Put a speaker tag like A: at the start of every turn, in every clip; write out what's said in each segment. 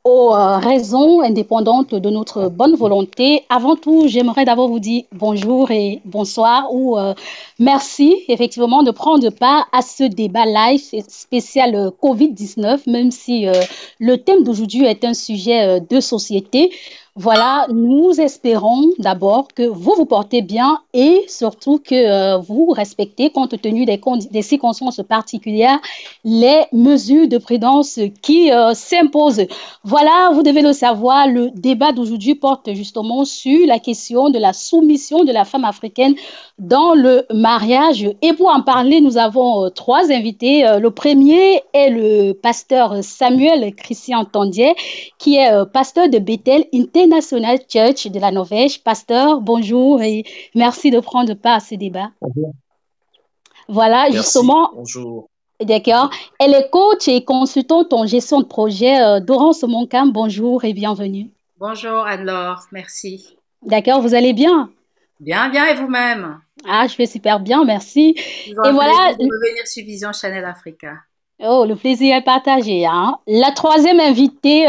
A: aux raisons indépendantes de notre bonne volonté. Avant tout, j'aimerais d'abord vous dire bonjour et bonsoir ou merci effectivement de prendre part à ce débat live spécial COVID-19, même si le thème d'aujourd'hui est un sujet de société. Voilà, nous espérons d'abord que vous vous portez bien et surtout que vous respectez, compte tenu des circonstances particulières, les mesures de prudence qui s'imposent. Voilà, vous devez le savoir, le débat d'aujourd'hui porte justement sur la question de la soumission de la femme africaine dans le mariage. Et pour en parler, nous avons trois invités. Le premier est le pasteur Samuel Christian Tondier, qui est pasteur de Bethel International Church de la Norvège. Pasteur, bonjour et merci de prendre part à ce débat.
B: Bonjour.
A: Voilà,
B: Merci.
A: justement,
B: Bonjour.
A: d'accord. Elle est coach et consultante en gestion de projet. Dorance Moncam, bonjour et bienvenue.
C: Bonjour Anne-Laure, merci.
A: D'accord, vous allez bien?
C: Bien, bien, et vous-même?
A: Ah, je vais super bien, merci.
C: Toujours
A: Et
C: un plaisir
A: voilà,
C: de revenir sur Vision Channel Africa.
A: oh, le plaisir est partagé, hein. La troisième invitée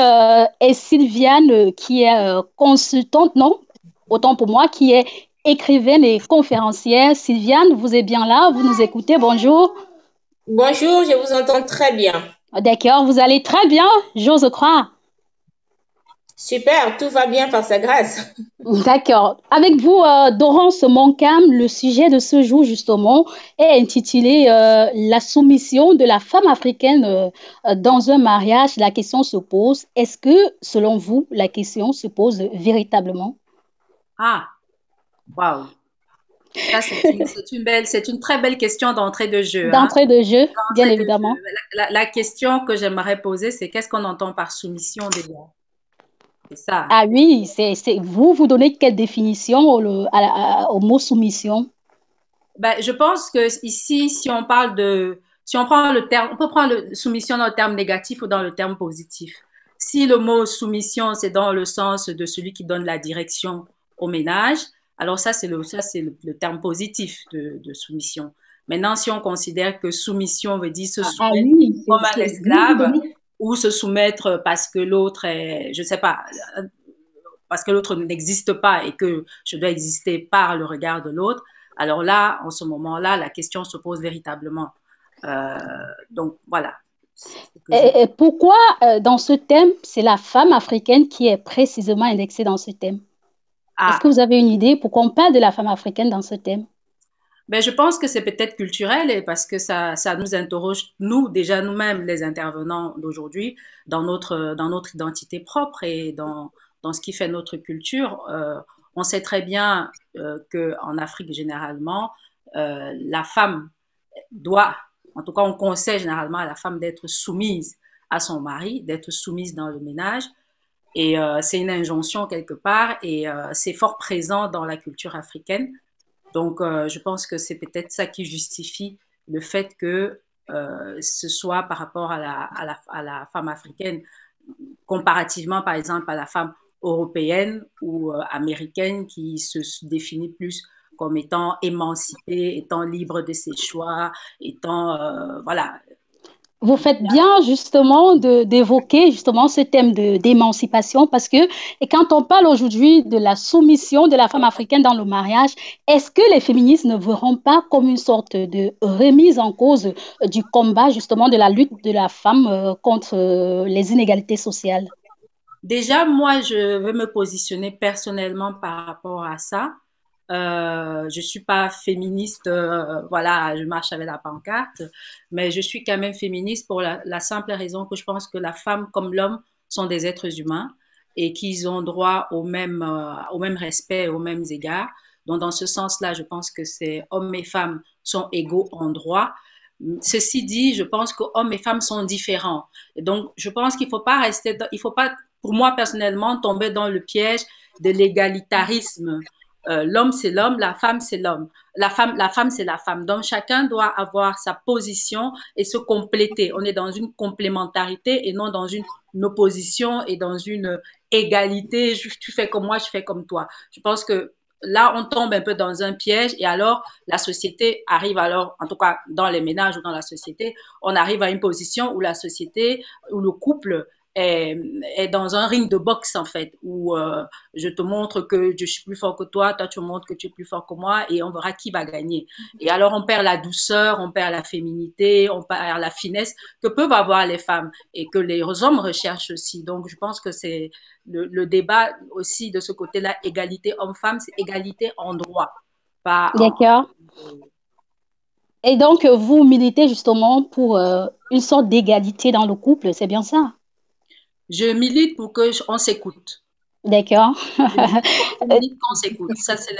A: est Sylviane, qui est consultante, non? Autant pour moi, qui est écrivaine et conférencière. Sylviane, vous êtes bien là? Vous nous écoutez? Bonjour.
D: Bonjour, je vous entends très bien.
A: D'accord, vous allez très bien, j'ose croire.
D: Super, tout va bien par sa grâce.
A: D'accord. Avec vous, Dorance Moncam, le sujet de ce jour, justement, est intitulé La soumission de la femme africaine dans un mariage. La question se pose, est-ce que, selon vous, la question se pose véritablement?
C: Ah, waouh. Ça, c'est une très belle question d'entrée de jeu, hein.
A: D'entrée de jeu, bien
C: D'entrée de
A: évidemment.
C: jeu. La question que j'aimerais poser, c'est qu'est-ce qu'on entend par soumission déjà? C'est ça.
A: Ah oui, vous, vous donnez quelle définition au mot soumission?
C: Ben, je pense que ici, si on prend le terme, on peut prendre soumission dans le terme négatif ou dans le terme positif. Si le mot soumission, c'est dans le sens de celui qui donne la direction au ménage, alors ça, c'est le terme positif de soumission. Maintenant, si on considère que soumission veut dire se
A: Ah
C: soumettre
A: oui,
C: comme un
A: vous, vous
C: esclave
A: donnez.
C: ou se soumettre parce que l'autre est, je sais pas, parce que l'autre n'existe pas et que je dois exister par le regard de l'autre, alors là, en ce moment-là, la question se pose véritablement. Euh, donc voilà.
A: Et pourquoi, dans ce thème, c'est la femme africaine qui est précisément indexée dans ce thème? Est-ce que
C: Ah,
A: vous avez une idée pourquoi on parle de la femme africaine dans ce thème?
C: ben je pense que c'est peut-être culturel et parce que ça nous interroge, nous, déjà nous-mêmes, les intervenants d'aujourd'hui, dans notre identité propre et dans ce qui fait notre culture. On sait très bien qu'en Afrique, généralement, la femme doit, en tout cas, on conseille généralement à la femme d'être soumise à son mari, d'être soumise dans le ménage. Et c'est une injonction quelque part et c'est fort présent dans la culture africaine. Donc, je pense que c'est peut-être ça qui justifie le fait que ce soit par rapport à la femme africaine, comparativement, par exemple, à la femme européenne ou américaine qui se définit plus comme étant émancipée, étant libre de ses choix, étant, voilà.
A: Vous faites bien justement d'évoquer justement ce thème d'émancipation parce que et quand on parle aujourd'hui de la soumission de la femme africaine dans le mariage, est-ce que les féministes ne verront pas comme une sorte de remise en cause du combat justement de la lutte de la femme contre les inégalités sociales?
C: Déjà, moi, je veux me positionner personnellement par rapport à ça. Je suis pas féministe, voilà, je marche avec la pancarte, mais je suis quand même féministe pour la simple raison que je pense que la femme comme l'homme sont des êtres humains et qu'ils ont droit au même respect, aux mêmes égards. Donc, dans ce sens-là, je pense que c'est hommes et femmes sont égaux en droit. Ceci dit, je pense que hommes et femmes sont différents. Et donc, je pense qu'il faut pas il faut pas, pour moi personnellement, tomber dans le piège de l'égalitarisme. L'homme c'est l'homme, la femme c'est l'homme, la femme c'est la femme. Donc chacun doit avoir sa position et se compléter. On est dans une complémentarité et non dans une opposition et dans une égalité. Tu fais comme moi, je fais comme toi. Je pense que là, on tombe un peu dans un piège et alors la société arrive alors, en tout cas dans les ménages ou dans la société, on arrive à une position où la société, où le couple est, est dans un ring de boxe, en fait, où je te montre que je suis plus fort que toi tu me montres que tu es plus fort que moi, et on verra qui va gagner. Et alors, on perd la douceur, on perd la féminité, on perd la finesse que peuvent avoir les femmes et que les hommes recherchent aussi. Donc, je pense que c'est le débat aussi de ce côté-là, égalité homme-femme, c'est égalité en droit, pas en...
A: D'accord. Et donc, vous militez justement pour une sorte d'égalité dans le couple, c'est bien ça?
C: Je milite pour que on s'écoute.
A: D'accord.
C: Je milite qu'on s'écoute. Ça, c'est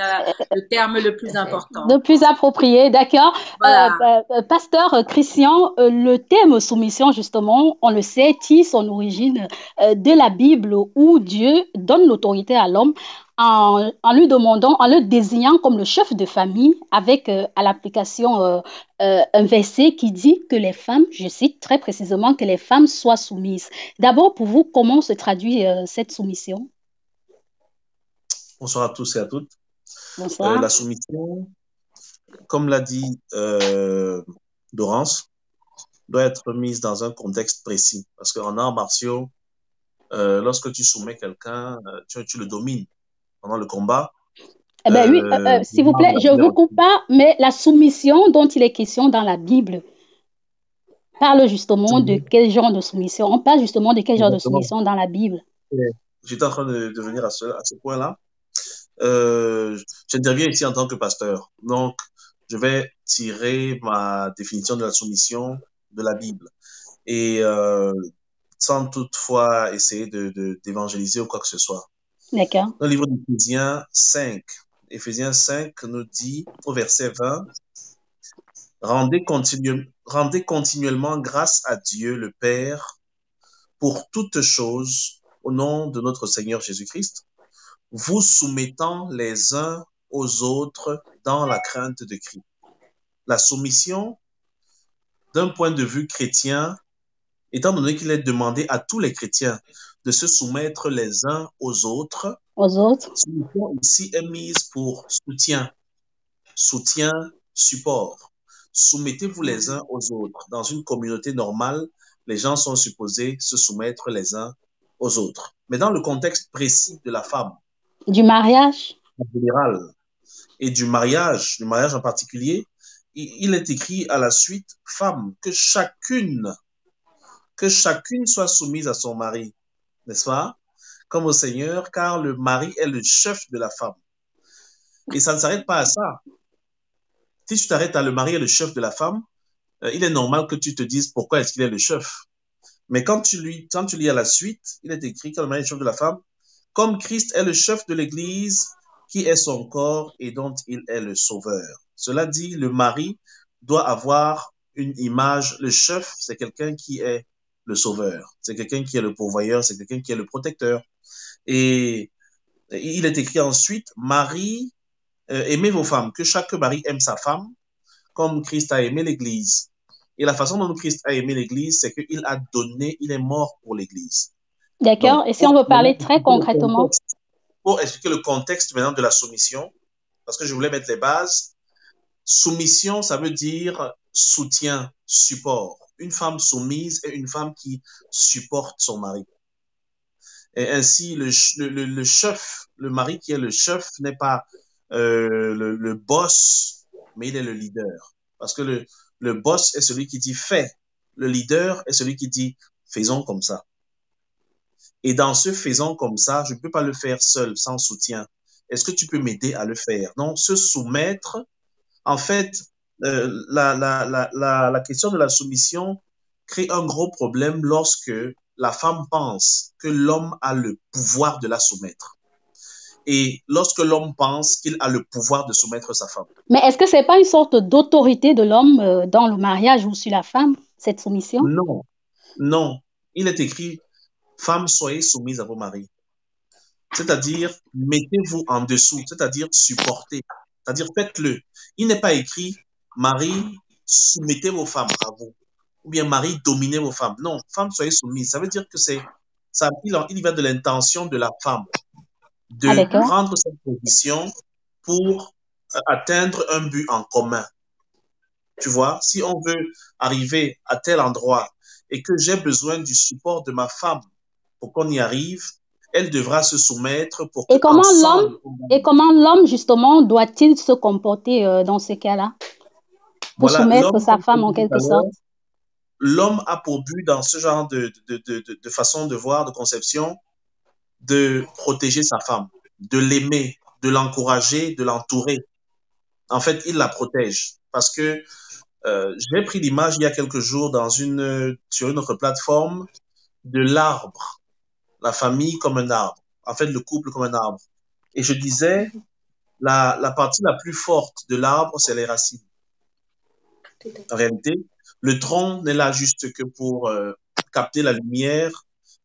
C: le terme le plus important.
A: De plus approprié, d'accord.
C: Voilà.
A: Pasteur Christian, le thème soumission, justement, on le sait, tire son origine de la Bible où Dieu donne l'autorité à l'homme en lui demandant, en le désignant comme le chef de famille, avec à l'application un verset qui dit que les femmes, je cite très précisément, que les femmes soient soumises. D'abord, pour vous, comment se traduit cette soumission?
B: Bonsoir à tous et à toutes.
A: Bonsoir.
B: La soumission, comme l'a dit Dorance, doit être mise dans un contexte précis. Parce qu'en arts martiaux, lorsque tu soumets quelqu'un, tu le domines pendant le combat.
A: Eh bien oui, s'il vous plaît, je ne vous coupe pas, mais la soumission dont il est question dans la Bible parle justement de quel genre de soumission? On parle justement de quel genre de
B: Exactement.
A: soumission dans la Bible?
B: J'étais en train de venir à ce point-là. J'interviens ici en tant que pasteur. Donc, je vais tirer ma définition de la soumission de la Bible. Et sans toutefois essayer d'évangéliser ou quoi que ce soit.
A: D'accord.
B: Dans le livre d'Éphésiens 5, Éphésiens 5 nous dit au verset 20, rendez continuellement grâce à Dieu le Père pour toutes choses au nom de notre Seigneur Jésus-Christ, vous soumettant les uns aux autres dans la crainte de Christ. La soumission, d'un point de vue chrétien, étant donné qu'il est demandé à tous les chrétiens de se soumettre les uns aux autres,
A: Aux autres.
B: la soumission ici est mise pour soutien, support. Soumettez-vous les uns aux autres. Dans une communauté normale, les gens sont supposés se soumettre les uns aux autres. Mais dans le contexte précis de la femme,
A: Du mariage?
B: en général, et du mariage en particulier, il est écrit à la suite, femme, que chacune soit soumise à son mari, n'est-ce pas? Comme au Seigneur, car le mari est le chef de la femme. Et ça ne s'arrête pas à ça. Si tu t'arrêtes à le mari est le chef de la femme, il est normal que tu te dises pourquoi est-ce qu'il est le chef. Mais quand tu lis à la suite, il est écrit que le mari est le chef de la femme, comme Christ est le chef de l'Église, qui est son corps et dont il est le sauveur. Cela dit, le mari doit avoir une image. Le chef, c'est quelqu'un qui est le sauveur. C'est quelqu'un qui est le pourvoyeur, c'est quelqu'un qui est le protecteur. Et il est écrit ensuite, Marie, aimez vos femmes, que chaque mari aime sa femme, comme Christ a aimé l'Église. Et la façon dont Christ a aimé l'Église, c'est qu'il a donné, il est mort pour l'Église.
A: D'accord.
B: Donc,
A: Et si on veut parler très concrètement?
B: Pour expliquer le contexte maintenant de la soumission, parce que je voulais mettre les bases, soumission, ça veut dire soutien, support. Une femme soumise est une femme qui supporte son mari. Et ainsi, le chef, le mari qui est le chef n'est pas le boss, mais il est le leader. Parce que le boss est celui qui dit fais. Le leader est celui qui dit faisons comme ça. Et dans ce faisons comme ça, je ne peux pas le faire seul, sans soutien. Est-ce que tu peux m'aider à le faire? Donc, se soumettre, en fait, la question de la soumission crée un gros problème lorsque la femme pense que l'homme a le pouvoir de la soumettre. Et lorsque l'homme pense qu'il a le pouvoir de soumettre sa femme.
A: Mais est-ce que ce n'est pas une sorte d'autorité de l'homme dans le mariage ou sur la femme, cette soumission?
B: Non, non. Il est écrit, femmes, soyez soumises à vos maris. C'est-à-dire, mettez-vous en dessous, c'est-à-dire supportez, c'est-à-dire faites-le. Il n'est pas écrit, mari, soumettez vos femmes à vous, ou bien mari, dominez vos femmes. Non, femmes, soyez soumises. Ça veut dire que il y va de l'intention de la femme
A: Ah,
B: de
A: d'accord.
B: prendre cette position pour atteindre un but en commun. Tu vois, si on veut arriver à tel endroit et que j'ai besoin du support de ma femme pour qu'on y arrive, elle devra se soumettre pour
A: Et
B: que ensemble.
A: comment l'homme, justement, doit-il se comporter dans ces cas-là pour
B: Voilà,
A: soumettre
B: l'homme,
A: sa
B: comme je
A: femme
B: l'ai
A: en
B: dit tout à
A: quelque sorte?
B: l'heure, l'homme a pour but dans ce genre de façon de voir, de conception, de protéger sa femme, de l'aimer, de l'encourager, de l'entourer. En fait, il la protège parce que j'ai pris l'image il y a quelques jours sur une autre plateforme de l'arbre, la famille comme un arbre, en fait le couple comme un arbre. Et je disais, la partie la plus forte de l'arbre, c'est les racines. En réalité, le tronc n'est là juste que pour capter la lumière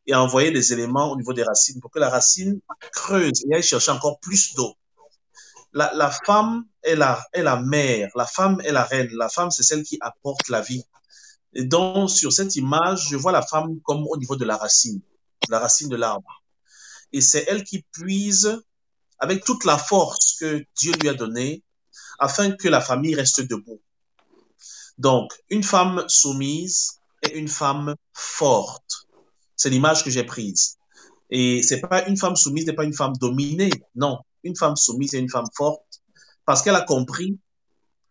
B: et envoyer des éléments au niveau des racines pour que la racine creuse et aille chercher encore plus d'eau. La femme est la mère, la femme est la reine, la femme c'est celle qui apporte la vie. Et donc sur cette image, je vois la femme comme au niveau de la racine de l'arbre. Et c'est elle qui puise avec toute la force que Dieu lui a donnée afin que la famille reste debout. Donc, une femme soumise est une femme forte. C'est l'image que j'ai prise. Et c'est pas une femme soumise n'est pas une femme dominée. Non, une femme soumise est une femme forte parce qu'elle a compris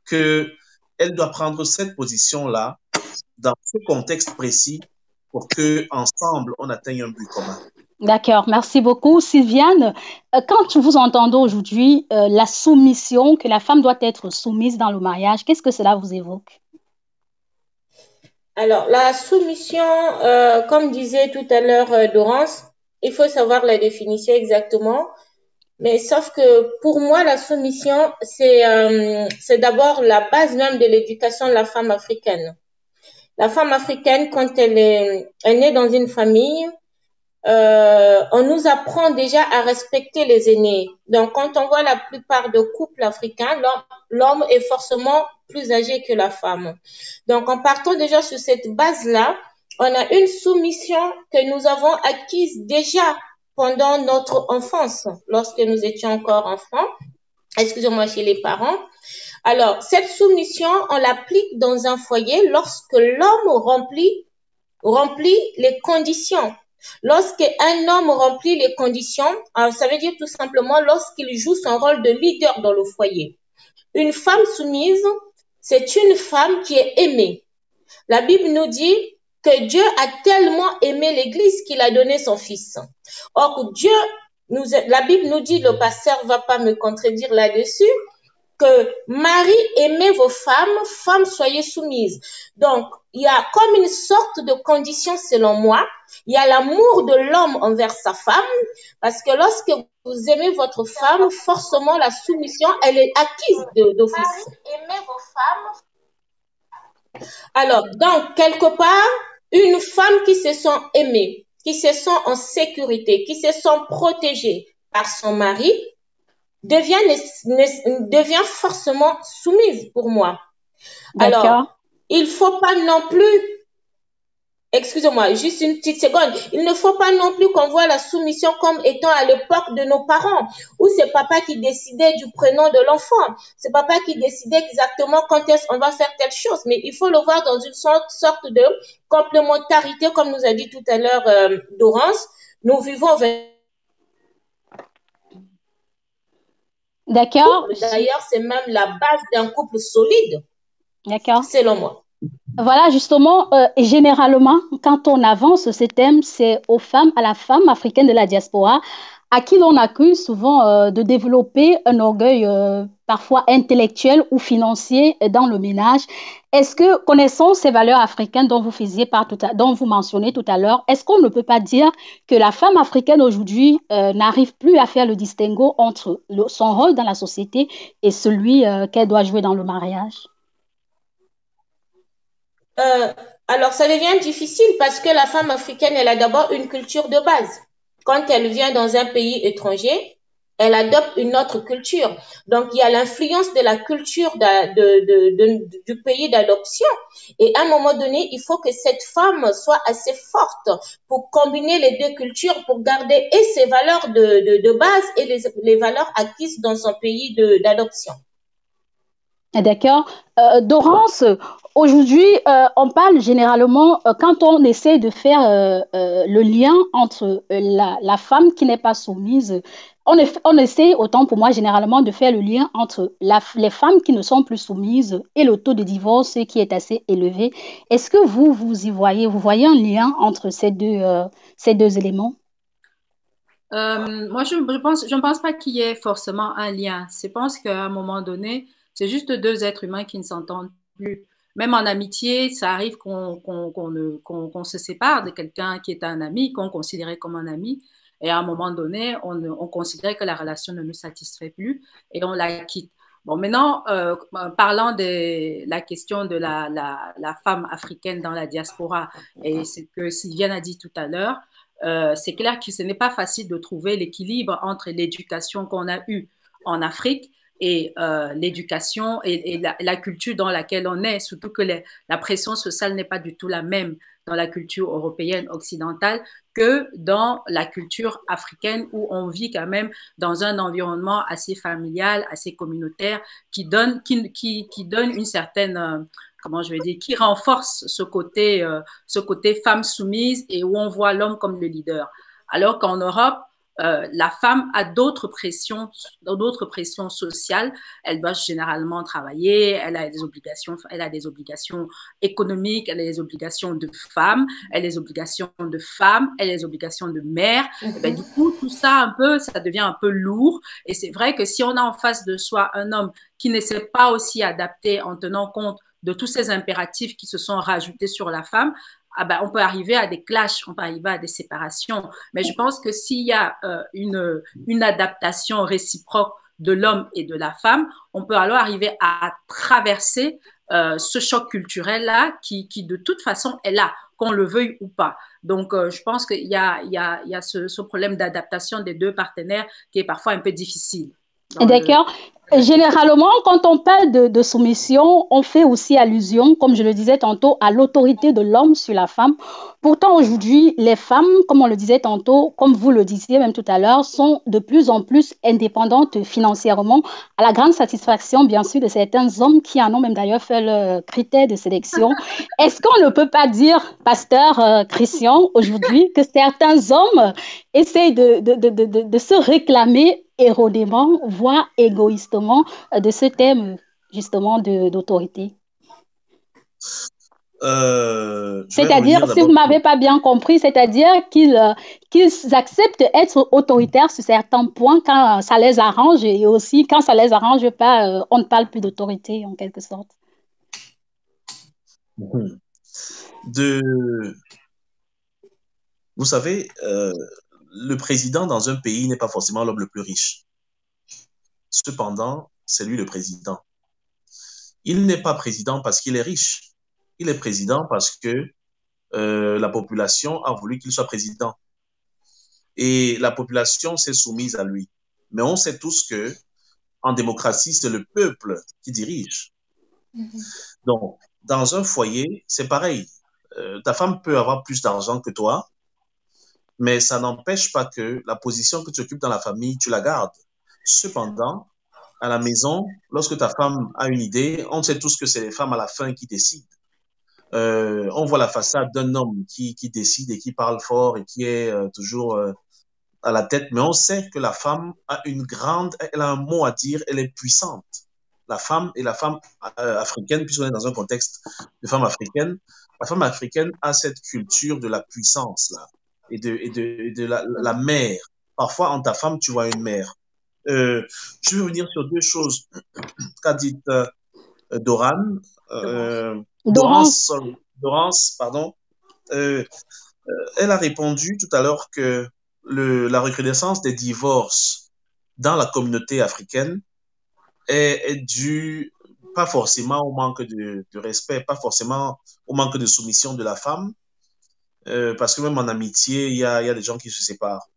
B: que elle doit prendre cette position-là dans ce contexte précis pour que ensemble on atteigne un but commun.
A: D'accord, merci beaucoup. Sylviane, quand vous entendez aujourd'hui la soumission, que la femme doit être soumise dans le mariage, qu'est-ce que cela vous évoque?
D: Alors, la soumission, comme disait tout à l'heure Dorance, il faut savoir la définition exactement. Mais sauf que pour moi, la soumission, c'est d'abord la base même de l'éducation de la femme africaine. La femme africaine, quand elle est née dans une famille, on nous apprend déjà à respecter les aînés. Donc, quand on voit la plupart de couples africains, l'homme est forcément plus âgé que la femme. Donc, en partant déjà sur cette base-là, on a une soumission que nous avons acquise déjà pendant notre enfance, lorsque nous étions encore enfants, excusez-moi, chez les parents. Alors, cette soumission, on l'applique dans un foyer lorsque l'homme remplit les conditions. Lorsqu'un homme remplit les conditions, ça veut dire tout simplement lorsqu'il joue son rôle de leader dans le foyer. Une femme soumise, c'est une femme qui est aimée. La Bible nous dit que Dieu a tellement aimé l'Église qu'il a donné son Fils. Or, la Bible nous dit, le pasteur ne va pas me contredire là-dessus, que Marie, aimez vos femmes, soyez soumises. Donc, il y a comme une sorte de condition selon moi. Il y a l'amour de l'homme envers sa femme, parce que lorsque vous aimez votre femme, forcément la soumission, elle est acquise d'office. Marie, aimez vos femmes. Alors, donc, quelque part, une femme qui se sent aimée, qui se sent en sécurité, qui se sent protégée par son mari, devient forcément soumise pour moi. Alors, il ne faut pas non plus, excusez-moi, juste une petite seconde, il ne faut pas non plus qu'on voit la soumission comme étant à l'époque de nos parents, où c'est papa qui décidait du prénom de l'enfant, c'est papa qui décidait exactement quand est-ce qu'on va faire telle chose, mais il faut le voir dans une sorte de complémentarité, comme nous a dit tout à l'heure Dorance. Nous vivons
A: D'accord.
D: D'ailleurs, c'est même la base d'un couple solide.
A: D'accord.
D: Selon moi.
A: Voilà, justement, généralement, quand on avance ce thème, c'est à la femme africaine de la diaspora, à qui l'on accuse souvent de développer un orgueil parfois intellectuel ou financier dans le ménage. Est-ce que, connaissant ces valeurs africaines dont dont vous mentionnez tout à l'heure, est-ce qu'on ne peut pas dire que la femme africaine aujourd'hui n'arrive plus à faire le distinguo entre son rôle dans la société et celui qu'elle doit jouer dans le mariage?
D: Alors, ça devient difficile parce que la femme africaine, elle a d'abord une culture de base. Quand elle vient dans un pays étranger, elle adopte une autre culture. Donc, il y a l'influence de la culture du pays d'adoption. Et à un moment donné, il faut que cette femme soit assez forte pour combiner les deux cultures, pour garder et ses valeurs de base et les valeurs acquises dans son pays d'adoption.
A: D'accord. Dorance, aujourd'hui, on parle généralement, quand on essaie de faire le lien entre la femme qui n'est pas soumise, on essaie, autant pour moi, généralement, de faire le lien entre les femmes qui ne sont plus soumises et le taux de divorce qui est assez élevé. Est-ce que vous y voyez, vous voyez un lien entre ces deux éléments?
C: Moi, je ne pense pas qu'il y ait forcément un lien. Je pense qu'à un moment donné, c'est juste deux êtres humains qui ne s'entendent plus. Même en amitié, ça arrive qu'on se sépare de quelqu'un qui est un ami, qu'on considérait comme un ami. Et à un moment donné, on considérait que la relation ne nous satisfait plus et on la quitte. Bon, maintenant, parlant de la question de la femme africaine dans la diaspora et ce que Sylviane a dit tout à l'heure, c'est clair que ce n'est pas facile de trouver l'équilibre entre l'éducation qu'on a eue en Afrique et l'éducation et la culture dans laquelle on est, surtout que la pression sociale n'est pas du tout la même dans la culture européenne occidentale que dans la culture africaine où on vit quand même dans un environnement assez familial, assez communautaire, qui donne une certaine, comment je vais dire, qui renforce ce côté femme soumise et où on voit l'homme comme le leader. Alors qu'en Europe, la femme a d'autres pressions sociales. Elle doit généralement travailler, elle a des obligations économiques, elle a des obligations de femme, elle a des obligations de femme, elle a des obligations de mère. Et ben, du coup, tout ça un peu, ça devient un peu lourd. Et c'est vrai que si on a en face de soi un homme qui ne s'est pas aussi adapté en tenant compte de tous ces impératifs qui se sont rajoutés sur la femme, ah ben, on peut arriver à des clashs, on peut arriver à des séparations. Mais je pense que s'il y a une adaptation réciproque de l'homme et de la femme, on peut alors arriver à traverser ce choc culturel-là qui, de toute façon, est là, qu'on le veuille ou pas. Donc, je pense qu'il y a ce problème d'adaptation des deux partenaires qui est parfois un peu difficile.
A: D'accord. Généralement, quand on parle de soumission, on fait aussi allusion, comme je le disais tantôt, à l'autorité de l'homme sur la femme. Pourtant, aujourd'hui, les femmes, comme on le disait tantôt, comme vous le disiez même tout à l'heure, sont de plus en plus indépendantes financièrement, à la grande satisfaction, bien sûr, de certains hommes qui en ont même d'ailleurs fait le critère de sélection. Est-ce qu'on ne peut pas dire, pasteur Christian, aujourd'hui, que certains hommes essayent de se réclamer erronément, voire égoïstement, de ce thème justement d'autorité?
B: Je vais
A: C'est-à-dire,
B: revenir
A: si vous
B: d'abord.
A: ne m'avez pas bien compris, c'est-à-dire qu'ils acceptent d'être autoritaires sur certains points quand ça les arrange et aussi quand ça les arrange pas, on ne parle plus d'autorité en quelque sorte.
B: De, vous savez, le président dans un pays n'est pas forcément l'homme le plus riche. Cependant, c'est lui le président. Il n'est pas président parce qu'il est riche. Il est président parce que la population a voulu qu'il soit président. Et la population s'est soumise à lui. Mais on sait tous que en démocratie, c'est le peuple qui dirige. Donc, dans un foyer, c'est pareil. Ta femme peut avoir plus d'argent que toi, mais ça n'empêche pas que la position que tu occupes dans la famille, tu la gardes. Cependant, à la maison, lorsque ta femme a une idée, on sait tous que c'est les femmes à la fin qui décident. On voit la façade d'un homme qui décide et qui parle fort et qui est toujours à la tête, mais on sait que la femme a elle a un mot à dire, elle est puissante. La femme et la femme africaine, puisqu'on est dans un contexte de femme africaine, la femme africaine a cette culture de la puissance là et de la mère. Parfois, en ta femme, tu vois une mère. Je vais revenir sur deux choses qu'a dit Doran,
A: Doran,
B: Dorance, pardon. Euh, Elle a répondu tout à l'heure que la recrudescence des divorces dans la communauté africaine est due pas forcément au manque de respect, pas forcément au manque de soumission de la femme, parce que même en amitié, il y a des gens qui se séparent.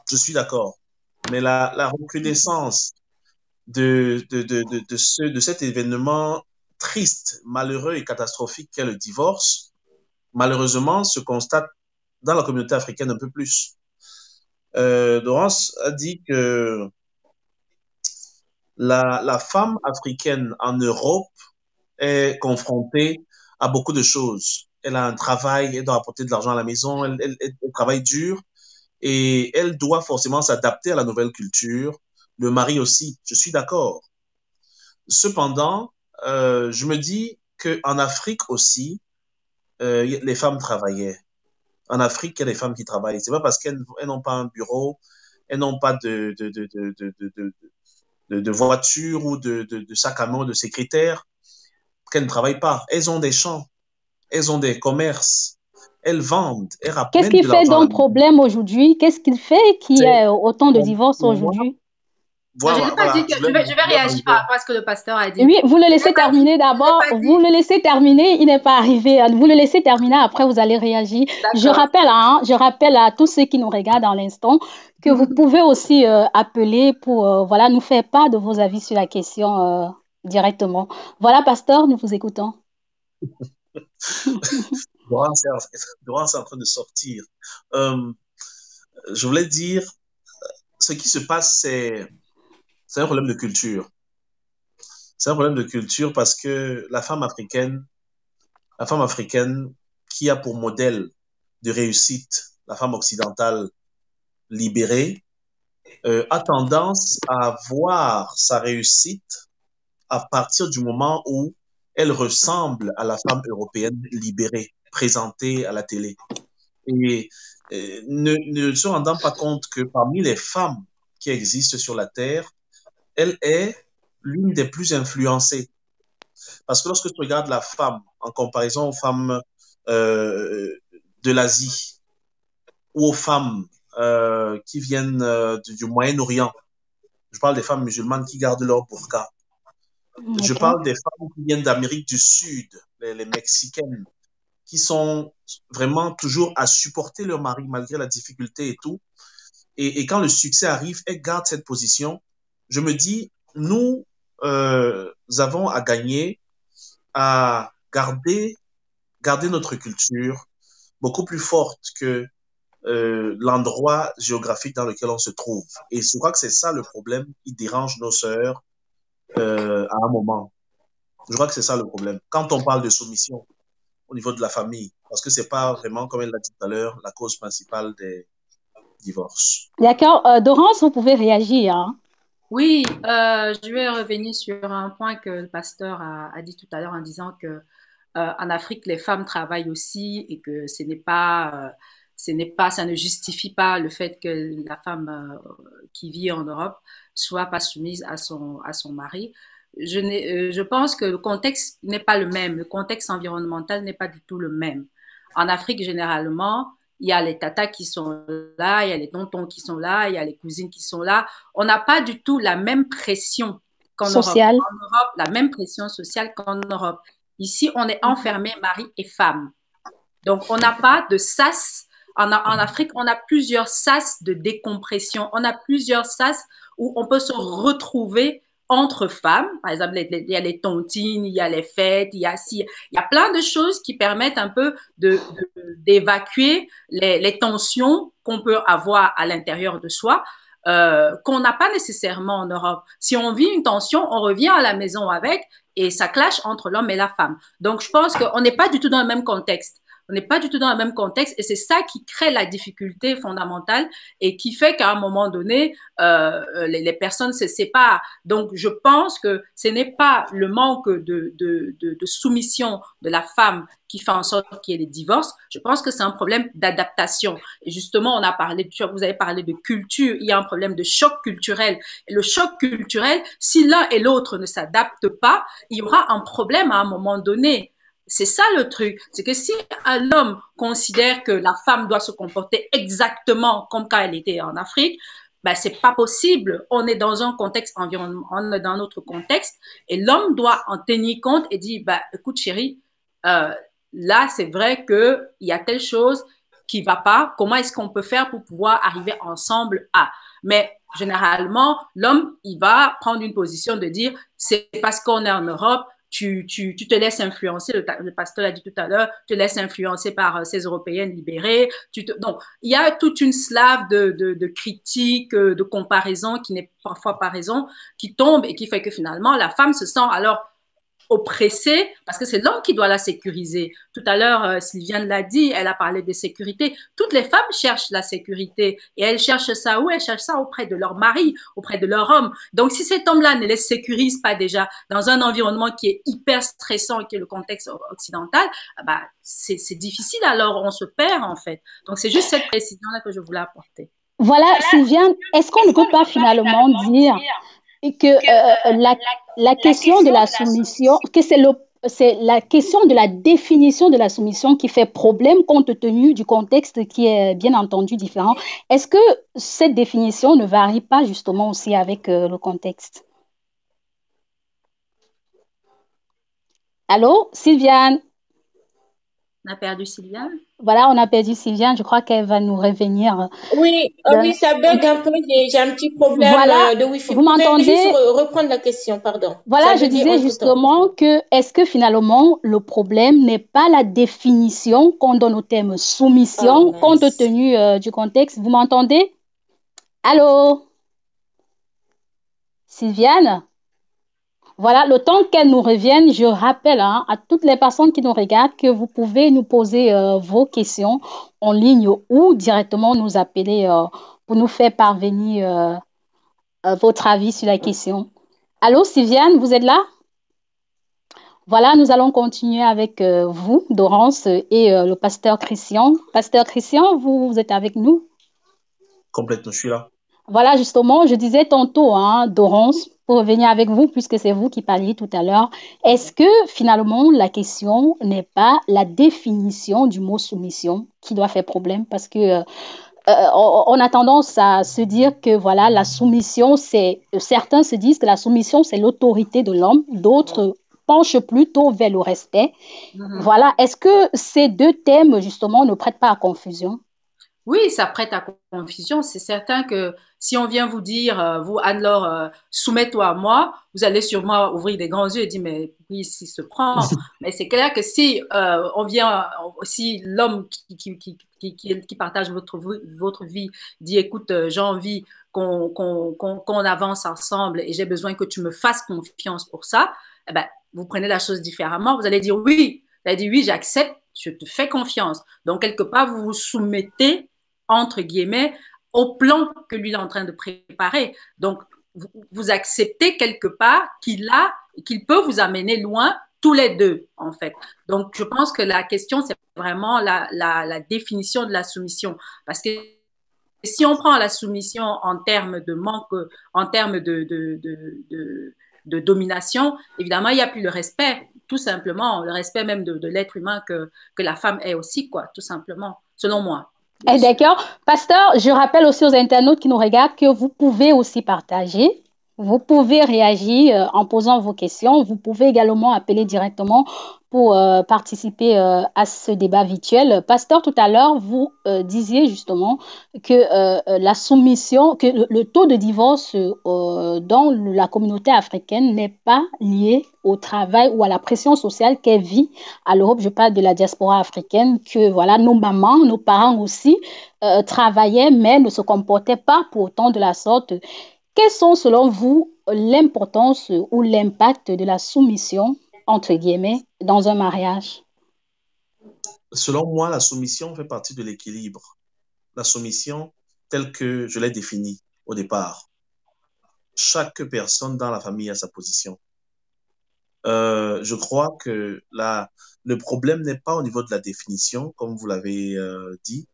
B: Je suis d'accord. Mais la recrudescence de cet événement triste, malheureux et catastrophique qu'est le divorce, malheureusement, se constate dans la communauté africaine un peu plus. Dorance a dit que la femme africaine en Europe est confrontée à beaucoup de choses. Elle a un travail, elle doit apporter de l'argent à la maison, elle travaille dur et elle doit forcément s'adapter à la nouvelle culture. Le mari aussi, je suis d'accord. Cependant, je me dis qu'en Afrique aussi, les femmes travaillaient. En Afrique, il y a des femmes qui travaillent. C'est pas parce qu'elles n'ont pas un bureau, elles n'ont pas de voiture ou de sac à main, de secrétaire, qu'elles ne travaillent pas. Elles ont des champs, elles ont des commerces, elles vendent, elles
A: Qu'est-ce
B: ramènent
A: qui
B: de
A: fait
B: l'argent à la
A: donc
B: maison.
A: problème aujourd'hui? Qu'est-ce qui fait qu'il y
B: C'est
A: ait autant de
B: pour
A: divorces
B: moi,
A: aujourd'hui?
C: Non, je n'ai
B: voilà,
C: pas dit
B: voilà,
C: que je vais réagir par rapport à ce que le pasteur a dit.
A: Oui, vous le
C: Je n'ai
A: laissez
C: pas dit,
A: terminer
C: je n'ai
A: d'abord.
C: pas
A: Vous le
C: dit,
A: laissez terminer. Il n'est pas arrivé. Vous le laissez terminer. Après, vous allez réagir.
C: d'accord.
A: Je rappelle à tous ceux qui nous regardent dans l'instant que vous pouvez aussi appeler pour voilà, nous faire part de vos avis sur la question directement. Voilà, pasteur, nous vous écoutons.
B: Laurence est en train de sortir. Euh, je voulais dire, ce qui se passe, c'est un problème de culture. C'est un problème de culture parce que la femme africaine qui a pour modèle de réussite la femme occidentale libérée, a tendance à voir sa réussite à partir du moment où elle ressemble à la femme européenne libérée, présentée à la télé. Et ne se rendant pas compte que parmi les femmes qui existent sur la Terre, elle est l'une des plus influencées. Parce que lorsque tu regardes la femme en comparaison aux femmes de l'Asie ou aux femmes qui viennent du Moyen-Orient, je parle des femmes musulmanes qui gardent leur burqa. Je
A: OK.
B: parle des femmes qui viennent d'Amérique du Sud, les Mexicaines, qui sont vraiment toujours à supporter leur mari malgré la difficulté et tout. Et quand le succès arrive, elles gardent cette position. Je me dis, nous avons à gagner à garder notre culture beaucoup plus forte que l'endroit géographique dans lequel on se trouve. Et je crois que c'est ça le problème qui dérange nos sœurs à un moment. Je crois que c'est ça le problème. Quand on parle de soumission au niveau de la famille, parce que c'est pas vraiment, comme elle l'a dit tout à l'heure, la cause principale des divorces.
A: D'accord. Dorance, vous pouvez réagir, hein.
C: Oui, je vais revenir sur un point que le pasteur a dit tout à l'heure en disant que en Afrique, les femmes travaillent aussi et que ça ne justifie pas le fait que la femme qui vit en Europe soit pas soumise à son mari. Je pense que le contexte n'est pas le même. Le contexte environnemental n'est pas du tout le même. En Afrique, généralement, il y a les tatas qui sont là, il y a les tontons qui sont là, il y a les cousines qui sont là. On n'a pas du tout la même pression qu'en Europe.
A: Sociale.
C: En Europe, la même pression sociale qu'en Europe. Ici, on est enfermé mari et femme. Donc, on n'a pas de sas. En Afrique, on a plusieurs sas de décompression. On a plusieurs sas où on peut se retrouver entre femmes. Par exemple, il y a les tontines, il y a les fêtes, il y a plein de choses qui permettent un peu d'évacuer les tensions qu'on peut avoir à l'intérieur de soi. Qu'on n'a pas nécessairement en Europe. Si on vit une tension, on revient à la maison avec et ça clash entre l'homme et la femme. Donc, je pense qu'on n'est pas du tout dans le même contexte. On n'est pas du tout dans le même contexte et c'est ça qui crée la difficulté fondamentale et qui fait qu'à un moment donné, les personnes se séparent. Donc, je pense que ce n'est pas le manque de soumission de la femme qui fait en sorte qu'il y ait des divorces. Je pense que c'est un problème d'adaptation. Et justement, vous avez parlé de culture. Il y a un problème de choc culturel. Et le choc culturel, si l'un et l'autre ne s'adaptent pas, il y aura un problème à un moment donné. C'est ça le truc. C'est que si un homme considère que la femme doit se comporter exactement comme quand elle était en Afrique, ben c'est pas possible. On est dans un contexte environnement, on est dans notre contexte et l'homme doit en tenir compte et dire, bah, écoute chérie, là c'est vrai que il y a telle chose qui va pas. Comment est-ce qu'on peut faire pour pouvoir arriver ensemble à? Mais généralement, l'homme, il va prendre une position de dire, c'est parce qu'on est en Europe, tu te laisses influencer, le pasteur l'a dit tout à l'heure, tu te laisses influencer par ces Européennes libérées. Donc, il y a toute une slave de critiques, de comparaisons qui n'est parfois pas raison, qui tombe et qui fait que finalement, la femme se sent alors oppressée parce que c'est l'homme qui doit la sécuriser. Tout à l'heure, Sylviane l'a dit, elle a parlé de sécurité. Toutes les femmes cherchent la sécurité et elles cherchent ça où? Elles cherchent ça auprès de leur mari, auprès de leur homme. Donc, si cet homme-là ne les sécurise pas déjà dans un environnement qui est hyper stressant, qui est le contexte occidental, bah, c'est difficile, alors on se perd en fait. Donc, c'est juste cette précision-là que je voulais apporter.
A: Voilà, Sylviane, est-ce qu'on ne peut pas finalement dire que la question de la soumission, que c'est la question de la définition de la soumission qui fait problème compte tenu du contexte qui est bien entendu différent. Est-ce que cette définition ne varie pas justement aussi avec le contexte? Allô, Sylviane?
C: On a perdu Sylviane?
A: Voilà, on a perdu Sylviane. Je crois qu'elle va nous revenir.
D: Oui, oui, ça bug un peu. J'ai un petit problème
A: Voilà,
D: de Wi-Fi.
A: vous
D: Vous pouvez
A: m'entendez?
D: juste reprendre la question, pardon.
A: Voilà,
D: Ça
A: je
D: buguait
A: disais
D: entre-temps.
A: justement que est-ce que finalement le problème n'est pas la définition qu'on donne au terme
D: Oh,
A: soumission compte
D: mince.
A: tenu du contexte? Vous m'entendez? Allô, Sylviane? Voilà, le temps qu'elle nous revienne, je rappelle à toutes les personnes qui nous regardent que vous pouvez nous poser vos questions en ligne ou directement nous appeler pour nous faire parvenir votre avis sur la question. Allô, Sylviane, vous êtes là? Voilà, nous allons continuer avec vous, Dorance, et le pasteur Christian. Pasteur Christian, vous êtes avec nous?
B: Complètement, je suis là.
A: Voilà, justement, je disais tantôt, Dorance, pour revenir avec vous, puisque c'est vous qui parliez tout à l'heure, est-ce que finalement la question n'est pas la définition du mot soumission qui doit faire problème? Parce que on a tendance à se dire que voilà, la soumission, certains se disent que la soumission, c'est l'autorité de l'homme, d'autres penchent plutôt vers le respect. Voilà, est-ce que ces deux thèmes, justement, ne prêtent pas à confusion?
C: Oui, ça prête à confusion. C'est certain que si on vient vous dire, vous, Anne-Laure, soumets-toi à moi, vous allez sûrement ouvrir des grands yeux et dire, mais oui, s'il se prend. Mais c'est clair que si si l'homme qui partage votre vie dit, écoute, j'ai envie qu'on avance ensemble et j'ai besoin que tu me fasses confiance pour ça, eh ben, vous prenez la chose différemment. Vous allez dire oui. Vous allez dire oui, j'accepte, je te fais confiance. Donc, quelque part, vous vous soumettez entre guillemets, au plan que lui est en train de préparer. Donc, vous acceptez quelque part qu'il peut vous amener loin tous les deux, en fait. Donc, je pense que la question, c'est vraiment la définition de la soumission. Parce que si on prend la soumission en termes de manque, en termes de domination, évidemment, il n'y a plus le respect, tout simplement, le respect même de l'être humain que la femme est aussi, quoi, tout simplement, selon moi.
A: D'accord. Pasteur, je rappelle aussi aux internautes qui nous regardent que vous pouvez aussi partager. Vous pouvez réagir en posant vos questions. Vous pouvez également appeler directement pour participer à ce débat virtuel. Pasteur, tout à l'heure, vous disiez justement que la soumission, que le taux de divorce dans la communauté africaine n'est pas lié au travail ou à la pression sociale qu'elle vit à l'Europe. Je parle de la diaspora africaine, que voilà, nos mamans, nos parents aussi travaillaient, mais ne se comportaient pas pour autant de la sorte. Quelles sont, selon vous, l'importance ou l'impact de la soumission, entre guillemets, dans un mariage?
B: Selon moi, la soumission fait partie de l'équilibre. La soumission, telle que je l'ai définie au départ. Chaque personne dans la famille a sa position. Je crois que le problème n'est pas au niveau de la définition, comme vous l'avez dit.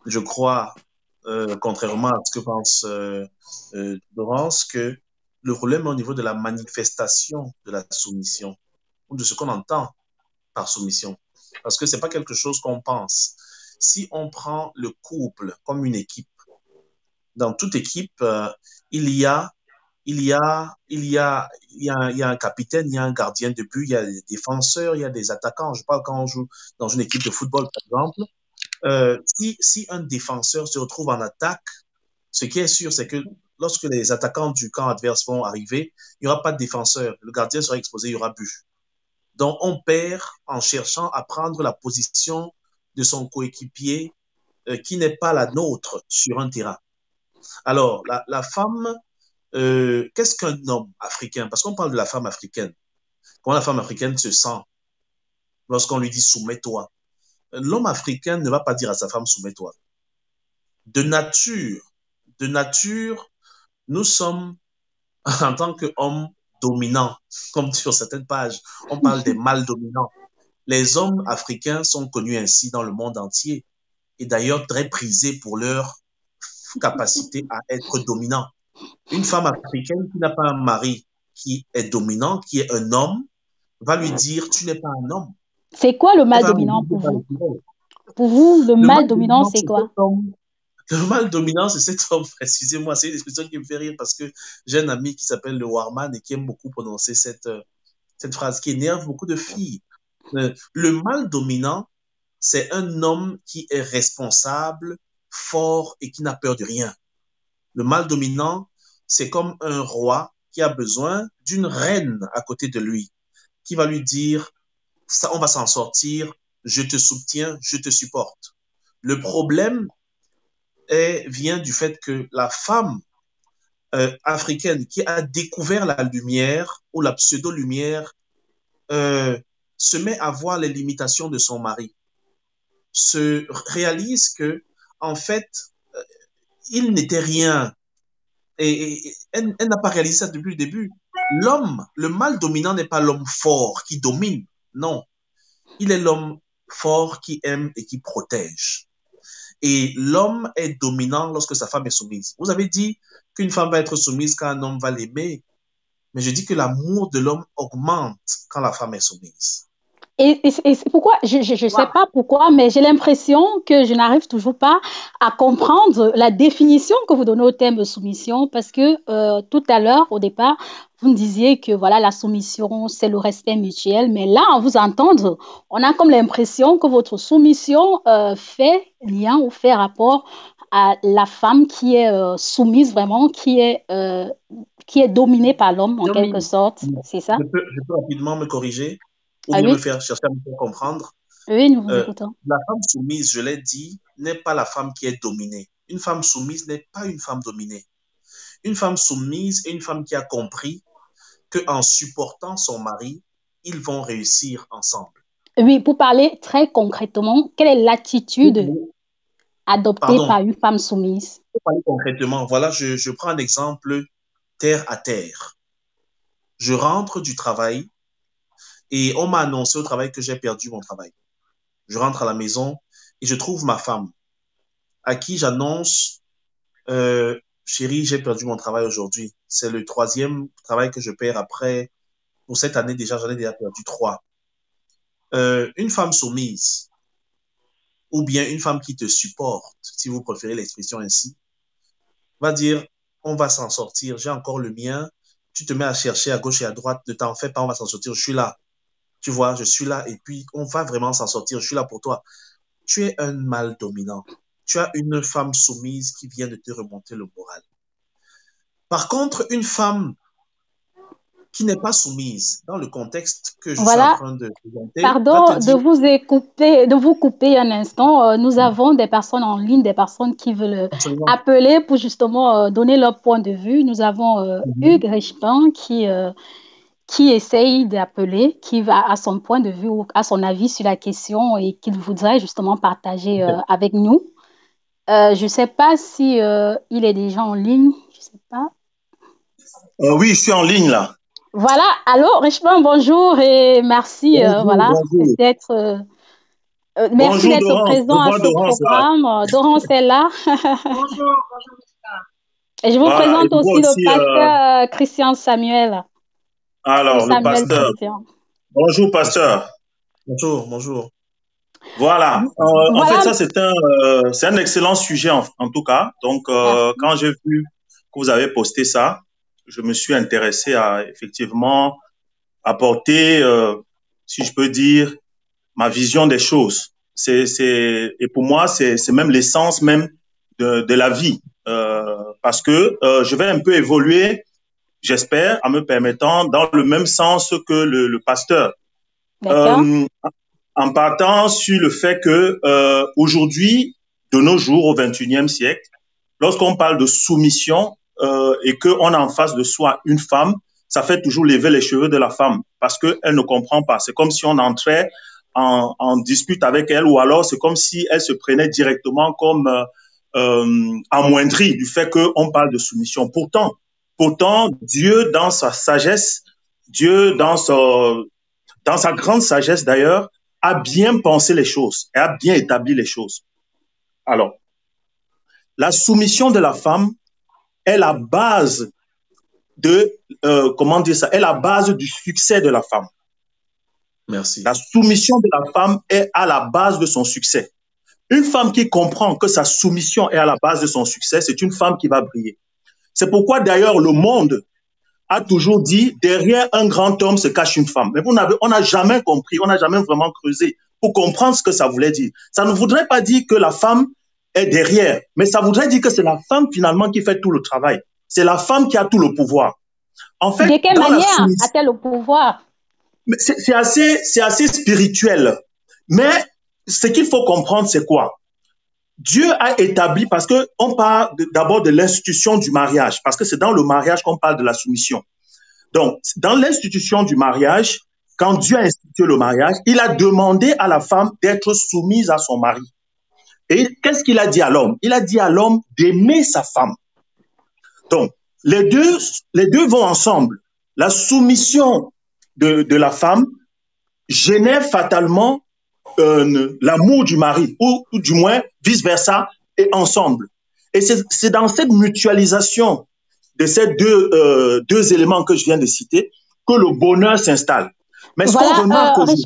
B: Je crois, contrairement à ce que pense Laurence, que le problème est au niveau de la manifestation de la soumission, ou de ce qu'on entend par soumission. Parce que c'est pas quelque chose qu'on pense. Si on prend le couple comme une équipe, dans toute équipe, il y a il y a, il y a, il y a un capitaine, il y a un gardien de but, il y a des défenseurs, il y a des attaquants. Je parle quand on joue dans une équipe de football, par exemple. Si un défenseur se retrouve en attaque, ce qui est sûr, c'est que lorsque les attaquants du camp adverse vont arriver, il n'y aura pas de défenseur. Le gardien sera exposé, il y aura but. Donc, on perd en cherchant à prendre la position de son coéquipier qui n'est pas la nôtre sur un terrain. Alors, la femme, qu'est-ce qu'un homme africain? Parce qu'on parle de la femme africaine. Comment la femme africaine se sent lorsqu'on lui dit soumets-toi? L'homme africain ne va pas dire à sa femme soumets-toi. De nature, nous sommes en tant qu'hommes dominants, comme sur certaines pages, on parle des mâles dominants. Les hommes africains sont connus ainsi dans le monde entier et d'ailleurs très prisés pour leur capacité à être dominants. Une femme africaine qui n'a pas un mari qui est dominant, qui est un homme, va lui dire tu n'es pas un homme.
A: C'est quoi le mâle dominant pour vous? Pour vous, le mâle dominant, c'est quoi?
B: Le mâle dominant, c'est cet homme, excusez-moi, c'est une expression qui me fait rire parce que j'ai un ami qui s'appelle le Warman et qui aime beaucoup prononcer cette phrase qui énerve beaucoup de filles. Le mâle dominant, c'est un homme qui est responsable, fort et qui n'a peur de rien. Le mâle dominant, c'est comme un roi qui a besoin d'une reine à côté de lui, qui va lui dire, ça, on va s'en sortir, je te soutiens, je te supporte. Le problème vient du fait que la femme africaine qui a découvert la lumière ou la pseudo-lumière se met à voir les limitations de son mari, se réalise que, en fait, il n'était rien. Et elle n'a pas réalisé ça depuis le début. L'homme, le mâle dominant n'est pas l'homme fort qui domine. Non. Il est l'homme fort qui aime et qui protège. Et l'homme est dominant lorsque sa femme est soumise. Vous avez dit qu'une femme va être soumise quand un homme va l'aimer. Mais je dis que l'amour de l'homme augmente quand la femme est soumise.
A: Et c'est pourquoi, je ne sais pas pourquoi, mais j'ai l'impression que je n'arrive toujours pas à comprendre la définition que vous donnez au terme soumission, parce que tout à l'heure, au départ, vous me disiez que voilà, la soumission, c'est le respect mutuel, mais là, en vous entendre, on a comme l'impression que votre soumission fait lien ou fait rapport à la femme qui est soumise vraiment, qui est dominée par l'homme en quelque sorte, c'est ça?
B: Je peux rapidement me corriger ou
A: Ah
B: bien me
A: oui?
B: faire chercher à me faire comprendre.
A: Oui, nous vous écoutons.
B: La femme soumise, je l'ai dit, n'est pas la femme qui est dominée. Une femme soumise n'est pas une femme dominée. Une femme soumise est une femme qui a compris qu'en supportant son mari, ils vont réussir ensemble.
A: Oui, pour parler très concrètement, quelle est l'attitude adoptée par une femme soumise?
B: Pour parler concrètement, voilà, je prends un exemple terre à terre. Je rentre du travail et on m'a annoncé au travail que j'ai perdu mon travail. Je rentre à la maison et je trouve ma femme à qui j'annonce chérie, j'ai perdu mon travail aujourd'hui. C'est le 3e travail que je perds après. Pour cette année déjà, j'en ai déjà perdu 3. Une femme soumise ou bien une femme qui te supporte, si vous préférez l'expression ainsi, va dire, on va s'en sortir, j'ai encore le mien, tu te mets à chercher à gauche et à droite, ne t'en fais pas, on va s'en sortir, je suis là. Tu vois, je suis là et puis on va vraiment s'en sortir, je suis là pour toi. Tu es un mâle dominant. Tu as une femme soumise qui vient de te remonter le moral. Par contre, une femme qui n'est pas soumise dans le contexte que je suis en train de présenter.
A: Pardon de vous couper un instant. Nous avons des personnes en ligne, des personnes qui veulent appeler pour justement donner leur point de vue. Nous avons Hugues Richepin qui essaye d'appeler, qui va à son point de vue ou à son avis sur la question et qu'il voudrait justement partager avec nous. Je ne sais pas si il est déjà en ligne. Je sais pas.
E: Oui, je suis en ligne là.
A: Voilà, allô, Richepin, bonjour et merci d'être merci d'être présent à ce programme. Dorance est là.
C: Bonjour.
A: Et je vous présente aussi le pasteur Christian Samuel.
E: Alors, le pasteur. Christian. Bonjour, pasteur.
B: Bonjour.
E: Voilà. En fait, ça, c'est un excellent sujet en tout cas. Donc, quand j'ai vu que vous avez posté ça, je me suis intéressé à effectivement apporter, si je peux dire, ma vision des choses. Et pour moi, c'est même l'essence même de la vie. Parce que je vais un peu évoluer, j'espère, en me permettant dans le même sens que le pasteur.
A: D'accord.
E: En partant sur le fait que aujourd'hui, de nos jours, au XXIe siècle, lorsqu'on parle de soumission et qu'on a en face de soi une femme, ça fait toujours lever les cheveux de la femme parce qu'elle ne comprend pas. C'est comme si on entrait en dispute avec elle ou alors c'est comme si elle se prenait directement comme amoindrie du fait qu'on parle de soumission. Pourtant, Dieu, dans sa sagesse, Dieu, dans sa grande sagesse d'ailleurs, a bien pensé les choses et a bien établi les choses. Alors, la soumission de la femme est la base de, comment dire ça, est la base du succès de la femme.
B: Merci.
E: La soumission de la femme est à la base de son succès. Une femme qui comprend que sa soumission est à la base de son succès, c'est une femme qui va briller. C'est pourquoi d'ailleurs le monde a toujours dit derrière un grand homme se cache une femme. Mais on n'a jamais compris, on n'a jamais vraiment creusé pour comprendre ce que ça voulait dire. Ça ne voudrait pas dire que la femme est derrière, mais ça voudrait dire que c'est la femme finalement qui fait tout le travail. C'est la femme qui a tout le pouvoir.
A: En fait, de quelle manière a-t-elle le pouvoir?
E: C'est assez spirituel. Mais ce qu'il faut comprendre, c'est quoi? Dieu a établi, parce qu'on parle d'abord de l'institution du mariage, parce que c'est dans le mariage qu'on parle de la soumission. Donc, dans l'institution du mariage, quand Dieu a institué le mariage, il a demandé à la femme d'être soumise à son mari. Et qu'est-ce qu'il a dit à l'homme? Il a dit à l'homme d'aimer sa femme. Donc, les deux vont ensemble. La soumission de la femme génère fatalement l'amour du mari, ou du moins vice-versa, et ensemble. Et c'est dans cette mutualisation de ces deux éléments que je viens de citer que le bonheur s'installe. Mais
A: voilà, ce qu'on remarque aujourd'hui...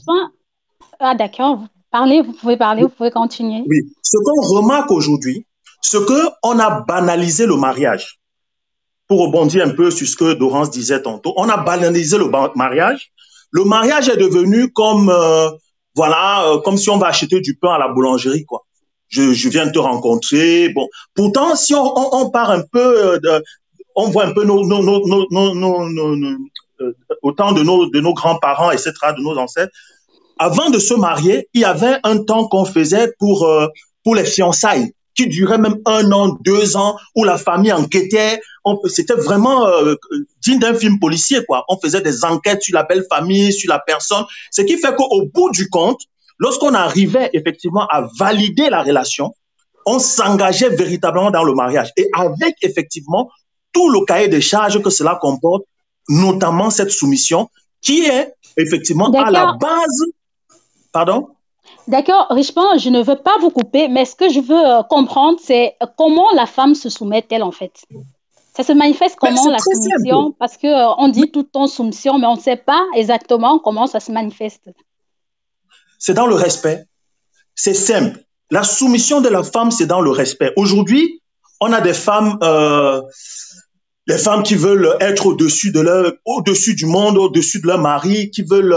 A: Ah d'accord, vous pouvez parler, vous pouvez continuer.
E: Oui, ce qu'on remarque aujourd'hui, c'est qu'on a banalisé le mariage. Pour rebondir un peu sur ce que Dorance disait tantôt, on a banalisé le mariage. Le mariage est devenu comme, comme si on va acheter du pain à la boulangerie, quoi. Je viens de te rencontrer. Bon, pourtant, si on part un peu, on voit un peu au temps de nos grands-parents, etc., de nos ancêtres. Avant de se marier, il y avait un temps qu'on faisait pour les fiançailles, qui durait même 1 an, 2 ans, où la famille enquêtait. C'était vraiment digne d'un film policier, quoi. On faisait des enquêtes sur la belle famille, sur la personne. Ce qui fait qu'au bout du compte, lorsqu'on arrivait effectivement à valider la relation, on s'engageait véritablement dans le mariage. Et avec effectivement tout le cahier des charges que cela comporte, notamment cette soumission, qui est effectivement à la base... Pardon?
A: D'accord, Richemont, je ne veux pas vous couper, mais ce que je veux comprendre, c'est comment la femme se soumet-elle en fait? Ça se manifeste comment la soumission? Simple. Parce qu'on dit tout le temps soumission, mais on ne sait pas exactement comment ça se manifeste.
E: C'est dans le respect. C'est simple. La soumission de la femme, c'est dans le respect. Aujourd'hui, on a des femmes, les femmes qui veulent être au-dessus du monde, au-dessus de leur mari, qui veulent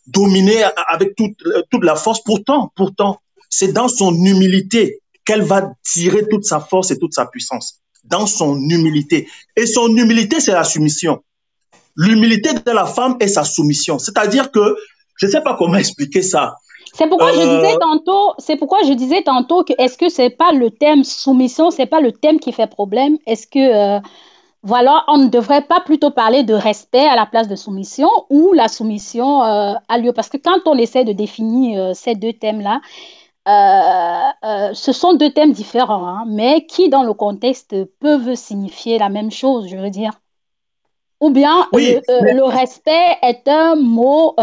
E: dominer avec toute la force. Pourtant, c'est dans son humilité qu'elle va tirer toute sa force et toute sa puissance. Dans son humilité. Et son humilité, c'est la soumission. L'humilité de la femme est sa soumission. C'est-à-dire que, je ne sais pas comment expliquer ça.
A: C'est pourquoi je disais tantôt que est-ce que c'est pas le thème soumission, c'est pas le thème qui fait problème? Est-ce que voilà, on ne devrait pas plutôt parler de respect à la place de soumission ou la soumission a lieu? Parce que quand on essaie de définir ces deux thèmes-là, ce sont deux thèmes différents, hein, mais qui dans le contexte peuvent signifier la même chose, je veux dire. Ou bien
E: oui,
A: le respect est un mot,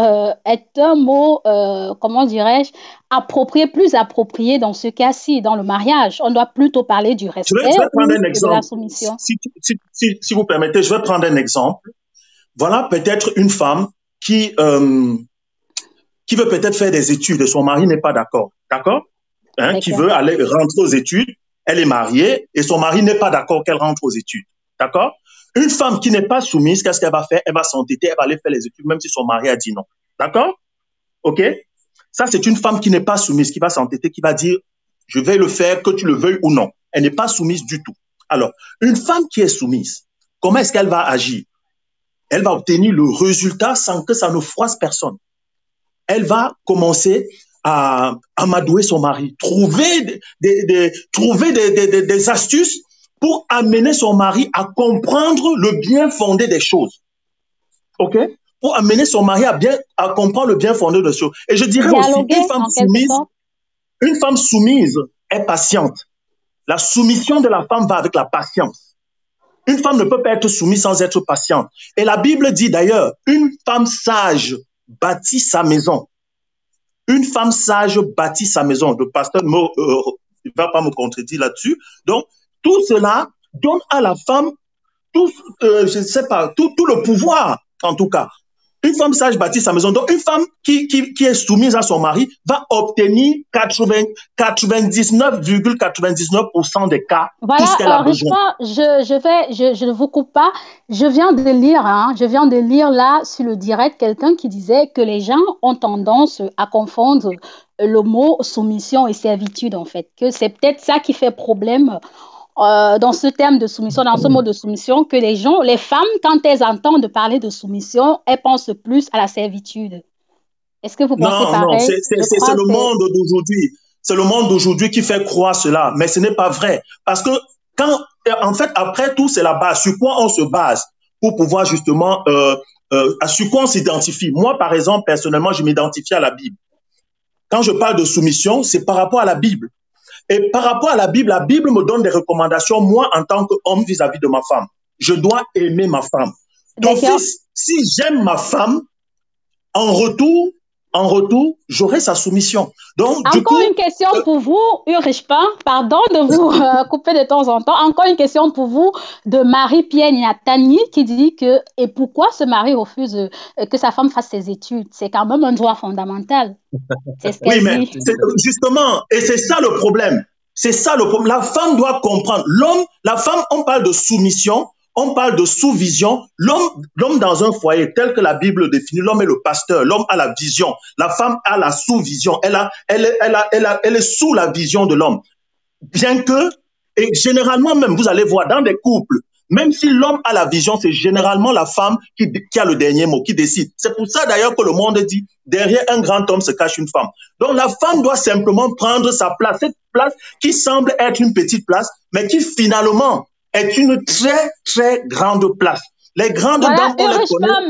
A: comment dirais-je, approprié, plus approprié dans ce cas-ci, dans le mariage. On doit plutôt parler du respect
E: je vais prendre un
A: exemple. De la soumission.
E: Si vous permettez, je vais prendre un exemple. Voilà peut-être une femme qui veut peut-être faire des études et son mari n'est pas d'accord. D'accord? Hein, qui veut aller rentrer aux études, elle est mariée et son mari n'est pas d'accord qu'elle rentre aux études. D'accord? Une femme qui n'est pas soumise, qu'est-ce qu'elle va faire? Elle va s'entêter, elle va aller faire les études, même si son mari a dit non. D'accord? OK? Ça, c'est une femme qui n'est pas soumise, qui va s'entêter, qui va dire, je vais le faire, que tu le veuilles ou non. Elle n'est pas soumise du tout. Alors, une femme qui est soumise, comment est-ce qu'elle va agir? Elle va obtenir le résultat sans que ça ne froisse personne. elle va commencer à amadouer son mari, trouver des astuces pour amener son mari à comprendre le bien fondé des choses. OK? Pour amener son mari à comprendre le bien fondé des choses. Et je dirais aussi, une femme soumise est patiente. La soumission de la femme va avec la patience. Une femme ne peut pas être soumise sans être patiente. Et la Bible dit d'ailleurs, une femme sage bâtit sa maison. Une femme sage bâtit sa maison. Le pasteur ne va pas me contredire là-dessus. Donc, tout cela donne à la femme tout le pouvoir, en tout cas. Une femme sage bâtit sa maison. Donc, une femme qui est soumise à son mari va obtenir 99,99% des cas tout ce qu'elle a besoin.
A: Je ne vous coupe pas. Je viens de lire là sur le direct quelqu'un qui disait que les gens ont tendance à confondre le mot soumission et servitude, en fait. Que c'est peut-être ça qui fait problème dans ce terme de soumission, dans ce mot de soumission, que les femmes, quand elles entendent parler de soumission, elles pensent plus à la servitude. Est-ce que vous pensez pareil?
E: Non, c'est le monde d'aujourd'hui. C'est le monde d'aujourd'hui qui fait croire cela, mais ce n'est pas vrai. Parce que en fait, après tout, c'est la base. Sur quoi on se base pour pouvoir justement, sur quoi on s'identifie? Moi, par exemple, personnellement, je m'identifie à la Bible. Quand je parle de soumission, c'est par rapport à la Bible. Et par rapport à la Bible me donne des recommandations, moi, en tant qu'homme vis-à-vis de ma femme. Je dois aimer ma femme. Donc, si j'aime ma femme, en retour, j'aurai sa soumission. Donc,
A: encore une question pour vous, Ulrich Pan, pardon de vous couper de temps en temps. Encore une question pour vous de Marie-Pierre Niatani qui dit que, et pourquoi ce mari refuse que sa femme fasse ses études? C'est quand même un droit fondamental.
E: C'est ce qu'elle dit. Justement, et c'est ça le problème. C'est ça le problème. La femme doit comprendre. La femme, on parle de soumission, on parle de sous-vision. L'homme dans un foyer, tel que la Bible le définit, l'homme est le pasteur, l'homme a la vision. La femme a la sous-vision. Elle est sous la vision de l'homme. Bien que, et généralement même, vous allez voir dans des couples, même si l'homme a la vision, c'est généralement la femme qui a le dernier mot, qui décide. C'est pour ça d'ailleurs que le monde dit, derrière un grand homme se cache une femme. Donc la femme doit simplement prendre sa place, cette place qui semble être une petite place, mais qui finalement est une très, très grande place. Les grandes dames, on les connaît.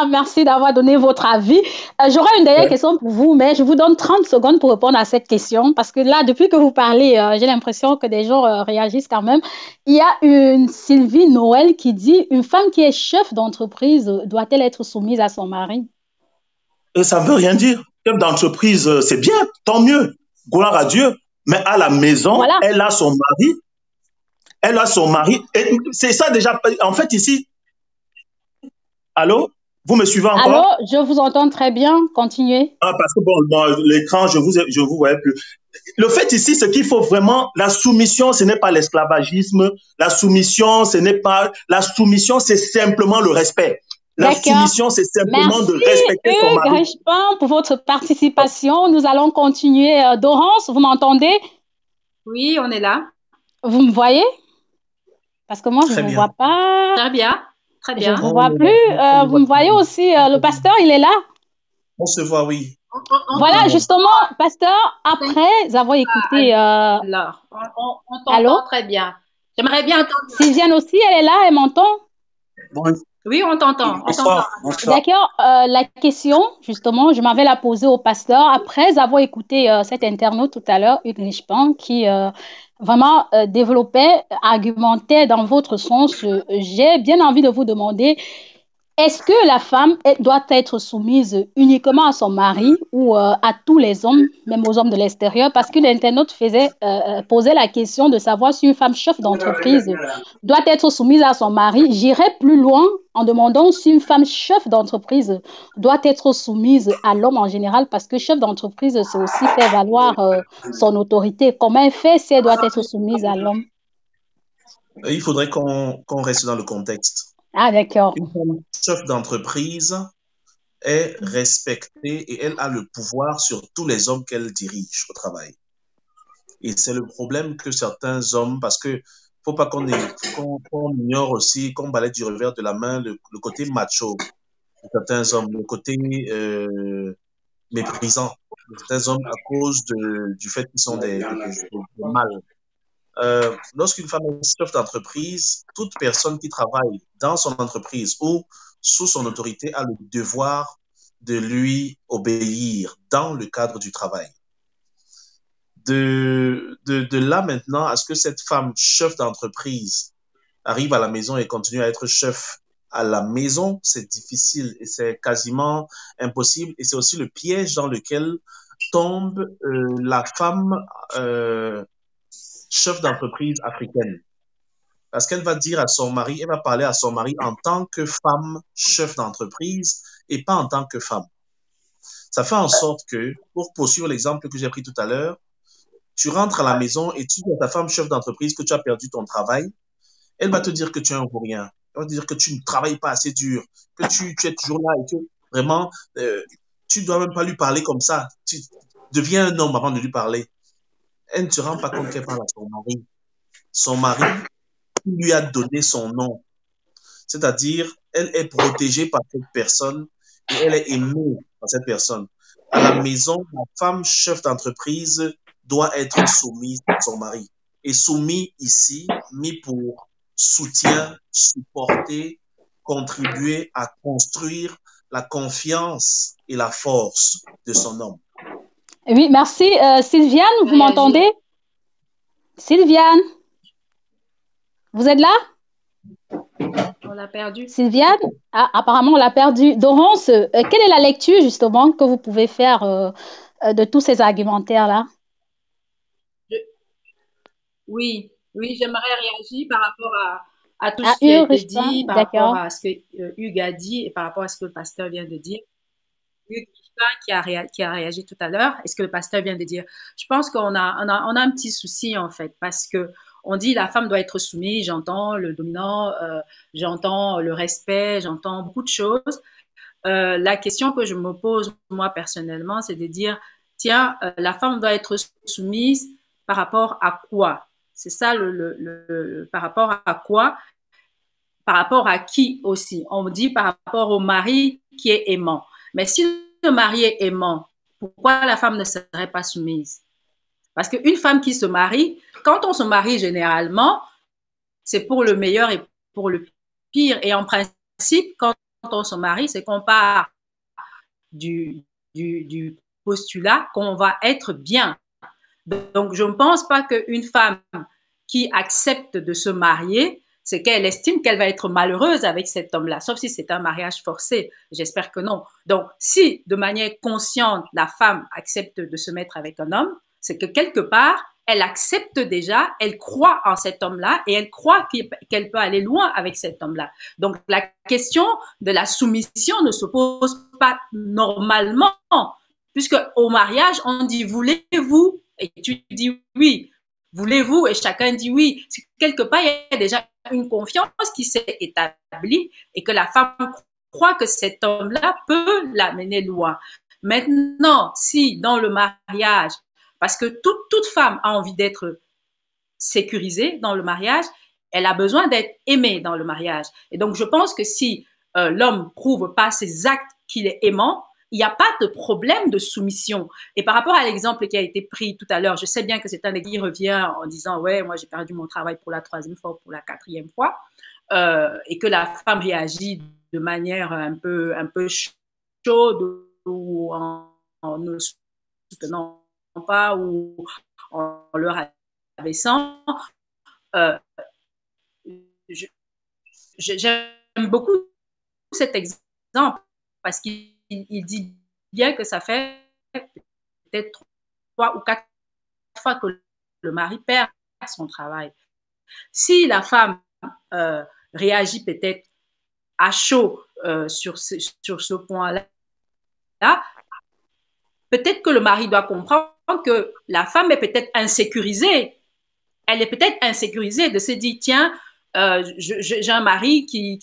A: Merci d'avoir donné votre avis. J'aurais une dernière question pour vous, mais je vous donne 30 secondes pour répondre à cette question, parce que là, depuis que vous parlez, j'ai l'impression que des gens réagissent quand même. Il y a une Sylvie Noël qui dit, une femme qui est chef d'entreprise, doit-elle être soumise à son mari?
E: Et ça ne veut rien dire. Chef d'entreprise, c'est bien, tant mieux, gloire à Dieu. Mais à la maison, elle a son mari. Elle a son mari. Et c'est ça déjà. En fait, ici, allô? Vous me suivez encore?
A: Allô, je vous entends très bien. Continuez.
E: Ah, parce que bon l'écran, je vous voyais plus. Le fait ici, c'est qu'il faut vraiment, la soumission, ce n'est pas l'esclavagisme. La soumission, la soumission, c'est simplement le respect. La soumission, c'est simplement de respecter son mari.
A: Merci pour votre participation. Nous allons continuer. Dorance, vous m'entendez?
C: Oui, on est là.
A: Vous me voyez? Parce que moi, je ne vous vois pas.
C: Très bien. Très bien.
A: Je ne vous vois plus. Vous me voyez aussi. Le pasteur, il est là?
B: On se voit, oui.
A: Voilà, justement, pasteur, après avoir écouté...
C: Alors, on t'entend très bien. J'aimerais bien entendre...
A: Sylviane aussi, elle est là, elle m'entend?
C: Oui, on t'entend.
A: D'accord. La question, justement, je m'avais la posée au pasteur après avoir écouté cet internaute tout à l'heure, Ulrich Pan, qui vraiment développait, argumentait dans votre sens. J'ai bien envie de vous demander, est-ce que la femme doit être soumise uniquement à son mari ou à tous les hommes, même aux hommes de l'extérieur? Parce que l'internaute posait la question de savoir si une femme chef d'entreprise doit être soumise à son mari. J'irai plus loin en demandant si une femme chef d'entreprise doit être soumise à l'homme en général, parce que chef d'entreprise, c'est aussi faire valoir son autorité. Comment elle fait si elle doit être soumise à l'homme?
B: Il faudrait qu'on reste dans le contexte.
A: Ah, d'accord.
B: Une femme chef d'entreprise est respectée et elle a le pouvoir sur tous les hommes qu'elle dirige au travail. Et c'est le problème que certains hommes, parce que faut pas qu'on ignore aussi, qu'on balaye du revers de la main le côté macho de certains hommes, le côté méprisants de certains hommes à cause du fait qu'ils sont des mâles. Lorsqu'une femme est chef d'entreprise, toute personne qui travaille dans son entreprise ou sous son autorité a le devoir de lui obéir dans le cadre du travail. De là maintenant à ce que cette femme chef d'entreprise arrive à la maison et continue à être chef à la maison, c'est difficile et c'est quasiment impossible. Et c'est aussi le piège dans lequel tombe la femme chef d'entreprise africaine. Parce qu'elle va dire à son mari, elle va parler à son mari en tant que femme chef d'entreprise et pas en tant que femme. Ça fait en sorte que, pour poursuivre l'exemple que j'ai pris tout à l'heure, tu rentres à la maison et tu dis à ta femme chef d'entreprise que tu as perdu ton travail. Elle va te dire que tu es un vaurien. Elle va te dire que tu ne travailles pas assez dur, que tu es toujours là et que vraiment, tu ne dois même pas lui parler comme ça. Tu deviens un homme avant de lui parler. Elle ne se rend pas compte qu'elle parle à son mari. Son mari lui a donné son nom. C'est-à-dire, elle est protégée par cette personne et elle est aimée par cette personne. À la maison, la femme chef d'entreprise doit être soumise à son mari. Et soumis ici, mis pour soutien, supporter, contribuer à construire la confiance et la force de son homme.
A: Oui, merci. Sylviane, vous m'entendez? Sylviane, vous êtes là?
C: On l'a perdu.
A: Sylviane, apparemment on l'a perdu. Dorance, quelle est la lecture justement que vous pouvez faire de tous ces argumentaires-là?
C: Oui, j'aimerais réagir par rapport à tout ce qui a été dit, par rapport à ce que Hugues a dit et par rapport à ce que le pasteur vient de dire. Hugues qui a réagi tout à l'heure, et ce que le pasteur vient de dire. Je pense qu'on a un petit souci en fait, parce que on dit la femme doit être soumise, j'entends le dominant, j'entends le respect, j'entends beaucoup de choses. La question que je me pose moi personnellement, c'est de dire, tiens, la femme doit être soumise par rapport à quoi? C'est ça par rapport à quoi? Par rapport à qui aussi? On dit par rapport au mari qui est aimant. Mais si le mari est aimant, pourquoi la femme ne serait pas soumise? Parce qu'une femme qui se marie, quand on se marie généralement, c'est pour le meilleur et pour le pire. Et en principe, quand on se marie, c'est qu'on part du postulat qu'on va être bien. Donc, je ne pense pas qu'une femme qui accepte de se marier, c'est qu'elle estime qu'elle va être malheureuse avec cet homme-là, sauf si c'est un mariage forcé. J'espère que non. Donc, si de manière consciente, la femme accepte de se mettre avec un homme, c'est que quelque part, elle accepte déjà, elle croit en cet homme-là et elle croit qu'elle peut aller loin avec cet homme-là. Donc, la question de la soumission ne se pose pas normalement, puisque au mariage, on dit « voulez-vous » et tu dis « oui ». Voulez-vous? Et chacun dit oui. Quelque part, il y a déjà une confiance qui s'est établie et que la femme croit que cet homme-là peut l'amener loin. Maintenant, si dans le mariage, parce que toute femme a envie d'être sécurisée dans le mariage, elle a besoin d'être aimée dans le mariage. Et donc, je pense que si l'homme prouve par ses actes qu'il est aimant, il n'y a pas de problème de soumission. Et par rapport à l'exemple qui a été pris tout à l'heure, je sais bien que c'est un qui revient en disant « ouais, moi j'ai perdu mon travail pour la 3e fois ou pour la 4e fois et que la femme réagit de manière un peu chaude ou en ne soutenant pas ou en le rabaissant. J'aime beaucoup cet exemple parce qu'il dit bien que ça fait peut-être 3 ou 4 fois que le mari perd son travail. Si la femme réagit peut-être à chaud sur ce point-là, peut-être que le mari doit comprendre que la femme est peut-être insécurisée. Elle est peut-être insécurisée de se dire, tiens, j'ai un mari qui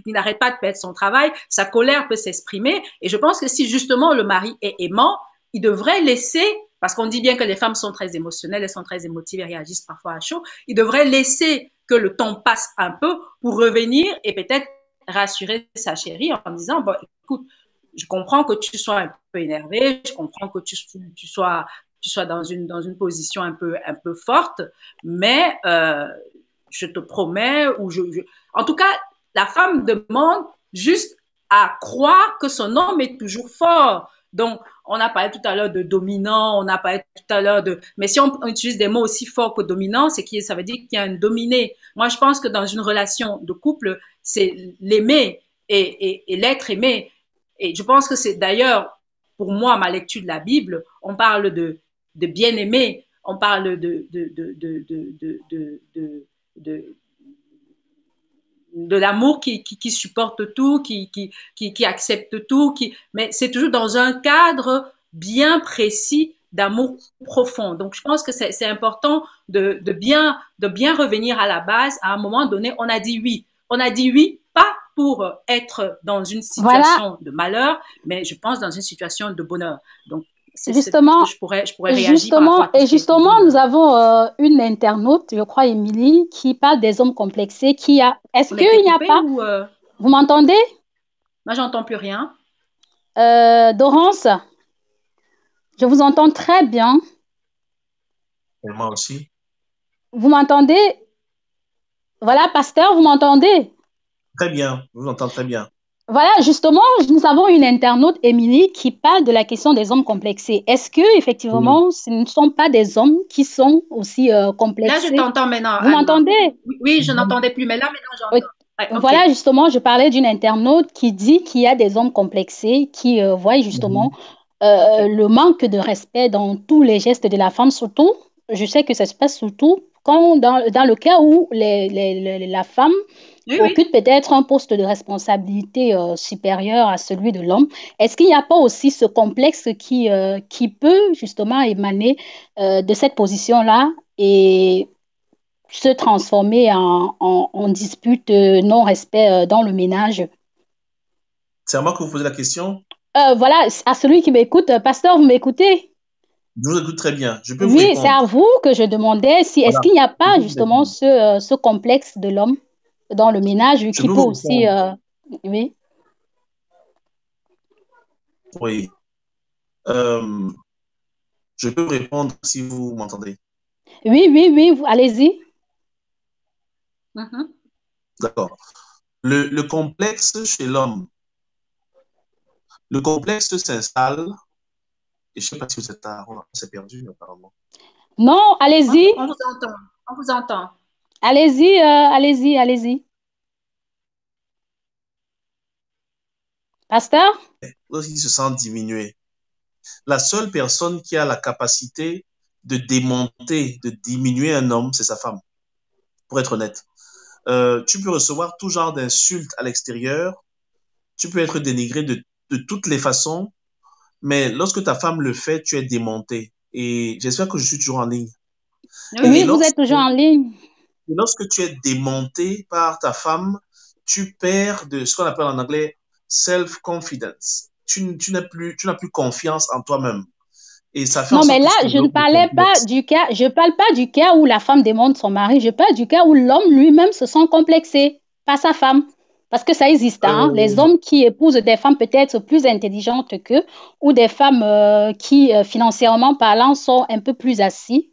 C: n'arrête pas de perdre son travail, sa colère peut s'exprimer. Et je pense que si justement le mari est aimant, il devrait laisser, parce qu'on dit bien que les femmes sont très émotionnelles, elles sont très émotives et réagissent parfois à chaud, il devrait laisser que le temps passe un peu pour revenir et peut-être rassurer sa chérie en disant, bon, écoute, je comprends que tu sois un peu énervé, je comprends que tu sois dans une position un peu forte, mais je te promets, en tout cas, la femme demande juste à croire que son homme est toujours fort. Donc, on a parlé tout à l'heure de dominant, on a parlé tout à l'heure de... Mais si on utilise des mots aussi forts que dominant, ça veut dire qu'il y a un dominé. Moi, je pense que dans une relation de couple, c'est l'aimer et l'être aimé. Et je pense que c'est d'ailleurs, pour moi, ma lecture de la Bible, on parle de bien-aimé, on parle de l'amour qui supporte tout, qui accepte tout, mais c'est toujours dans un cadre bien précis d'amour profond. Donc, je pense que c'est important de bien revenir à la base. À un moment donné, on a dit oui. On a dit oui, pas pour être dans une situation de malheur, mais je pense dans une situation de bonheur. Donc,
A: justement,
C: je pourrais réagir par rapport à tout
A: justement, nous avons une internaute, je crois, Émilie, qui parle des hommes complexés, Est-ce qu'il n'y a pas... Vous m'entendez?
C: Moi, j'entends plus rien.
A: Dorance, je vous entends très bien.
B: Et moi aussi.
A: Vous m'entendez? Voilà, pasteur, vous m'entendez?
B: Très bien, je vous entends très bien.
A: Voilà, justement, nous avons une internaute, Émilie, qui parle de la question des hommes complexés. Est-ce que effectivement, ce ne sont pas des hommes qui sont aussi complexés?
C: Là, je t'entends maintenant.
A: Vous m'entendez?
C: Oui, je n'entendais plus, mais là, maintenant, j'entends.
A: Oui. Ouais, okay. Voilà, justement, je parlais d'une internaute qui dit qu'il y a des hommes complexés qui voient justement le manque de respect dans tous les gestes de la femme, surtout, je sais que ça se passe surtout quand dans le cas où la femme occupe peut-être un poste de responsabilité supérieur à celui de l'homme. Est-ce qu'il n'y a pas aussi ce complexe qui peut justement émaner de cette position-là et se transformer en dispute non-respect dans le ménage?
B: C'est à moi que vous posez la question?
A: Voilà, à celui qui m'écoute. Pasteur, vous m'écoutez?
B: Je vous écoute très bien. Je peux vous
A: répondre.
B: Oui,
A: c'est à vous que je demandais si est-ce qu'il n'y a pas justement ce complexe de l'homme dans le ménage qui peut aussi... oui.
B: Oui. Je peux répondre si vous m'entendez.
A: Oui, allez-y.
B: D'accord. Le complexe chez l'homme, le complexe s'installe, et je ne sais pas si vous êtes là, on s'est perdu apparemment.
A: Non, allez-y.
C: On vous entend, on vous entend.
A: Allez-y, allez-y. Pasteur?
B: Lorsqu'il se sent diminué, la seule personne qui a la capacité de démonter, de diminuer un homme, c'est sa femme, pour être honnête. Tu peux recevoir tout genre d'insultes à l'extérieur, tu peux être dénigré de toutes les façons, mais lorsque ta femme le fait, tu es démonté. Et j'espère que je suis toujours en ligne.
A: Oui, vous êtes toujours en ligne.
B: Et lorsque tu es démonté par ta femme, tu perds de ce qu'on appelle en anglais self-confidence. Tu n'as plus confiance en toi-même. Et ça fait
A: non, mais là, je ne parlais pas du cas, je parle pas du cas où la femme démonte son mari, je parle du cas où l'homme lui-même se sent complexé par sa femme. Parce que ça existe, hein? Les hommes qui épousent des femmes peut-être plus intelligentes qu'eux ou des femmes qui, financièrement parlant, sont un peu plus assis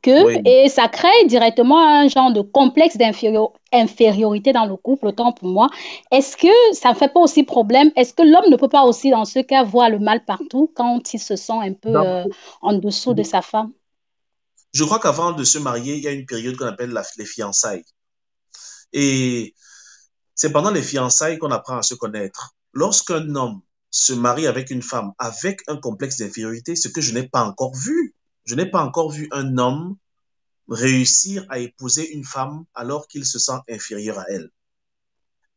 A: qu'eux. Et ça crée directement un genre de complexe d'infériorité dans le couple, autant pour moi. Est-ce que ça ne fait pas aussi problème? Est-ce que l'homme ne peut pas aussi, dans ce cas, voir le mal partout quand il se sent un peu en dessous de sa femme?
B: Je crois qu'avant de se marier, il y a une période qu'on appelle les fiançailles. Et c'est pendant les fiançailles qu'on apprend à se connaître. Lorsqu'un homme se marie avec une femme avec un complexe d'infériorité, ce que je n'ai pas encore vu. Je n'ai pas encore vu un homme réussir à épouser une femme alors qu'il se sent inférieur à elle.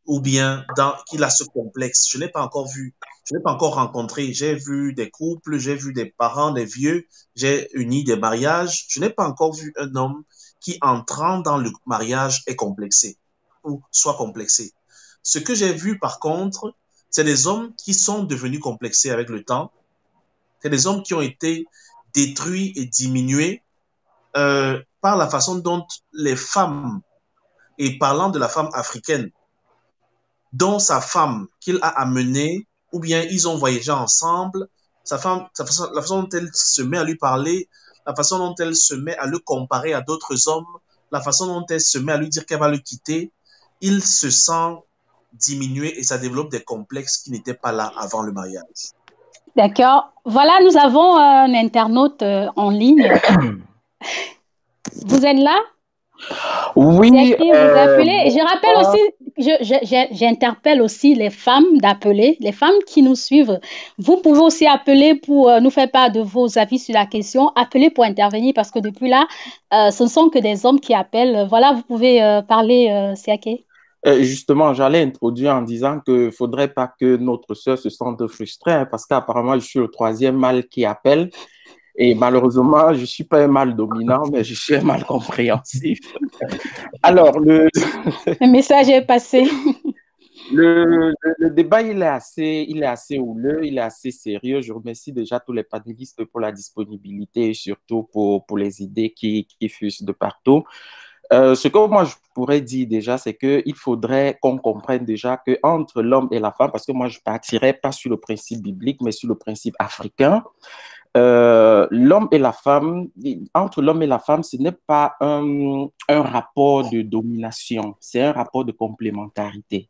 B: Ou bien qu'il a ce complexe. Je n'ai pas encore vu, je n'ai pas encore rencontré. J'ai vu des couples, j'ai vu des parents, des vieux, j'ai uni des mariages. Je n'ai pas encore vu un homme qui, entrant dans le mariage, est complexé ou soit complexé. Ce que j'ai vu, par contre, c'est des hommes qui sont devenus complexés avec le temps. C'est des hommes qui ont été détruits et diminués par la façon dont les femmes, et parlant de la femme africaine, dont sa femme qu'il a amenée ou bien ils ont voyagé ensemble, la façon dont elle se met à lui parler, la façon dont elle se met à le comparer à d'autres hommes, la façon dont elle se met à lui dire qu'elle va le quitter, il se sent diminué et ça développe des complexes qui n'étaient pas là avant le mariage.
A: D'accord. Voilà, nous avons un internaute en ligne. Vous êtes là?
F: Oui.
A: Vous appelez. Je rappelle aussi, j'interpelle aussi les femmes d'appeler, les femmes qui nous suivent. Vous pouvez aussi appeler pour nous faire part de vos avis sur la question. Appelez pour intervenir parce que depuis là, ce ne sont que des hommes qui appellent. Voilà, vous pouvez parler, Siaké.
F: Justement, j'allais introduire en disant qu'il ne faudrait pas que notre sœur se sente frustrée, hein, parce qu'apparemment, je suis le troisième mâle qui appelle. Et malheureusement, je ne suis pas un mâle dominant, mais je suis un mâle compréhensif. Alors, le
A: message est passé.
F: Le débat, il est assez houleux, il est assez sérieux. Je remercie déjà tous les panélistes pour la disponibilité et surtout pour les idées qui fusent de partout. Ce que moi, je pourrais dire déjà, c'est qu'il faudrait qu'on comprenne déjà qu'entre l'homme et la femme, parce que moi, je ne partirais pas sur le principe biblique, mais sur le principe africain, l'homme et la femme, entre l'homme et la femme, ce n'est pas un rapport de domination, c'est un rapport de complémentarité.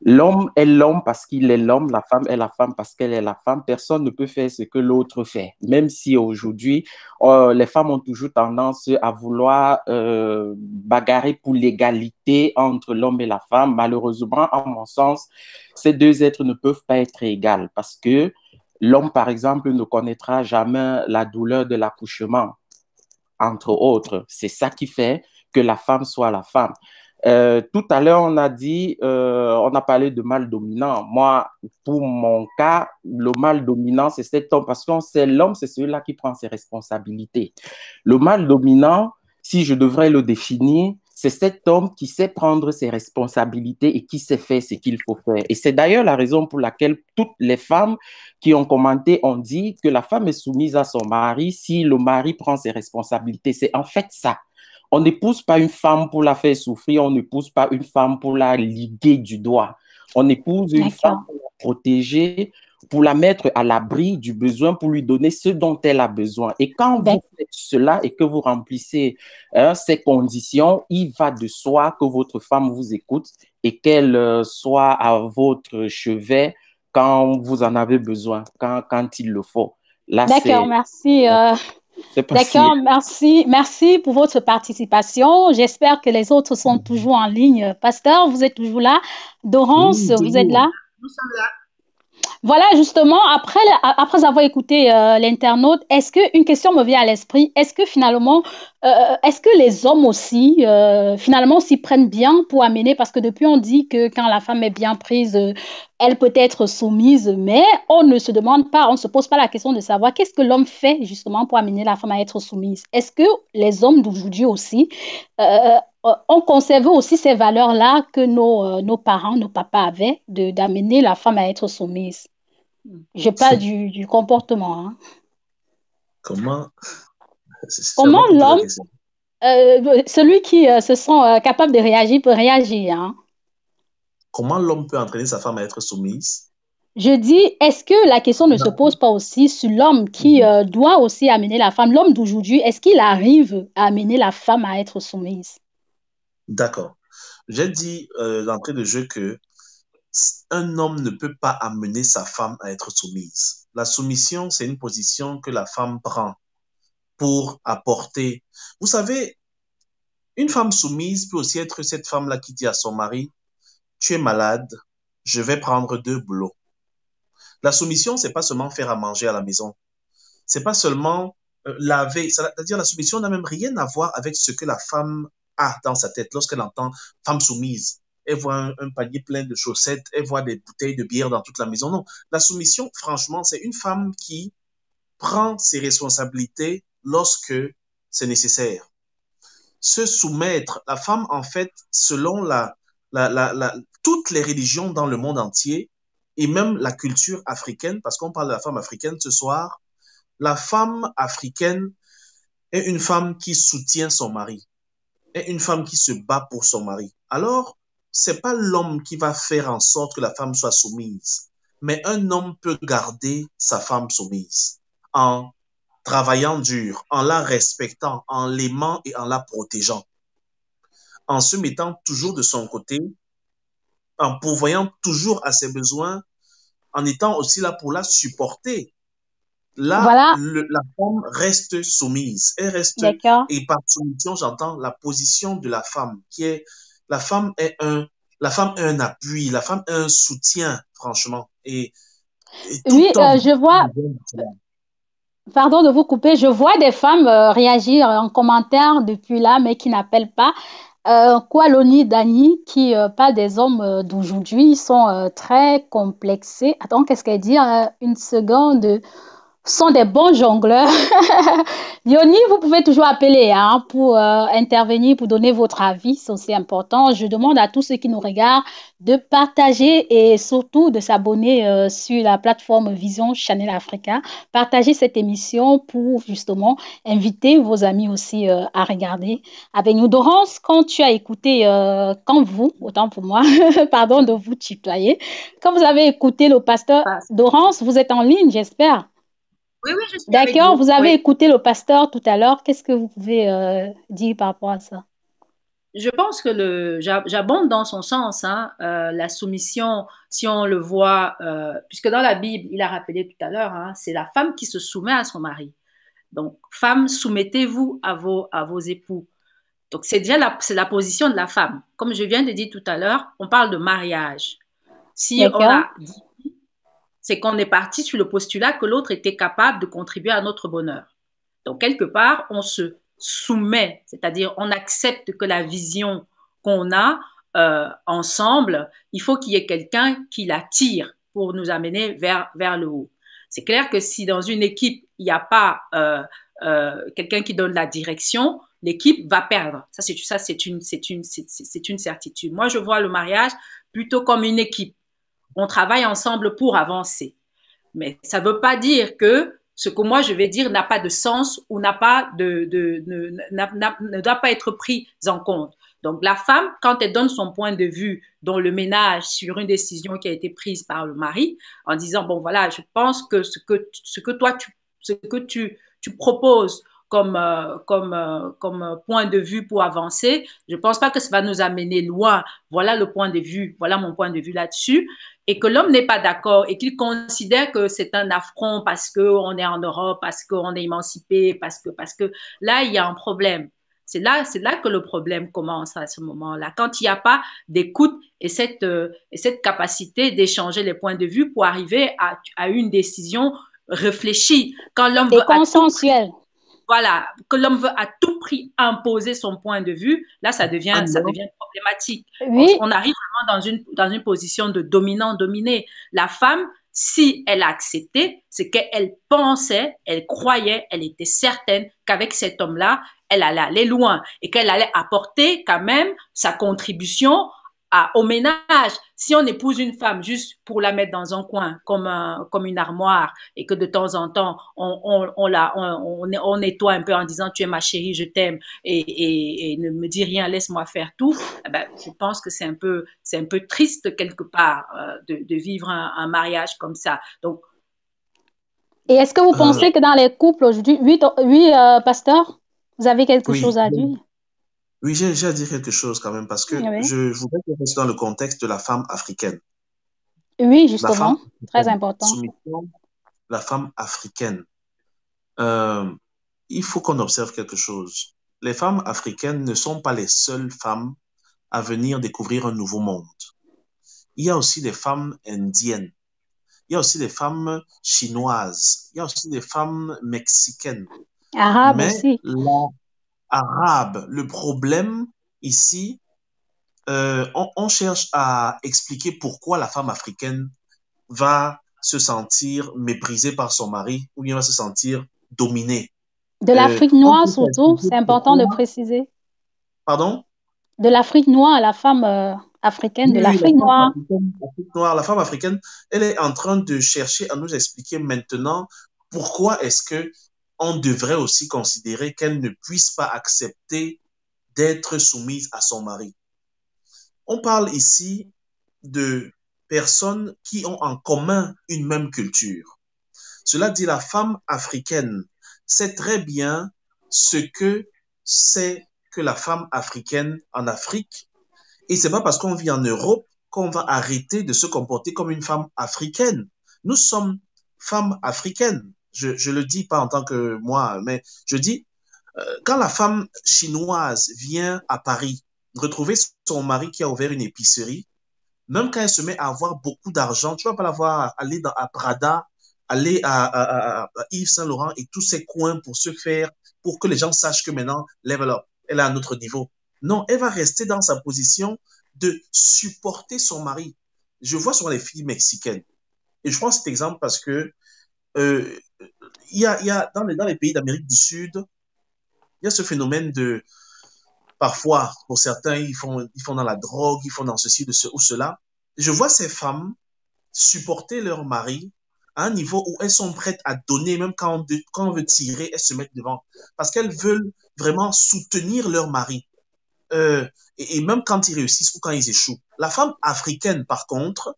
F: L'homme est l'homme parce qu'il est l'homme, la femme est la femme parce qu'elle est la femme. Personne ne peut faire ce que l'autre fait. Même si aujourd'hui, les femmes ont toujours tendance à vouloir bagarrer pour l'égalité entre l'homme et la femme. Malheureusement, à mon sens, ces deux êtres ne peuvent pas être égaux parce que l'homme, par exemple, ne connaîtra jamais la douleur de l'accouchement, entre autres. C'est ça qui fait que la femme soit la femme. Tout à l'heure, on a parlé de mâle dominant. Moi, pour mon cas, le mâle dominant, c'est cet homme, parce qu'on sait l'homme, c'est celui-là qui prend ses responsabilités. Le mâle dominant, si je devrais le définir, c'est cet homme qui sait prendre ses responsabilités et qui sait faire ce qu'il faut faire. Et c'est d'ailleurs la raison pour laquelle toutes les femmes qui ont commenté ont dit que la femme est soumise à son mari si le mari prend ses responsabilités. C'est en fait ça. On n'épouse pas une femme pour la faire souffrir, on n'épouse pas une femme pour la liguer du doigt. On épouse une femme pour la protéger, pour la mettre à l'abri du besoin, pour lui donner ce dont elle a besoin. Et quand vous faites cela et que vous remplissez ces conditions, il va de soi que votre femme vous écoute et qu'elle soit à votre chevet quand vous en avez besoin, quand il le faut.
A: D'accord, merci. D'accord, merci pour votre participation. J'espère que les autres sont toujours en ligne. Pasteur, vous êtes toujours là. Dorance,
B: Oui,
A: vous êtes là?
C: Nous sommes là.
A: Voilà, justement, après avoir écouté l'internaute, est-ce qu'une question me vient à l'esprit? Est-ce que finalement, est-ce que les hommes aussi, finalement, s'y prennent bien pour amener, parce que depuis on dit que quand la femme est bien prise, elle peut être soumise, mais on ne se demande pas, on ne se pose pas la question de savoir qu'est-ce que l'homme fait justement pour amener la femme à être soumise. Est-ce que les hommes d'aujourd'hui aussi ont conservé aussi ces valeurs-là que nos parents, nos papas avaient, d'amener la femme à être soumise? Je parle du comportement. Hein.
B: Comment
A: l'homme, celui qui se sent capable de réagir, peut réagir. Hein.
B: Comment l'homme peut entraîner sa femme à être soumise?
A: Je dis, est-ce que la question ne se pose pas aussi sur l'homme qui doit aussi amener la femme, l'homme d'aujourd'hui, est-ce qu'il arrive à amener la femme à être soumise?
B: D'accord. J'ai dit d'entrée de jeu que un homme ne peut pas amener sa femme à être soumise. La soumission, c'est une position que la femme prend pour apporter. Vous savez, une femme soumise peut aussi être cette femme-là qui dit à son mari, tu es malade, je vais prendre 2 boulots. La soumission, c'est pas seulement faire à manger à la maison. C'est pas seulement laver. C'est-à-dire la soumission n'a même rien à voir avec ce que la femme a dans sa tête lorsqu'elle entend femme soumise. Elle voit un panier plein de chaussettes, elle voit des bouteilles de bière dans toute la maison. Non, la soumission, franchement, c'est une femme qui prend ses responsabilités lorsque c'est nécessaire. Se soumettre, la femme, en fait, selon toutes les religions dans le monde entier, et même la culture africaine, parce qu'on parle de la femme africaine ce soir, la femme africaine est une femme qui soutient son mari, est une femme qui se bat pour son mari. Alors, c'est pas l'homme qui va faire en sorte que la femme soit soumise. Mais un homme peut garder sa femme soumise en travaillant dur, en la respectant, en l'aimant et en la protégeant, en se mettant toujours de son côté, en pourvoyant toujours à ses besoins, en étant aussi là pour la supporter. Là,
A: Voilà,
B: la femme reste soumise. Elle reste,
A: d'accord.
B: et par soumission, j'entends la position de la femme, qui est, la femme est la femme est un appui, la femme est un soutien, franchement. Et tout
A: Oui,
B: homme,
A: je vois, pardon de vous couper, je vois des femmes réagir en commentaire depuis là, mais qui n'appellent pas. Kwaloni Dani, qui parle des hommes d'aujourd'hui, ils sont très complexés. Attends, qu'est-ce qu'elle dit? Une seconde. Sont des bons jongleurs. Léonie, vous pouvez toujours appeler hein, pour intervenir, pour donner votre avis, c'est aussi important. Je demande à tous ceux qui nous regardent de partager et surtout de s'abonner sur la plateforme Vision Channel Africa. Partagez cette émission pour justement inviter vos amis aussi à regarder avec nous. Dorance, quand tu as écouté, quand vous, autant pour moi, pardon de vous tutoyer, quand vous avez écouté le pasteur Dorance, vous êtes en ligne, j'espère.
C: Oui, oui, je suis avec
A: D'accord,
C: vous.
A: vous avez
C: Oui.
A: écouté le pasteur tout à l'heure. Qu'est-ce que vous pouvez dire par rapport à ça?
C: Je pense que j'abonde dans son sens, hein, la soumission, si on le voit, puisque dans la Bible, il a rappelé tout à l'heure, hein, c'est la femme qui se soumet à son mari. Donc, femme, soumettez-vous à vos époux. Donc, c'est la position de la femme. Comme je viens de dire tout à l'heure, on parle de mariage. Si on
A: D'accord.
C: a dit, c'est qu'on est parti sur le postulat que l'autre était capable de contribuer à notre bonheur. Donc, quelque part, on se soumet, c'est-à-dire on accepte que la vision qu'on a ensemble, il faut qu'il y ait quelqu'un qui la tire pour nous amener vers le haut. C'est clair que si dans une équipe, il n'y a pas quelqu'un qui donne la direction, l'équipe va perdre. C'est une certitude. Moi, je vois le mariage plutôt comme une équipe. On travaille ensemble pour avancer. Mais ça ne veut pas dire que ce que moi je vais dire n'a pas de sens ou ne doit pas être pris en compte. Donc la femme, quand elle donne son point de vue dans le ménage sur une décision qui a été prise par le mari, en disant bon voilà, je pense que ce que tu proposes comme point de vue pour avancer, je ne pense pas que ça va nous amener loin. Voilà le point de vue, voilà mon point de vue là-dessus. Et que l'homme n'est pas d'accord et qu'il considère que c'est un affront parce qu'on est en Europe, parce qu'on est émancipé, parce que là, il y a un problème. C'est là que le problème commence à ce moment-là. Quand il n'y a pas d'écoute et cette capacité d'échanger les points de vue pour arriver à une décision réfléchie. Quand l'homme veut
A: consensuel.
C: Voilà, que l'homme veut à tout prix imposer son point de vue, là, ça devient problématique.
A: Oui.
C: On arrive vraiment dans une position de dominant-dominé. La femme, si elle a accepté, c'est qu'elle pensait, elle croyait, elle était certaine qu'avec cet homme-là, elle allait aller loin et qu'elle allait apporter quand même sa contribution au ménage. Si on épouse une femme juste pour la mettre dans un coin comme une armoire et que de temps en temps on nettoie un peu en disant tu es ma chérie, je t'aime et ne me dis rien, laisse-moi faire tout, eh ben, je pense que c'est un peu triste quelque part de vivre un mariage comme ça. Donc,
A: et est-ce que vous pensez que dans les couples aujourd'hui, oui, pasteur, vous avez quelque chose à dire?
B: Oui, j'ai à dire quelque chose quand même parce que je voudrais que reste dans le contexte de la femme africaine.
A: Oui, justement, très important.
B: Soumission, la femme africaine. Il faut qu'on observe quelque chose. Les femmes africaines ne sont pas les seules femmes à venir découvrir un nouveau monde. Il y a aussi des femmes indiennes. Il y a aussi des femmes chinoises. Il y a aussi des femmes mexicaines.
A: Arabes
B: Mais
A: aussi.
B: Arabe, le problème ici, on cherche à expliquer pourquoi la femme africaine va se sentir méprisée par son mari ou bien va se sentir dominée.
A: De l'Afrique noire surtout, c'est important de préciser.
B: Pardon?
A: De l'Afrique noire, la femme africaine de l'Afrique noire.
B: La femme africaine, elle est en train de chercher à nous expliquer maintenant pourquoi est-ce que on devrait aussi considérer qu'elle ne puisse pas accepter d'être soumise à son mari. On parle ici de personnes qui ont en commun une même culture. Cela dit, la femme africaine sait très bien ce que c'est que la femme africaine en Afrique. Et c'est pas parce qu'on vit en Europe qu'on va arrêter de se comporter comme une femme africaine. Nous sommes femmes africaines. Je le dis pas en tant que moi, mais je dis, quand la femme chinoise vient à Paris retrouver son mari qui a ouvert une épicerie, même quand elle se met à avoir beaucoup d'argent, tu vas pas la voir aller à Prada, aller à Yves Saint-Laurent et tous ces coins pour se faire, pour que les gens sachent que maintenant, level up, elle est à un autre niveau. Non, elle va rester dans sa position de supporter son mari. Je vois sur les filles mexicaines. Et je prends cet exemple parce que euh, il y a dans les pays d'Amérique du Sud, il y a ce phénomène de, parfois, pour certains, ils font dans la drogue, ils font dans ceci, de ce ou cela. Je vois ces femmes supporter leur mari à un niveau où elles sont prêtes à donner, même quand on veut tirer, elles se mettent devant. Parce qu'elles veulent vraiment soutenir leur mari. Et même quand ils réussissent ou quand ils échouent. La femme africaine, par contre,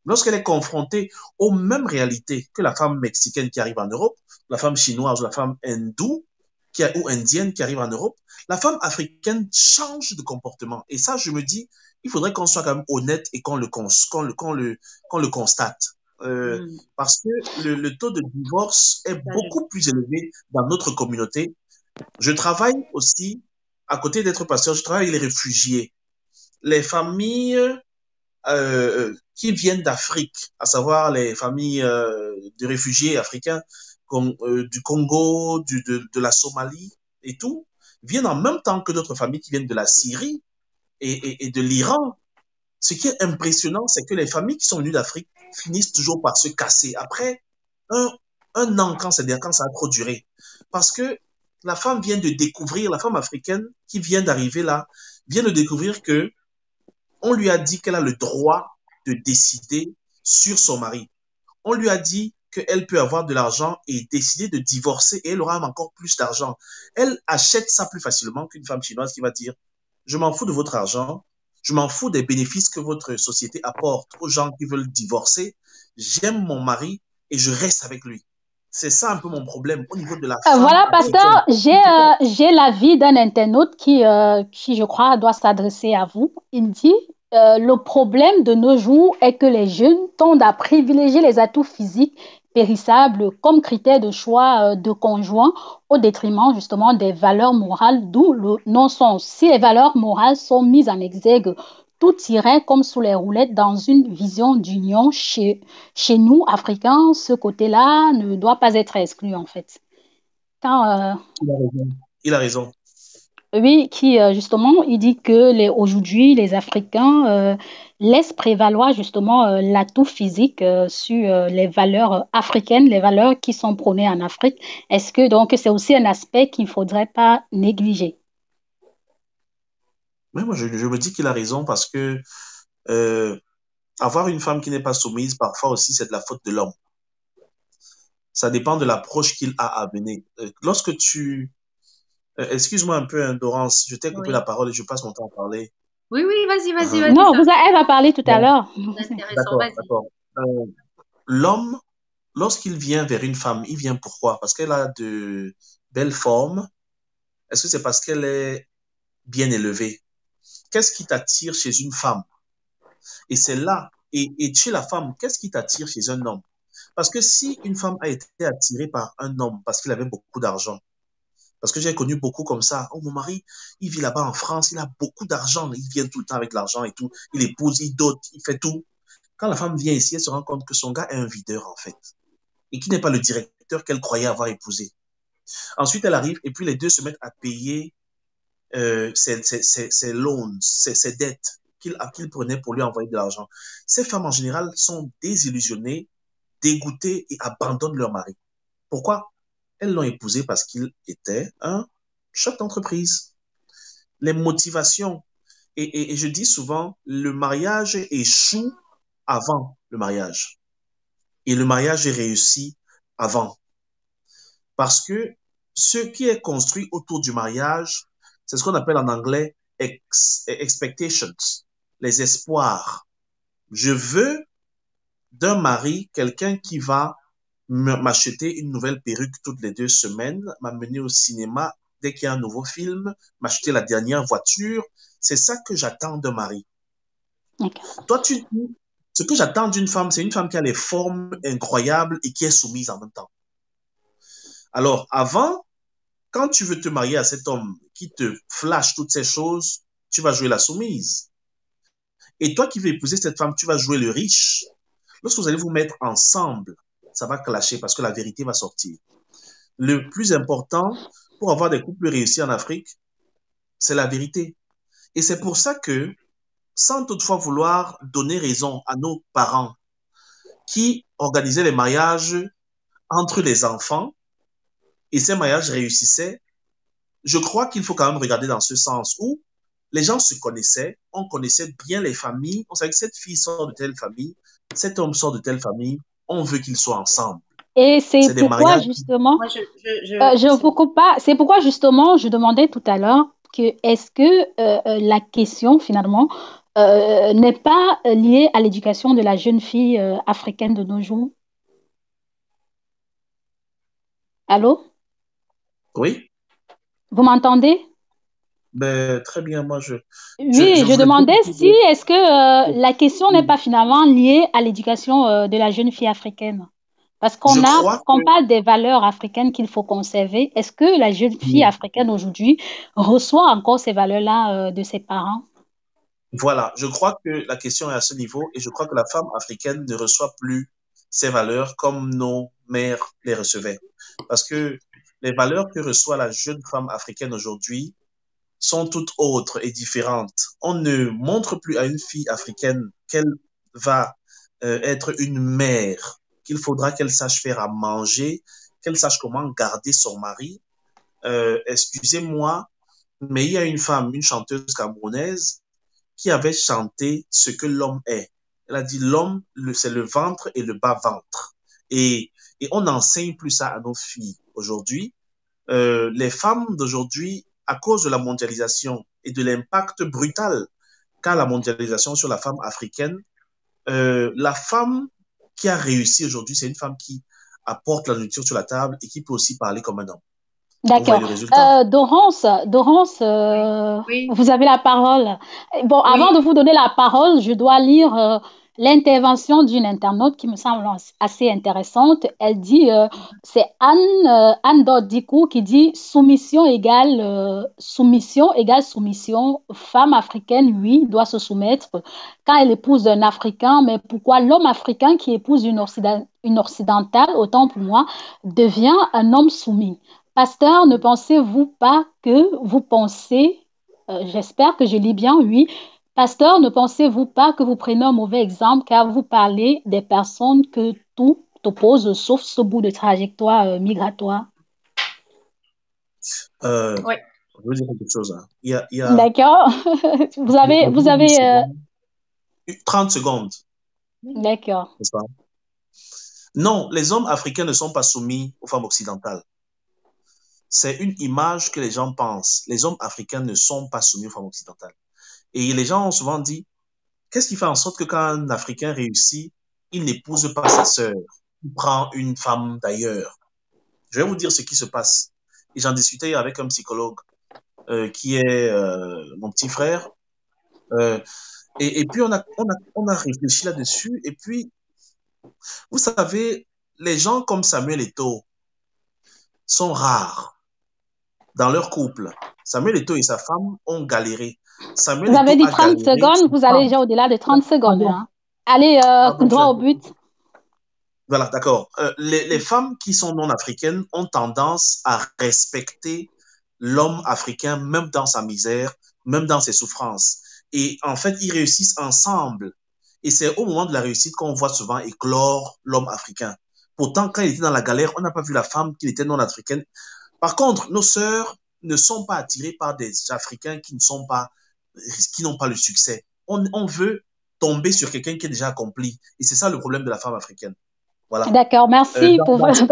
B: lorsqu'elle est confrontée aux mêmes réalités que la femme mexicaine qui arrive en Europe, la femme chinoise ou la femme hindoue ou indienne qui arrive en Europe, la femme africaine change de comportement. Et ça, je me dis, il faudrait qu'on soit quand même honnête et qu'on le constate. Parce que le taux de divorce est beaucoup plus élevé dans notre communauté. Je travaille aussi, à côté d'être pasteur, je travaille avec les réfugiés. Les familles qui viennent d'Afrique, à savoir les familles de réfugiés africains comme, du Congo, de la Somalie et tout, viennent en même temps que d'autres familles qui viennent de la Syrie et de l'Iran. Ce qui est impressionnant, c'est que les familles qui sont venues d'Afrique finissent toujours par se casser après un, un an quand ça a trop duré. Parce que la femme vient de découvrir, la femme africaine qui vient d'arriver là, vient de découvrir que on lui a dit qu'elle a le droit de décider sur son mari. On lui a dit qu'elle peut avoir de l'argent et décider de divorcer et elle aura encore plus d'argent. Elle achète ça plus facilement qu'une femme chinoise qui va dire, je m'en fous de votre argent, je m'en fous des bénéfices que votre société apporte aux gens qui veulent divorcer, j'aime mon mari et je reste avec lui. C'est ça un peu mon problème au niveau de la femme
A: Voilà,
B: africaine.
A: pasteur, j'ai l'avis d'un internaute qui, je crois, doit s'adresser à vous. Il dit, le problème de nos jours est que les jeunes tendent à privilégier les atouts physiques périssables comme critère de choix de conjoint au détriment justement des valeurs morales, d'où le non-sens. Si les valeurs morales sont mises en exergue, tout irait comme sous les roulettes dans une vision d'union chez nous, Africains. Ce côté-là ne doit pas être exclu, en fait. Quand,
B: Il a raison. Il a raison.
A: oui, qui justement, il dit que aujourd'hui, les Africains laissent prévaloir justement l'atout physique sur les valeurs africaines, les valeurs qui sont prônées en Afrique. Est-ce que donc c'est aussi un aspect qu'il ne faudrait pas négliger?
B: Mais moi, je me dis qu'il a raison parce que avoir une femme qui n'est pas soumise, parfois aussi, c'est de la faute de l'homme. Ça dépend de l'approche qu'il a à mener. Lorsque tu... excuse-moi un peu, hein, Dorance, je t'ai coupé
C: Oui.
B: la parole et je passe mon temps à parler.
C: Oui, vas-y,
A: Non,
C: ça.
A: elle va parler tout à
B: Bon,
A: l'heure.
C: C'est intéressant,
B: d'accord,
C: vas-y.
B: d'accord. L'homme, lorsqu'il vient vers une femme, il vient pourquoi? Parce qu'elle a de belles formes? Est-ce que c'est parce qu'elle est bien élevée? Qu'est-ce qui t'attire chez une femme? Et c'est là, et chez la femme, qu'est-ce qui t'attire chez un homme? Parce que si une femme a été attirée par un homme parce qu'il avait beaucoup d'argent, parce que j'ai connu beaucoup comme ça, oh mon mari, il vit là-bas en France, il a beaucoup d'argent, il vient tout le temps avec l'argent et tout, il épouse, il dote, il fait tout. Quand la femme vient ici, elle se rend compte que son gars est un videur en fait, et qui n'est pas le directeur qu'elle croyait avoir épousé. Ensuite, elle arrive et puis les deux se mettent à payer ses loans, ses dettes qu'il prenait pour lui envoyer de l'argent. Ces femmes, en général, sont désillusionnées, dégoûtées et abandonnent leur mari. Pourquoi? Elles l'ont épousé parce qu'il était un chef d'entreprise. Les motivations. Et je dis souvent, le mariage échoue avant le mariage. Et le mariage est réussi avant. Parce que ce qui est construit autour du mariage, c'est ce qu'on appelle en anglais expectations, les espoirs. Je veux d'un mari, quelqu'un qui va m'acheter une nouvelle perruque toutes les 2 semaines, m'amener au cinéma dès qu'il y a un nouveau film, m'acheter la dernière voiture. C'est ça que j'attends d'un mari. Toi, ce que j'attends d'une femme, c'est une femme qui a les formes incroyables et qui est soumise en même temps. Alors, avant, quand tu veux te marier à cet homme qui te flash toutes ces choses, tu vas jouer la soumise. Et toi qui veux épouser cette femme, tu vas jouer le riche. Lorsque vous allez vous mettre ensemble, ça va clasher parce que la vérité va sortir. Le plus important pour avoir des couples réussis en Afrique, c'est la vérité. Et c'est pour ça que, sans toutefois vouloir donner raison à nos parents qui organisaient les mariages entre les enfants, et ces mariages réussissaient, je crois qu'il faut quand même regarder dans ce sens où les gens se connaissaient, on connaissait bien les familles, on savait que cette fille sort de telle famille, cet homme sort de telle famille, on veut qu'ils soient ensemble.
A: Et c'est pourquoi justement, je vous coupe pas, c'est pourquoi justement je demandais tout à l'heure que est-ce que la question finalement n'est pas liée à l'éducation de la jeune fille africaine de nos jours? Allô?
B: Oui.
A: Vous m'entendez?
B: Ben, très bien, moi
A: Oui, je demandais si est-ce que la question n'est pas finalement liée à l'éducation de la jeune fille africaine. Parce qu'on parle des valeurs africaines qu'il faut conserver. Est-ce que la jeune fille africaine aujourd'hui reçoit encore ces valeurs-là de ses parents?
B: Voilà, je crois que la question est à ce niveau et je crois que la femme africaine ne reçoit plus ces valeurs comme nos mères les recevaient. Parce que les valeurs que reçoit la jeune femme africaine aujourd'hui sont toutes autres et différentes. On ne montre plus à une fille africaine qu'elle va être une mère, qu'il faudra qu'elle sache faire à manger, qu'elle sache comment garder son mari. Excusez-moi, mais il y a une femme, une chanteuse camerounaise, qui avait chanté ce que l'homme est. Elle a dit l'homme, c'est le ventre et le bas-ventre. Et on n'enseigne plus ça à nos filles aujourd'hui. Les femmes d'aujourd'hui, à cause de la mondialisation et de l'impact brutal qu'a la mondialisation sur la femme africaine, la femme qui a réussi aujourd'hui, c'est une femme qui apporte la nourriture sur la table et qui peut aussi parler comme un homme.
A: D'accord. Dorance, oui. Vous avez la parole. Bon, oui. Avant de vous donner la parole, je dois lire l'intervention d'une internaute qui me semble assez intéressante. Elle dit, c'est Anne Dodikou qui dit soumission égale soumission, femme africaine, oui, doit se soumettre quand elle épouse un Africain, mais pourquoi l'homme africain qui épouse une occidentale, autant pour moi, devient un homme soumis? Pasteur, ne pensez-vous pas que vous pensez, j'espère que je lis bien, oui, pasteur, ne pensez-vous pas que vous prenez un mauvais exemple car vous parlez des personnes que tout oppose sauf ce bout de trajectoire migratoire?
B: Oui. Je veux dire quelque chose. Hein.
A: D'accord. Vous avez
B: 30 secondes.
A: D'accord.
B: Non, les hommes africains ne sont pas soumis aux femmes occidentales. C'est une image que les gens pensent. Les hommes africains ne sont pas soumis aux femmes occidentales. Et les gens ont souvent dit, qu'est-ce qui fait en sorte que quand un Africain réussit, il n'épouse pas sa sœur, il prend une femme d'ailleurs? Je vais vous dire ce qui se passe. Et j'en discutais avec un psychologue qui est mon petit frère. Et puis, on a réfléchi là-dessus. Et puis, vous savez, les gens comme Samuel Eto'o sont rares dans leur couple. Samuel Eto'o et sa femme ont galéré.
A: Vous avez dit 30 secondes, vous allez déjà au-delà de 30 secondes. Hein. Allez, droit au but.
B: Voilà, d'accord. Les femmes qui sont non africaines ont tendance à respecter l'homme africain, même dans sa misère, même dans ses souffrances. Et en fait, ils réussissent ensemble. Et c'est au moment de la réussite qu'on voit souvent éclore l'homme africain. Pourtant, quand il était dans la galère, on n'a pas vu la femme qui était non africaine. Par contre, nos sœurs ne sont pas attirées par des Africains qui n'ont pas le succès. On veut tomber sur quelqu'un qui est déjà accompli. Et c'est ça le problème de la femme africaine. Voilà.
A: D'accord, merci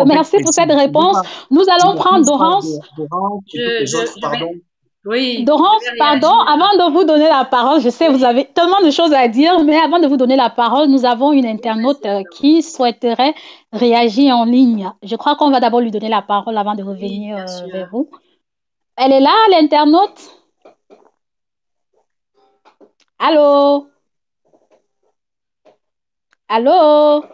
A: merci pour cette réponse. Nous allons prendre Dorance.
C: Oui,
A: Dorance,
C: je vais
A: pardon,
C: réagir.
A: avant de vous donner la parole, je sais, vous avez tellement de choses à dire, mais avant de vous donner la parole, nous avons une internaute qui souhaiterait réagir en ligne. Je crois qu'on va d'abord lui donner la parole avant de
C: Oui,
A: revenir
C: bien sûr.
A: vers vous. Elle est là, l'internaute? Allô? Allô?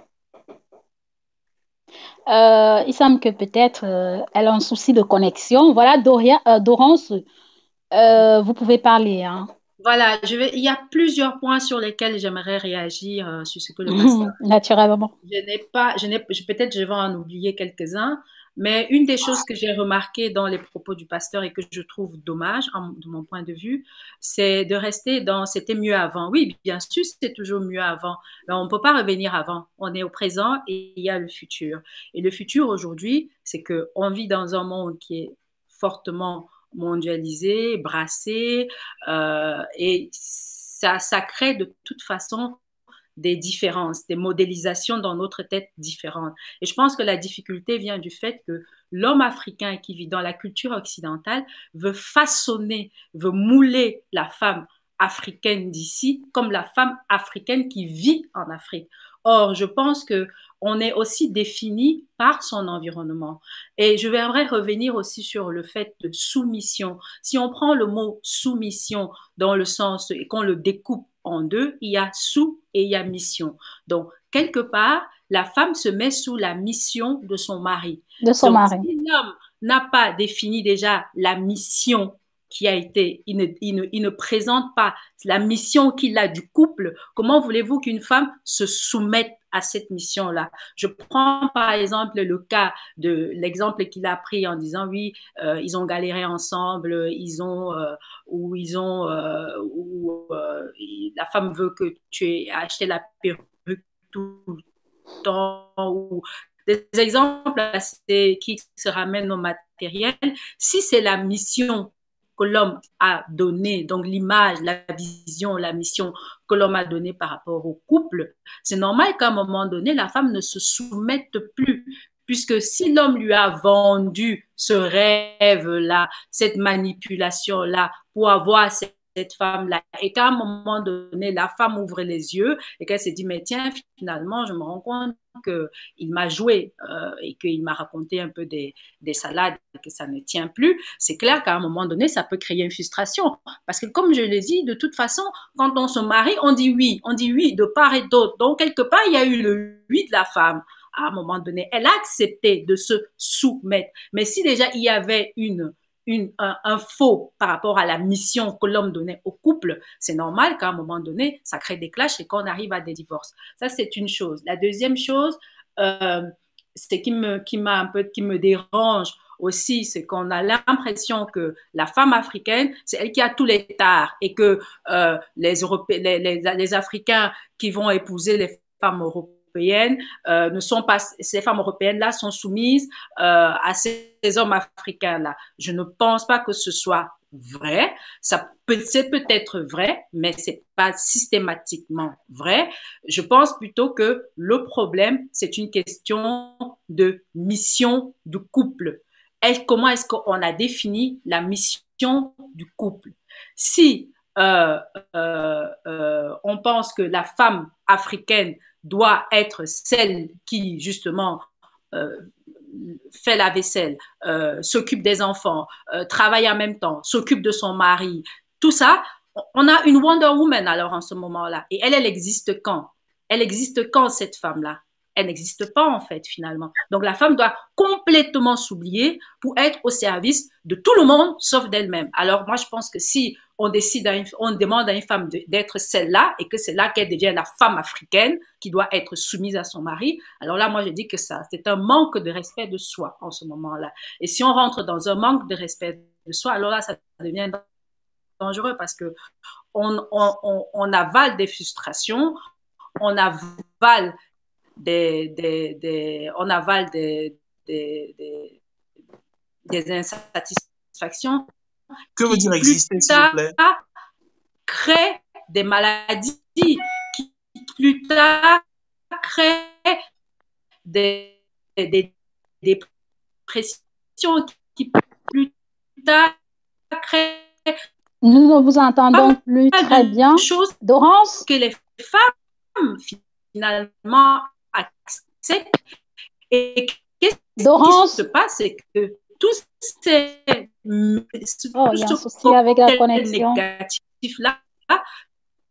A: Il semble que peut-être elle a un souci de connexion. Voilà, Dorance, vous pouvez parler, hein.
C: Voilà, il y a plusieurs points sur lesquels j'aimerais réagir sur ce que le pasteur.
A: Naturellement.
C: Peut-être je vais en oublier quelques-uns, mais une des choses que j'ai remarquées dans les propos du pasteur et que je trouve dommage, de mon point de vue, c'est de rester dans c'était mieux avant. Oui, bien sûr, c'était toujours mieux avant, mais on ne peut pas revenir avant. On est au présent et il y a le futur. Et le futur aujourd'hui, c'est que on vit dans un monde qui est fortement mondialisé, brassé, et ça crée de toute façon des différences, des modélisations dans notre tête différentes. Et je pense que la difficulté vient du fait que l'homme africain qui vit dans la culture occidentale veut façonner, veut mouler la femme africaine d'ici comme la femme africaine qui vit en Afrique. Or, je pense que on est aussi défini par son environnement. Et je voudrais revenir aussi sur le fait de soumission. Si on prend le mot soumission dans le sens et qu'on le découpe en deux, il y a sous et il y a mission. Donc, quelque part, la femme se met sous la mission de son mari.
A: De son
C: Donc,
A: mari.
C: si l'homme n'a pas défini déjà la mission qui a été, il ne présente pas la mission qu'il a du couple, comment voulez-vous qu'une femme se soumette à cette mission-là? Je prends par exemple le cas de l'exemple qu'il a pris en disant oui, ils ont galéré ensemble, la femme veut que tu aies acheté la perruque tout le temps, ou des exemples assez qui se ramènent au matériel. Si c'est la mission que l'homme a donnée, donc l'image, la vision, la mission que l'homme a donnée par rapport au couple, c'est normal qu'à un moment donné, la femme ne se soumette plus. Puisque si l'homme lui a vendu ce rêve-là, cette manipulation-là, pour avoir cette femme-là, et qu'à un moment donné, la femme ouvre les yeux et qu'elle se dit, mais tiens, finalement, je me rends compte qu'il m'a joué et qu'il m'a raconté un peu des salades et que ça ne tient plus, c'est clair qu'à un moment donné, ça peut créer une frustration. Parce que comme je l'ai dit, de toute façon, quand on se marie, on dit oui de part et d'autre. Donc, quelque part, il y a eu le oui de la femme. À un moment donné, elle a accepté de se soumettre. Mais si déjà il y avait un faux par rapport à la mission que l'homme donnait au couple, c'est normal qu'à un moment donné, ça crée des clashs et qu'on arrive à des divorces. Ça, c'est une chose. La deuxième chose, c'est qui me dérange aussi, c'est qu'on a l'impression que la femme africaine, c'est elle qui a tous les tares et que les Africains qui vont épouser les femmes européennes ne sont pas, ces femmes européennes-là sont soumises à ces hommes africains-là. Je ne pense pas que ce soit vrai. C'est peut-être vrai, mais c'est pas systématiquement vrai. Je pense plutôt que le problème, c'est une question de mission du couple. Comment est-ce qu'on a défini la mission du couple? Si on pense que la femme africaine doit être celle qui, justement, fait la vaisselle, s'occupe des enfants, travaille en même temps, s'occupe de son mari, tout ça, on a une Wonder Woman alors en ce moment-là. Et elle existe quand? Elle existe quand, cette femme-là? Elle n'existe pas en fait finalement. Donc la femme doit complètement s'oublier pour être au service de tout le monde sauf d'elle-même. Alors moi je pense que si on demande à une femme d'être celle-là et que c'est là qu'elle devient la femme africaine qui doit être soumise à son mari, alors là moi je dis que ça c'est un manque de respect de soi en ce moment-là. Et si on rentre dans un manque de respect de soi, alors là ça devient dangereux parce que on avale des frustrations, on avale on avale des insatisfactions
B: Que veut dire
C: qui plus
B: exister, s'il vous plaît?
C: tard créent des maladies, qui plus tard créent des dépressions, qui plus tard créent
A: Nous ne vous entendons plus très bien.
C: Choses
A: Dorance?
C: Que les femmes, finalement, acceptent. Et qu'est-ce qui se passe, c'est que tous ces
A: il y a un souci avec la connexion
C: négatif-là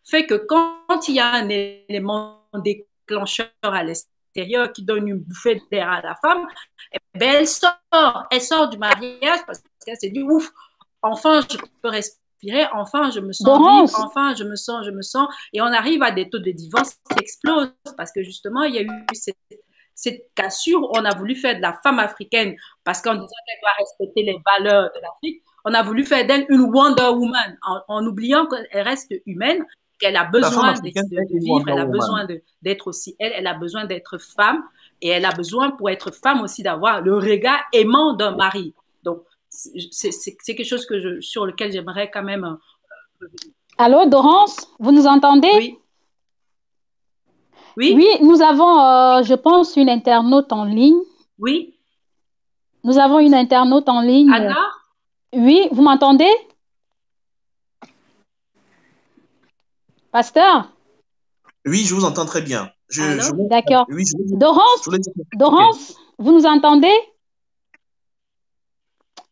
C: fait que quand il y a un élément déclencheur à l'extérieur qui donne une bouffée d'air à la femme, eh ben elle sort du mariage parce qu'elle s'est dit ouf, enfin je peux respirer, enfin je me sens
A: Dorance.
C: vivre, enfin je me sens, et on arrive à des taux de divorce qui explosent parce que justement il y a eu cette cassure, on a voulu faire de la femme africaine, parce qu'en disant qu'elle doit respecter les valeurs de l'Afrique, on a voulu faire d'elle une Wonder Woman, en oubliant qu'elle reste humaine, qu'elle a besoin de vivre, elle a besoin d'être aussi elle a besoin d'être femme, et elle a besoin, pour être femme aussi, d'avoir le regard aimant d'un mari. Donc, c'est quelque chose sur lequel j'aimerais quand même...
A: Allô, Dorance, vous nous entendez?
C: Oui.
A: Oui, nous avons, je pense, une internaute en ligne.
C: Oui.
A: Nous avons une internaute en ligne.
C: Anna?
A: Oui, vous m'entendez? Pasteur?
B: Oui, je vous entends très bien.
A: D'accord.
B: Oui,
A: Dorance, vous nous entendez?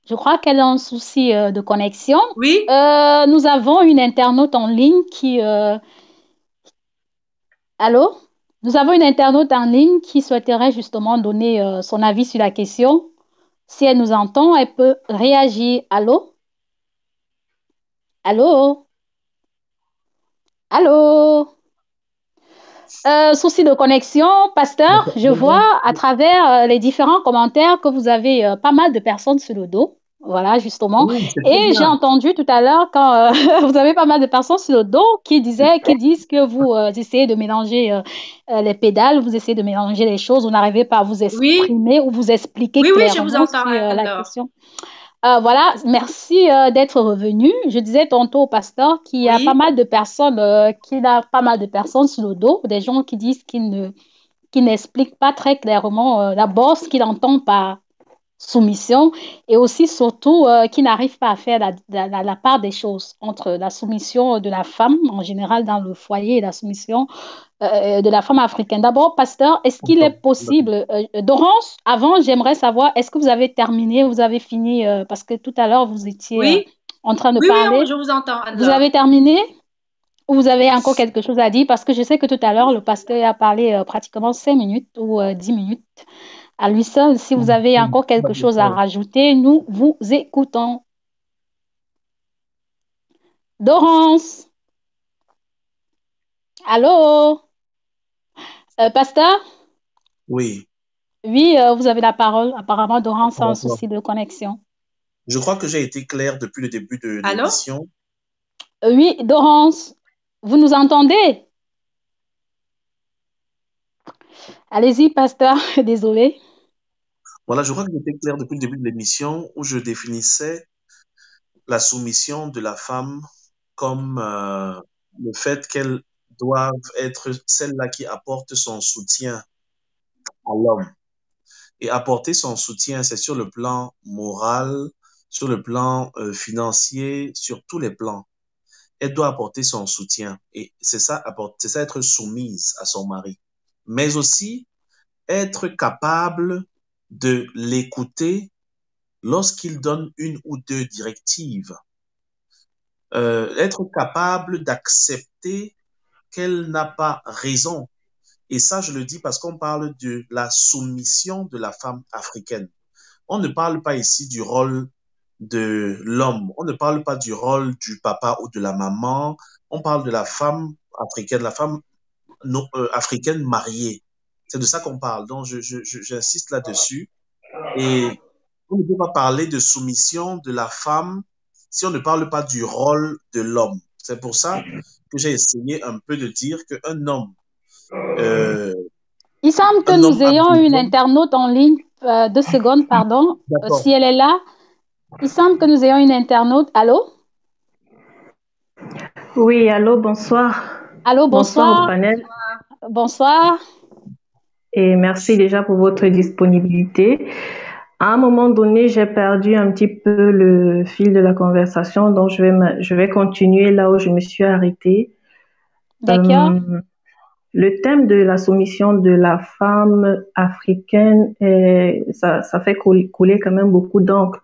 A: Je crois qu'elle a un souci de connexion.
C: Oui.
A: Nous avons une internaute en ligne qui... Allô? Nous avons une internaute en ligne qui souhaiterait justement donner son avis sur la question. Si elle nous entend, elle peut réagir. Allô? Allô? Allô? Souci de connexion, pasteur, je vois à travers les différents commentaires que vous avez pas mal de personnes sur le dos. Voilà, justement.
B: Oui,
A: et j'ai entendu tout à l'heure quand vous avez pas mal de personnes sur le dos qui disent que vous essayez de mélanger les pédales, vous essayez de mélanger les choses, vous n'arrivez pas à vous exprimer ou vous expliquer clairement
C: je vous entends,
A: sur la question. Voilà, merci d'être revenu. Je disais tantôt au pasteur qu'il y a pas mal de personnes, qu'il a pas mal de personnes sur le dos, des gens qui disent qu'ils n'expliquent pas très clairement d'abord ce qu'ils entendent par soumission et aussi surtout qui n'arrivent pas à faire la part des choses entre la soumission de la femme en général dans le foyer et la soumission de la femme africaine. D'abord, pasteur, est-ce qu'il est possible, Dorance, avant, j'aimerais savoir, est-ce que vous avez terminé, vous avez fini, parce que tout à l'heure, vous étiez en train de parler.
C: Oui, je vous entends.
A: Vous avez terminé ou vous avez encore quelque chose à dire? Parce que je sais que tout à l'heure, le pasteur a parlé pratiquement 5 minutes ou 10 minutes. À lui seul, si vous avez encore quelque chose à rajouter, nous vous écoutons. Dorance? Allô? Pasteur?
B: Oui.
A: Oui, vous avez la parole. Apparemment, Dorance a un souci de connexion.
B: Je crois que j'ai été clair depuis le début de l'émission.
A: Oui, Dorance, vous nous entendez? Allez-y, pasteur. Désolé.
B: Voilà, je crois que j'étais clair depuis le début de l'émission où je définissais la soumission de la femme comme le fait qu'elle doive être celle-là qui apporte son soutien à l'homme. Et apporter son soutien, c'est sur le plan moral, sur le plan financier, sur tous les plans. Elle doit apporter son soutien. Et c'est ça, être soumise à son mari. Mais aussi être capable de l'écouter lorsqu'il donne une ou deux directives. Être capable d'accepter qu'elle n'a pas raison. Et ça, je le dis parce qu'on parle de la soumission de la femme africaine. On ne parle pas ici du rôle de l'homme. On ne parle pas du rôle du papa ou de la maman. On parle de la femme africaine, la femme africaine mariée. C'est de ça qu'on parle. Donc, j'insiste là-dessus. Et on ne peut pas parler de soumission de la femme si on ne parle pas du rôle de l'homme. C'est pour ça que j'ai essayé un peu de dire qu'un homme...
A: il semble que nous ayons une internaute en ligne. 2 secondes, pardon. Si elle est là, il semble que nous ayons une internaute. Allô?
G: Oui, allô, bonsoir.
A: Allô, bonsoir.
G: Bonsoir au panel.
A: Bonsoir.
G: Et merci déjà pour votre disponibilité. À un moment donné, j'ai perdu un petit peu le fil de la conversation, donc je vais continuer là où je me suis arrêtée.
A: D'accord.
G: Le thème de la soumission de la femme africaine, ça fait couler quand même beaucoup d'encre.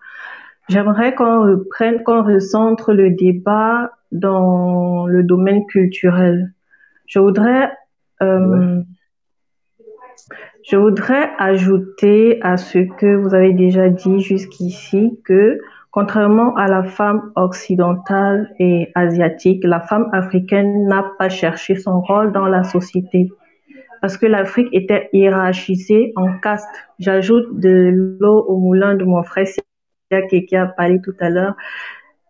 G: J'aimerais qu'on reprenne, qu'on recentre le débat dans le domaine culturel. Je voudrais, euh, je voudrais ajouter à ce que vous avez déjà dit jusqu'ici que, contrairement à la femme occidentale et asiatique, la femme africaine n'a pas cherché son rôle dans la société parce que l'Afrique était hiérarchisée en castes. J'ajoute de l'eau au moulin de mon frère qui a parlé tout à l'heure.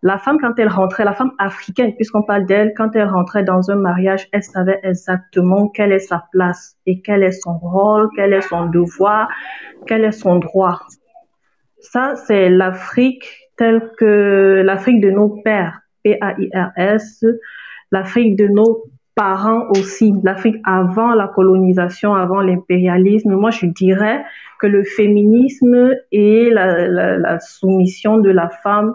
G: La femme, quand elle rentrait, la femme africaine, puisqu'on parle d'elle, quand elle rentrait dans un mariage, elle savait exactement quelle est sa place et quel est son rôle, quel est son devoir, quel est son droit. Ça, c'est l'Afrique telle que l'Afrique de nos pères, P-A-I-R-S, l'Afrique de nos parents aussi, l'Afrique avant la colonisation, avant l'impérialisme. Moi, je dirais que le féminisme et la soumission de la femme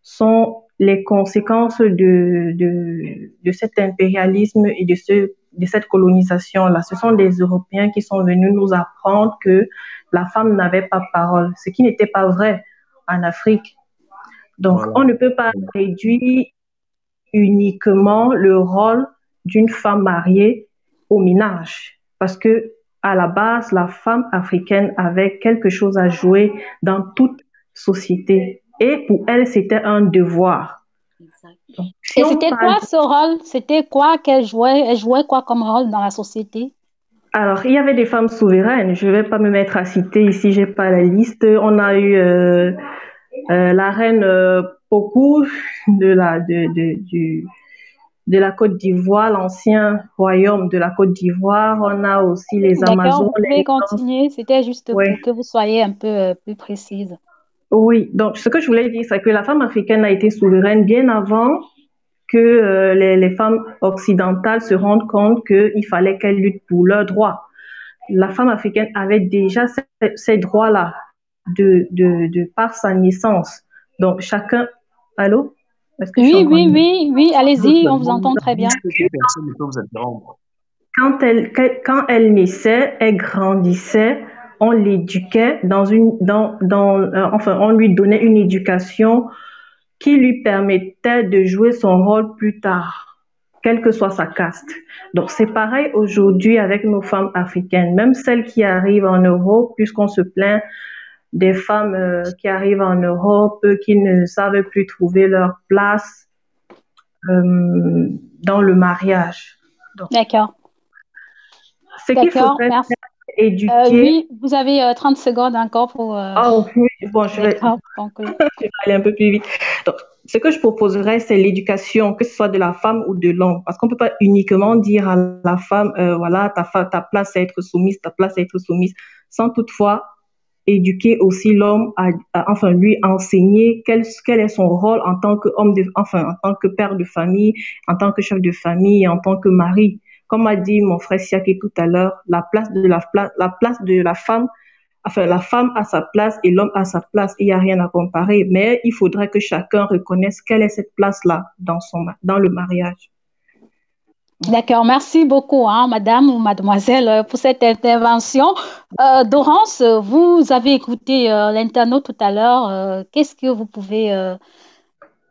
G: sont les conséquences de cet impérialisme et de cette colonisation-là. Ce sont des Européens qui sont venus nous apprendre que la femme n'avait pas parole, ce qui n'était pas vrai en Afrique. Donc, on ne peut pas réduire uniquement le rôle d'une femme mariée au ménage, parce que à la base, la femme africaine avait quelque chose à jouer dans toute société. Et pour elle, c'était un devoir.
A: Donc, et c'était quoi ce rôle? C'était quoi qu'elle jouait? Elle jouait quoi comme rôle dans la société?
G: Alors, il y avait des femmes souveraines. Je ne vais pas me mettre à citer ici, j'ai pas la liste. On a eu la reine Pokou de la Côte d'Ivoire, l'ancien royaume de la Côte d'Ivoire. On a aussi les Amazones.
A: D'accord, vous pouvez continuer. C'était juste pour que vous soyez un peu plus précise.
G: Oui, donc ce que je voulais dire, c'est que la femme africaine a été souveraine bien avant que les femmes occidentales se rendent compte qu'il fallait qu'elles luttent pour leurs droits. La femme africaine avait déjà ces droits-là de par sa naissance. Donc chacun... Allô?
A: Oui, allez-y, on vous entend très bien.
G: Quand elle naissait, elle grandissait, on l'éduquait enfin, on lui donnait une éducation qui lui permettait de jouer son rôle plus tard, quelle que soit sa caste. Donc, c'est pareil aujourd'hui avec nos femmes africaines, même celles qui arrivent en Europe, puisqu'on se plaint des femmes qui arrivent en Europe, qui ne savent plus trouver leur place dans le mariage.
A: D'accord.
G: Ce qu'il faudrait
A: merci.
G: Éduquer.
A: Oui, vous avez 30 secondes encore pour...
G: Oh oui, bon, je vais aller un peu plus vite. Donc, ce que je proposerais, c'est l'éducation, que ce soit de la femme ou de l'homme, parce qu'on ne peut pas uniquement dire à la femme, voilà, ta place à être soumise, ta place à être soumise, sans toutefois éduquer aussi l'homme, enfin lui enseigner quel est son rôle en tant qu'homme, enfin en tant que père de famille, en tant que chef de famille, en tant que mari. Comme a dit mon frère Siaki tout à l'heure, la place de la femme, enfin la femme a sa place et l'homme a sa place. Il n'y a rien à comparer, mais il faudrait que chacun reconnaisse quelle est cette place-là dans le mariage.
A: D'accord, merci beaucoup, madame ou mademoiselle, pour cette intervention. Dorance, vous avez écouté l'internaute tout à l'heure. Qu'est-ce que vous pouvez...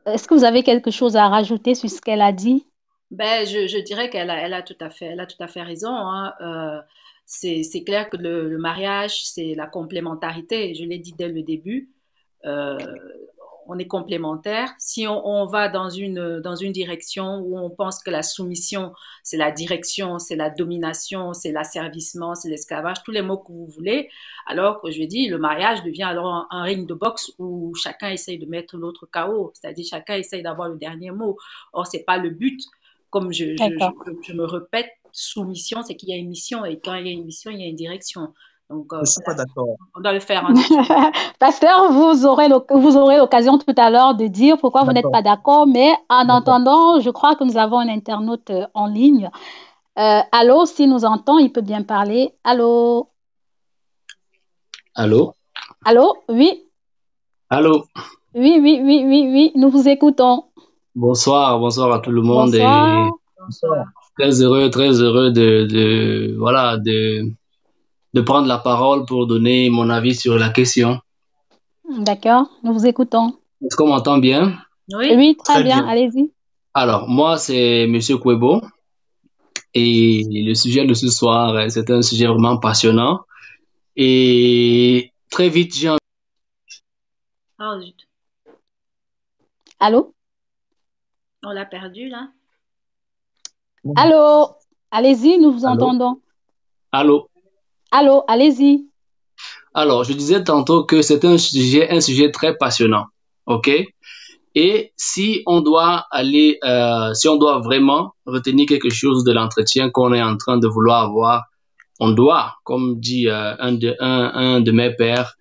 A: est-ce que vous avez quelque chose à rajouter sur ce qu'elle a dit?
C: Ben, je dirais qu'elle a tout à fait raison. C'est clair que le mariage, c'est la complémentarité. Je l'ai dit dès le début. On est complémentaires. Si on va dans une direction où on pense que la soumission, c'est la direction, c'est la domination, c'est l'asservissement, c'est l'esclavage, tous les mots que vous voulez, alors que je dis, le mariage devient alors un ring de boxe où chacun essaye de mettre l'autre KO, c'est-à-dire chacun essaye d'avoir le dernier mot. Or, c'est pas le but. Comme je me répète, soumission, c'est qu'il y a une mission, et quand il y a une mission, il y a une direction. Donc,
B: je ne suis pas d'accord.
C: On doit le faire.
A: Pasteur, vous aurez l'occasion tout à l'heure de dire pourquoi vous n'êtes pas d'accord, mais en entendant, je crois que nous avons un internaute en ligne. Allô, s'il nous entend, il peut bien parler. Allô?
H: Allô?
A: Allô? Oui,
H: Allô,
A: oui, nous vous écoutons.
H: bonsoir à tout le monde
A: Bonsoir.
H: et
C: Bonsoir.
H: très heureux voilà, de prendre la parole pour donner mon avis sur la question.
A: D'accord, nous vous écoutons.
H: Est-ce qu'on m'entend bien?
C: Oui,
A: Oui, très
B: Très
A: bien,
B: bien.
A: allez-y.
H: Alors, moi, c'est Monsieur Kwebo et le sujet de ce soir, c'est un sujet vraiment passionnant et très vite,
C: oh zut,
A: Allô?
C: on l'a perdu là.
A: Allô? Allez-y, nous vous
H: Allô?
A: entendons.
H: Allô?
A: Allô, allez-y.
H: Alors, je disais tantôt que c'est un sujet très passionnant, ok? Et si on doit si on doit vraiment retenir quelque chose de l'entretien qu'on est en train de vouloir avoir, on doit, comme dit un de mes pères,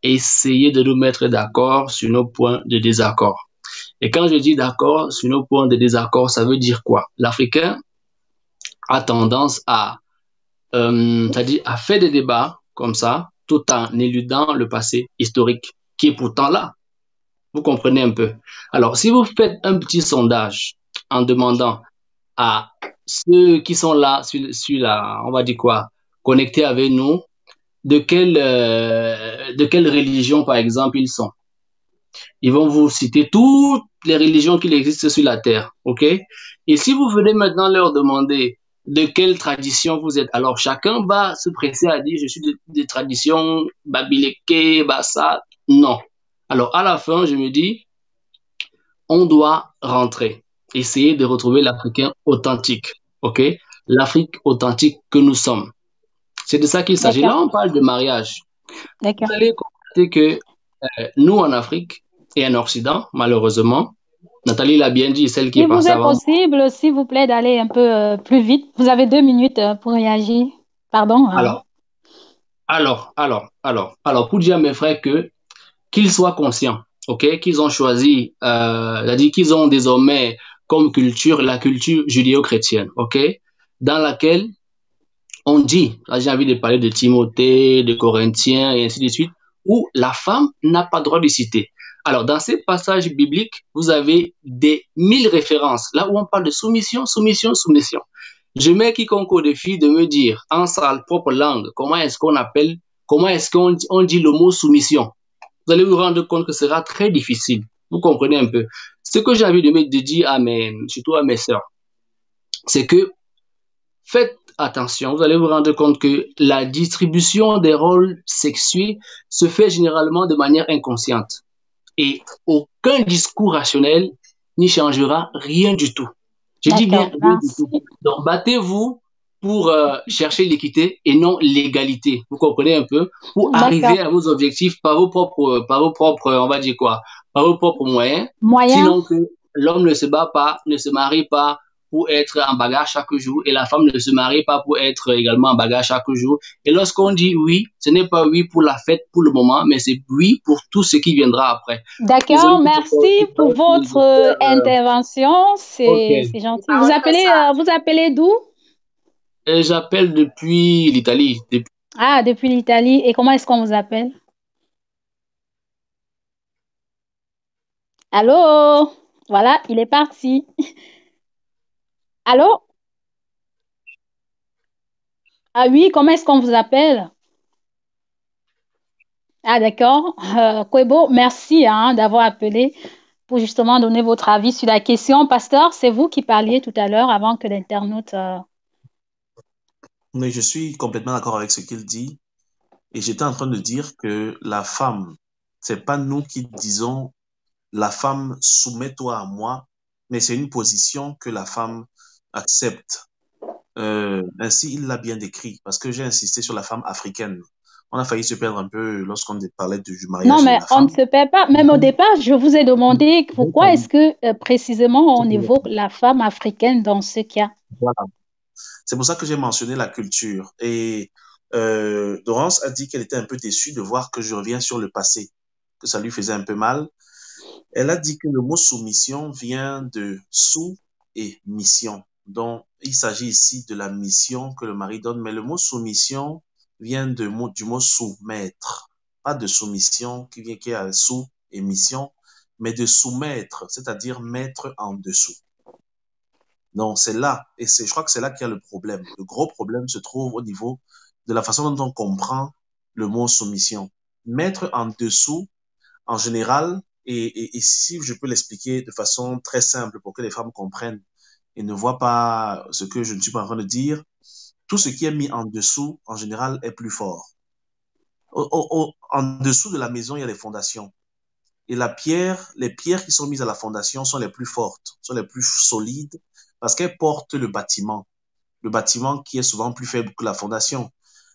H: essayer de nous mettre d'accord sur nos points de désaccord. Et quand je dis d'accord sur nos points de désaccord, ça veut dire quoi? L'Africain a tendance c'est-à-dire à faire des débats comme ça, tout en éludant le passé historique, qui est pourtant là. Vous comprenez un peu. Alors, si vous faites un petit sondage en demandant à ceux qui sont là sur la, on va dire quoi, connectés avec nous, de quelle religion, par exemple, ils sont. Ils vont vous citer toutes les religions qui existent sur la terre, ok? Et si vous venez maintenant leur demander de quelle tradition vous êtes, alors chacun va se presser à dire je suis de tradition babileke, bassa. Non. Alors à la fin, je me dis, on doit rentrer, essayer de retrouver l'Africain authentique, ok? L'Afrique authentique que nous sommes. C'est de ça qu'il s'agit.
A: D'accord,
H: Là, on parle de mariage. Vous
A: d'accord.
H: allez constater que nous, en Afrique et en Occident, malheureusement, Nathalie l'a bien dit, celle qui
A: Il
H: est
A: vous
H: passée
A: est
H: avant.
A: possible, s'il vous plaît, d'aller un peu plus vite. Vous avez 2 minutes pour réagir. Pardon.
H: Alors, alors, pour dire à mes frères que qu'ils soient conscients, ok, qu'ils ont choisi, c'est-à-dire qu'ils ont désormais comme culture la culture judéo-chrétienne, ok, dans laquelle on dit, là j'ai envie de parler de Timothée, de Corinthiens et ainsi de suite, où la femme n'a pas droit de citer. Alors, dans ces passages bibliques, vous avez des 1000 références, là où on parle de soumission, soumission, soumission. Je mets quiconque au défi de me dire, en sa propre langue, comment est-ce qu'on dit le mot soumission. Vous allez vous rendre compte que ce sera très difficile. Vous comprenez un peu. Ce que j'ai envie de dire surtout à mes sœurs, c'est que faites attention, vous allez vous rendre compte que la distribution des rôles sexués se fait généralement de manière inconsciente. Et aucun discours rationnel n'y changera rien du tout. Je dis bien
A: D'accord,
H: rien du tout.
A: merci.
H: Donc, battez-vous pour chercher l'équité et non l'égalité. Vous comprenez un peu? Pour
A: D'accord.
H: arriver à vos objectifs par vos propres, on va dire quoi? Par vos propres moyens.
A: Moyen?
H: Sinon que l'homme ne se bat pas, ne se marie pas pour être en bagarre chaque jour et la femme ne se marie pas pour être également en bagarre chaque jour. Et lorsqu'on dit oui, ce n'est pas oui pour la fête pour le moment, mais c'est oui pour tout ce qui viendra après. Désolé
A: D'accord,
H: pour
A: merci pour votre intervention.
H: Ok.
A: C'est gentil. Vous appelez d'où?
H: J'appelle depuis l'Italie.
A: Ah, depuis l'Italie. Et comment est-ce qu'on vous appelle? Allô? Voilà, il est parti. Allô? Ah oui, comment est-ce qu'on vous appelle? Ah, d'accord. Kwebo, merci hein, d'avoir appelé pour justement donner votre avis sur la question. Pasteur, c'est vous qui parliez tout à l'heure avant que l'internaute...
B: Mais je suis complètement d'accord avec ce qu'il dit. Et j'étais en train de dire que la femme, c'est pas nous qui disons la femme, soumets-toi à moi, mais c'est une position que la femme accepte. Ainsi, il l'a bien décrit, parce que j'ai insisté sur la femme africaine. On a failli se perdre un peu lorsqu'on parlait du
A: Non,
B: mariage de
A: mais
B: la
A: on ne
B: femme.
A: se perd pas. Même au départ, je vous ai demandé pourquoi est-ce que précisément on évoque la femme africaine dans ce cas.
B: Voilà. C'est pour ça que j'ai mentionné la culture. Et Dorance a dit qu'elle était un peu déçue de voir que je reviens sur le passé, que ça lui faisait un peu mal. Elle a dit que le mot soumission vient de sous et mission. Donc, il s'agit ici de la mission que le mari donne, mais le mot soumission vient du mot soumettre. pas de soumission qui est sous émission, mais de soumettre, c'est-à-dire mettre en dessous. Donc, c'est là, et je crois que c'est là qu'il y a le problème. Le gros problème se trouve au niveau de la façon dont on comprend le mot soumission. Mettre en dessous, en général, et si je peux l'expliquer de façon très simple pour que les femmes comprennent et ne voient pas ce que je ne suis pas en train de dire, tout ce qui est mis en dessous, en général, est plus fort. En dessous de la maison, il y a les fondations. Et les pierres qui sont mises à la fondation sont les plus fortes, sont les plus solides, parce qu'elles portent le bâtiment qui est souvent plus faible que la fondation.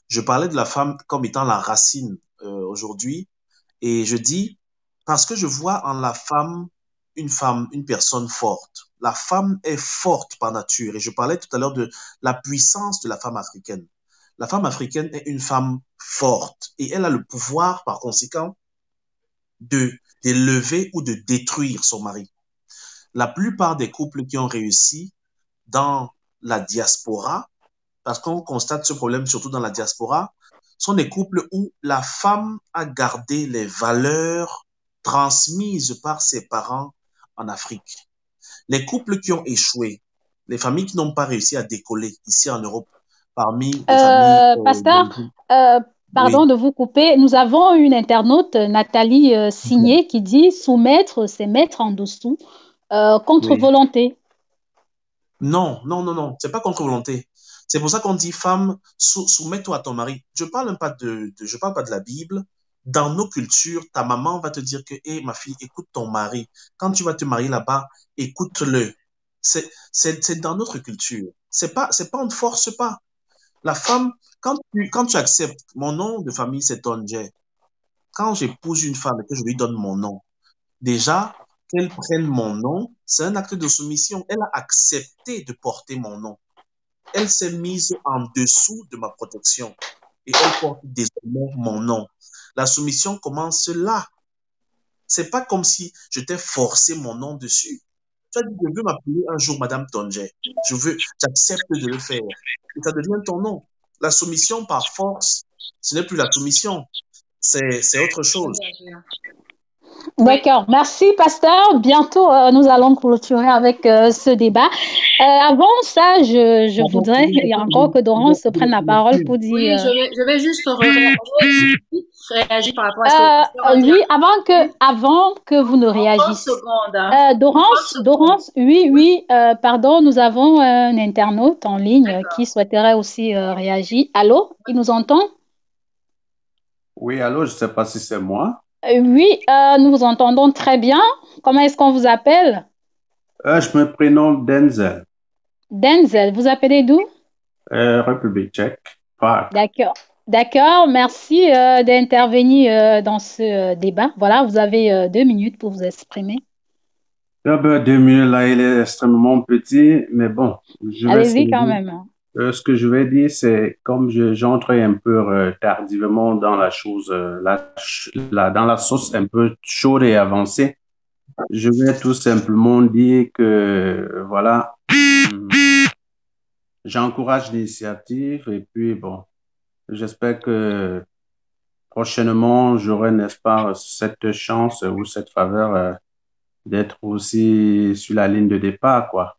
B: Je parlais de la femme comme étant la racine aujourd'hui, et je dis, parce que je vois en la femme, une personne forte. La femme est forte par nature, et je parlais tout à l'heure de la puissance de la femme africaine. La femme africaine est une femme forte, et elle a le pouvoir, par conséquent, d'élever ou de détruire son mari. La plupart des couples qui ont réussi dans la diaspora, parce qu'on constate ce problème surtout dans la diaspora, sont des couples où la femme a gardé les valeurs transmises par ses parents en Afrique. Les couples qui ont échoué, les familles qui n'ont pas réussi à décoller ici en Europe, parmi les familles...
A: Pasteur, pardon
B: oui.
A: de vous couper, nous avons une internaute, Nathalie Signé, qui dit « Soumettre, c'est mettre en dessous, contre
B: Oui.
A: volonté ».
B: Non, c'est pas contre volonté. C'est pour ça qu'on dit femme, soumets-toi à ton mari. Je parle pas de la Bible. Dans nos cultures, ta maman va te dire que, hé, ma fille, écoute ton mari. Quand tu vas te marier là-bas, écoute-le. C'est dans notre culture. On ne force pas. La femme, quand tu acceptes, mon nom de famille, c'est Tonje. Quand j'épouse une femme et que je lui donne mon nom, déjà, qu'elle prenne mon nom, c'est un acte de soumission. Elle a accepté de porter mon nom. Elle s'est mise en dessous de ma protection et elle porte désormais mon nom. La soumission commence là. C'est pas comme si je t'ai forcé mon nom dessus. Tu as dit, je veux m'appeler un jour Madame Tonje. J'accepte de le faire. Et ça devient ton nom. La soumission par force, ce n'est plus la soumission. C'est autre chose.
A: D'accord, merci pasteur. Bientôt, nous allons clôturer avec ce débat. Avant ça, je voudrais encore que Dorance prenne la parole pour dire...
C: Oui, je vais juste réagir par rapport à ce que
A: oui, avant que vous ne réagissiez. Dorance, oui, pardon, nous avons un internaute en ligne qui souhaiterait aussi réagir. Allô, il nous entend?
I: Oui, allô, je ne sais pas si c'est moi.
A: Oui, nous vous entendons très bien. Comment est-ce qu'on vous appelle?
I: Je me prénomme Denzel.
A: Denzel, vous appelez d'où?
I: République tchèque.
A: D'accord, merci d'intervenir dans ce débat. Voilà, vous avez 2 minutes pour vous exprimer.
I: 2 minutes, là, il est extrêmement petit, mais bon.
A: Allez-y quand même.
I: Ce que je vais dire, c'est comme j'entre un peu tardivement dans la chose, dans la sauce un peu chaude et avancée, je vais tout simplement dire que, voilà, j'encourage l'initiative et puis, bon, j'espère que prochainement, j'aurai, n'est-ce pas, cette chance ou cette faveur d'être aussi sur la ligne de départ, quoi.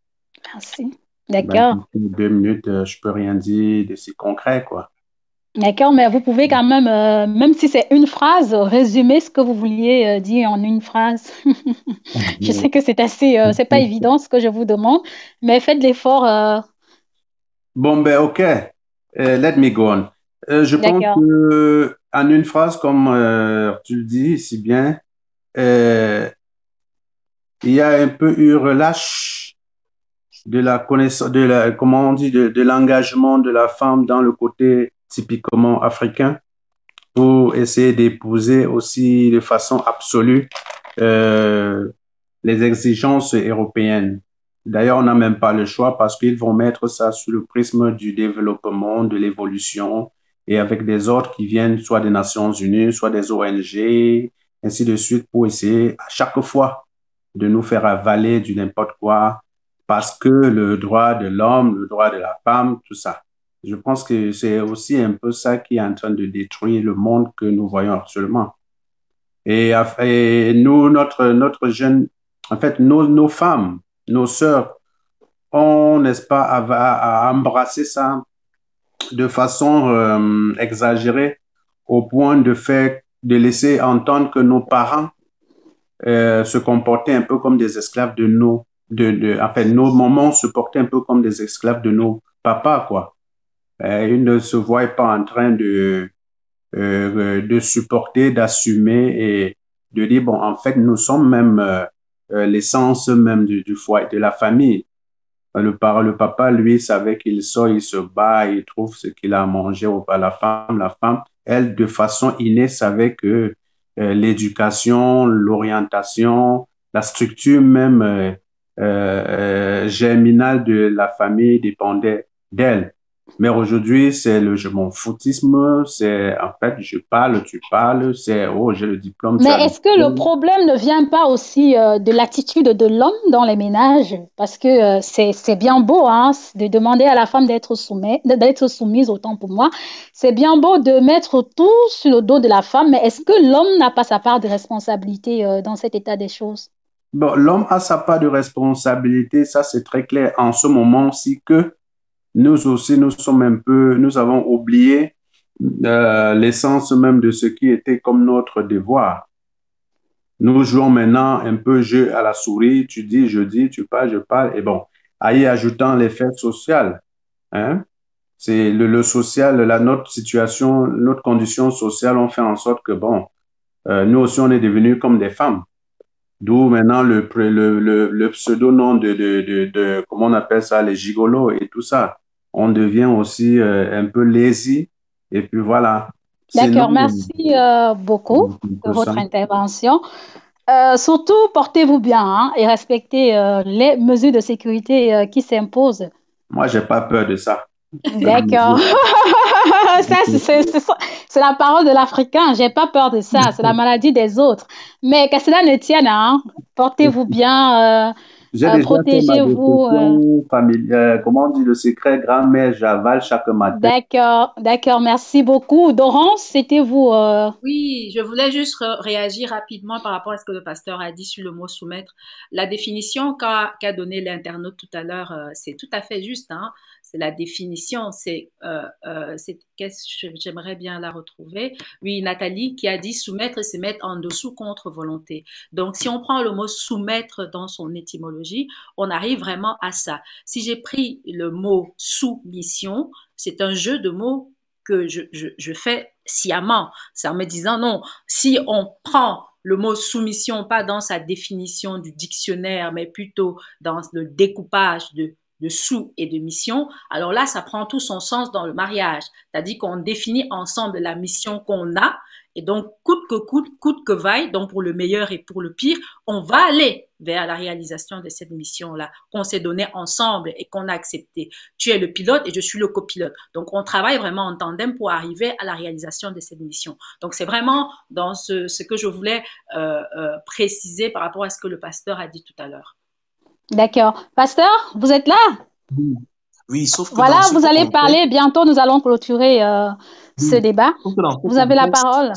A: Merci. D'accord.
I: 2 minutes, je peux rien dire de si concret, quoi.
A: D'accord, mais vous pouvez quand même, même si c'est une phrase, résumer ce que vous vouliez dire en une phrase. Je sais que c'est c'est pas évident ce que je vous demande, mais faites l'effort.
I: Bon, ok. Let me go on. Je pense que en une phrase, comme tu le dis si bien, il y a un peu eu relâche de la connaissance, comment on dit, de l'engagement de la femme dans le côté typiquement africain pour essayer d'épouser aussi de façon absolue les exigences européennes. D'ailleurs, on n'a même pas le choix parce qu'ils vont mettre ça sous le prisme du développement, de l'évolution et avec des ordres qui viennent soit des Nations Unies, soit des ONG, ainsi de suite pour essayer à chaque fois de nous faire avaler du n'importe quoi parce que le droit de l'homme, le droit de la femme, tout ça. Je pense que c'est aussi un peu ça qui est en train de détruire le monde que nous voyons actuellement. Et nous, notre jeune, en fait, nos femmes, nos sœurs, ont, n'est-ce pas, à embrasser ça de façon exagérée au point de laisser entendre que nos parents se comportaient un peu comme des esclaves enfin, nos mamans se portaient un peu comme des esclaves de nos papas, quoi. Ils ne se voient pas en train de supporter, d'assumer et de dire, bon, en fait, nous sommes même l'essence même du foyer, de la famille. Le papa, lui, savait qu'il sort, il se bat, il trouve ce qu'il a à manger à la femme, elle, de façon innée, savait que l'éducation, l'orientation, la structure même germinale de la famille dépendait d'elle. Mais aujourd'hui, c'est le je m'en foutisme, c'est en fait, je parle, tu parles, c'est oh, j'ai le diplôme, tu as
A: Mais
I: le
A: est-ce que le
I: diplôme.
A: problème ne vient pas aussi de l'attitude de l'homme dans les ménages? Parce que c'est bien beau hein, de demander à la femme d'être soumise, autant pour moi. C'est bien beau de mettre tout sur le dos de la femme, mais est-ce que l'homme n'a pas sa part de responsabilité dans cet état des choses?
I: Bon, l'homme a sa part de responsabilité, ça c'est très clair en ce moment-ci que nous aussi, nous avons oublié l'essence même de ce qui était comme notre devoir. Nous jouons maintenant un peu jeu à la souris, tu dis, je dis, tu parles, je parle, et bon, à y ajoutant l'effet social, hein. C'est le social, notre situation, notre condition sociale ont fait en sorte que, bon, nous aussi, on est devenus comme des femmes. D'où maintenant le pseudo-nom comment on appelle ça, les gigolos et tout ça. On devient aussi un peu lazy. Et puis voilà. Sinon,
A: D'accord, merci beaucoup
I: un
A: de
I: peu ça.
A: votre intervention. Surtout, portez-vous bien hein, et respectez les mesures de sécurité qui s'imposent.
I: Moi, j'ai pas peur de ça.
A: D'accord. Ça, c'est la parole de l'Africain. J'ai pas peur de ça. C'est la maladie des autres. Mais que cela ne tienne, hein, portez-vous bien,
I: J'ai déjà fait ma
A: protégez-vous.
I: dépression familiale. Comment on dit le secret grand-mère, j'avale chaque matin.
A: D'accord, d'accord. Merci beaucoup. Dorance, c'était vous.
C: Oui, je voulais juste réagir rapidement par rapport à ce que le pasteur a dit sur le mot soumettre. La définition qu'a donné l'internaute tout à l'heure, c'est tout à fait juste. Hein. C'est la définition. J'aimerais bien la retrouver. Oui, Nathalie qui a dit soumettre, c'est mettre en dessous contre volonté. Donc, si on prend le mot soumettre dans son étymologie, on arrive vraiment à ça. Si j'ai pris le mot soumission, c'est un jeu de mots que je fais sciemment. C'est en me disant non, si on prend le mot soumission, pas dans sa définition du dictionnaire, mais plutôt dans le découpage de sous et de mission, alors là, ça prend tout son sens dans le mariage. C'est-à-dire qu'on définit ensemble la mission qu'on a, et donc, coûte que vaille, donc pour le meilleur et pour le pire, on va aller vers la réalisation de cette mission-là qu'on s'est donnée ensemble et qu'on a accepté. Tu es le pilote et je suis le copilote. Donc, on travaille vraiment en tandem pour arriver à la réalisation de cette mission. Donc, c'est vraiment dans ce que je voulais préciser par rapport à ce que le pasteur a dit tout à l'heure.
A: D'accord. Pasteur, vous êtes là?
B: Oui, sauf que
A: voilà,
B: dans ce
A: vous allez
B: contexte,
A: parler. Bientôt, nous allons clôturer ce débat.
B: sauf que dans ce
A: Vous avez la
B: contexte,
A: parole.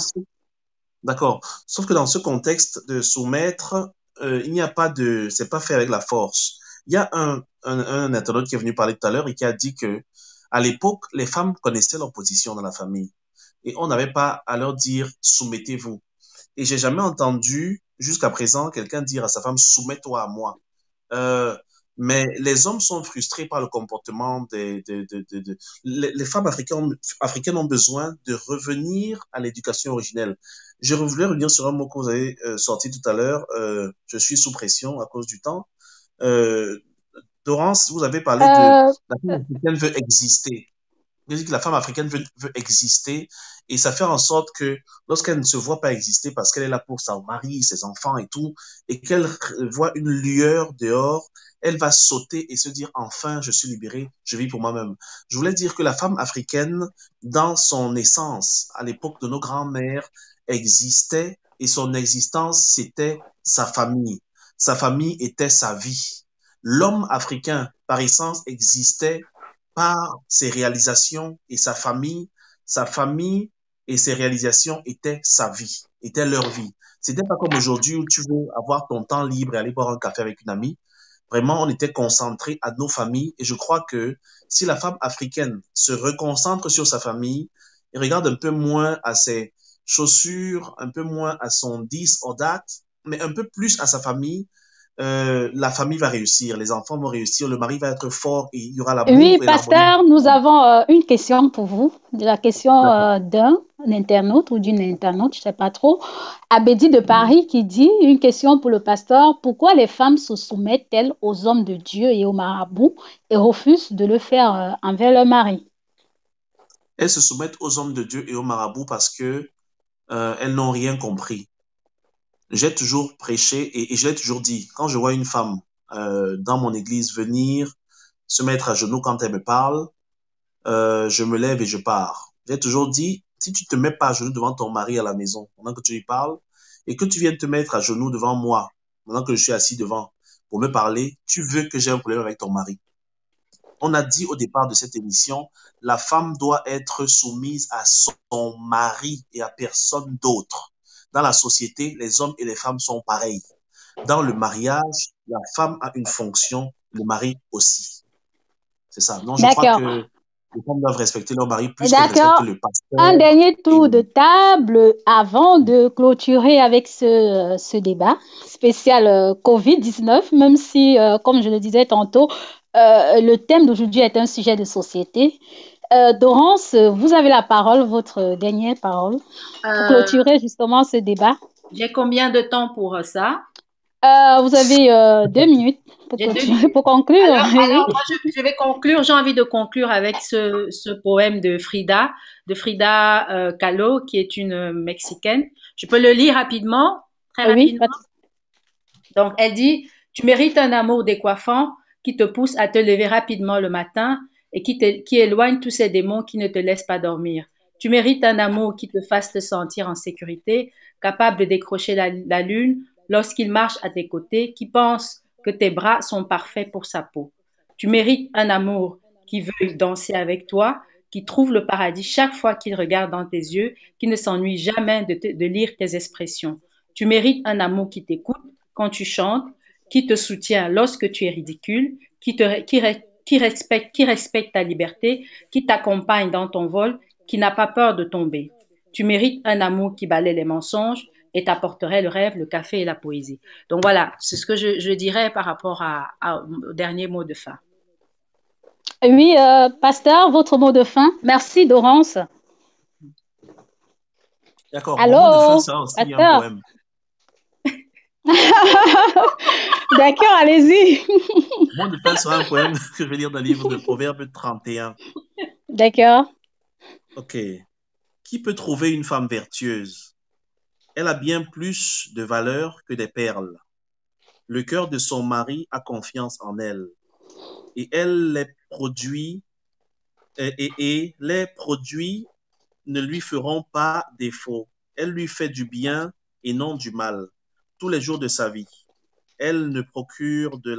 B: d'accord. Sauf que dans ce contexte de soumettre, il n'y a pas de, c'est pas fait avec la force. Il y a un internaute qui est venu parler tout à l'heure et qui a dit que à l'époque, les femmes connaissaient leur position dans la famille et on n'avait pas à leur dire soumettez-vous. Et j'ai jamais entendu jusqu'à présent quelqu'un dire à sa femme soumets-toi à moi. Euh, mais les hommes sont frustrés par le comportement les femmes africaines ont besoin de revenir à l'éducation originelle. Je voulais revenir sur un mot que vous avez sorti tout à l'heure. Je suis sous pression à cause du temps. Euh, Dorance, vous avez parlé de la femme africaine veut exister. Vous dites que la femme africaine veut exister et ça fait en sorte que lorsqu'elle ne se voit pas exister parce qu'elle est là pour son mari, ses enfants et tout, et qu'elle voit une lueur dehors, elle va sauter et se dire enfin je suis libérée, je vis pour moi-même. Je voulais dire que la femme africaine, dans son essence, à l'époque de nos grands-mères, existait et son existence c'était sa famille. Sa famille était sa vie. L'homme africain, par essence, existait par ses réalisations et sa famille. Sa famille et ses réalisations étaient sa vie, étaient leur vie. C'était pas comme aujourd'hui où tu veux avoir ton temps libre et aller boire un café avec une amie. Vraiment, on était concentré à nos familles et je crois que si la femme africaine se reconcentre sur sa famille et regarde un peu moins à ses chaussures, un peu moins à son this or that, mais un peu plus à sa famille, la famille va réussir, les enfants vont réussir, le mari va être fort et il y aura l'amour
A: Oui,
B: et l'harmonie.
A: pasteur, nous avons une question pour vous, de la question d'un internaute ou d'une internaute, je ne sais pas trop, Abedi de Paris qui dit, une question pour le pasteur, pourquoi les femmes se soumettent-elles aux hommes de Dieu et aux marabouts et refusent de le faire envers leur mari?
B: Elles se soumettent aux hommes de Dieu et aux marabouts parce que elles n'ont rien compris. J'ai toujours prêché et je l'ai toujours dit, quand je vois une femme dans mon église venir se mettre à genoux quand elle me parle, je me lève et je pars. J'ai toujours dit, si tu te mets pas à genoux devant ton mari à la maison pendant que tu lui parles et que tu viens te mettre à genoux devant moi pendant que je suis assis devant pour me parler, tu veux que j'ai un problème avec ton mari. On a dit au départ de cette émission, la femme doit être soumise à son mari et à personne d'autre. Dans la société, les hommes et les femmes sont pareils. Dans le mariage, la femme a une fonction, le mari aussi. C'est ça. Donc, je crois que les femmes doivent respecter leur mari plus qu'elles respectent le pasteur.
A: Un dernier tour de table avant de clôturer avec ce débat spécial COVID-19, même si, comme je le disais tantôt, le thème d'aujourd'hui est un sujet de société. Dorance, vous avez la parole, votre dernière parole, pour clôturer justement ce débat.
C: J'ai combien de temps pour ça?
A: Vous avez 2 minutes pour conclure.
C: Alors moi, je vais conclure. J'ai envie de conclure avec ce poème de Frida Kahlo, qui est une Mexicaine. Je peux le lire rapidement, très rapidement. Donc, elle dit, tu mérites un amour décoiffant qui te pousse à te lever rapidement le matin et qui éloigne tous ces démons qui ne te laissent pas dormir. Tu mérites un amour qui te fasse te sentir en sécurité, capable de décrocher la lune lorsqu'il marche à tes côtés, qui pense que tes bras sont parfaits pour sa peau. Tu mérites un amour qui veut danser avec toi, qui trouve le paradis chaque fois qu'il regarde dans tes yeux, qui ne s'ennuie jamais de lire tes expressions. Tu mérites un amour qui t'écoute quand tu chantes, qui te soutient lorsque tu es ridicule, qui respecte ta liberté, qui t'accompagne dans ton vol, qui n'a pas peur de tomber. Tu mérites un amour qui balaie les mensonges et t'apporterait le rêve, le café et la poésie. Donc voilà, c'est ce que je dirais par rapport au dernier mot de fin.
A: Oui, pasteur, votre mot de fin. Merci, Dorance.
B: D'accord.
A: Allô,
B: mon mot de fin sera aussi un poème.
A: D'accord, allez-y.
B: Mon mot de fin sera un poème que je vais lire dans le livre de Proverbes 31.
A: D'accord.
B: Ok. Qui peut trouver une femme vertueuse? Elle a bien plus de valeur que des perles. Le cœur de son mari a confiance en elle. Et les produits ne lui feront pas défaut. Elle lui fait du bien et non du mal tous les jours de sa vie. Elle se procure de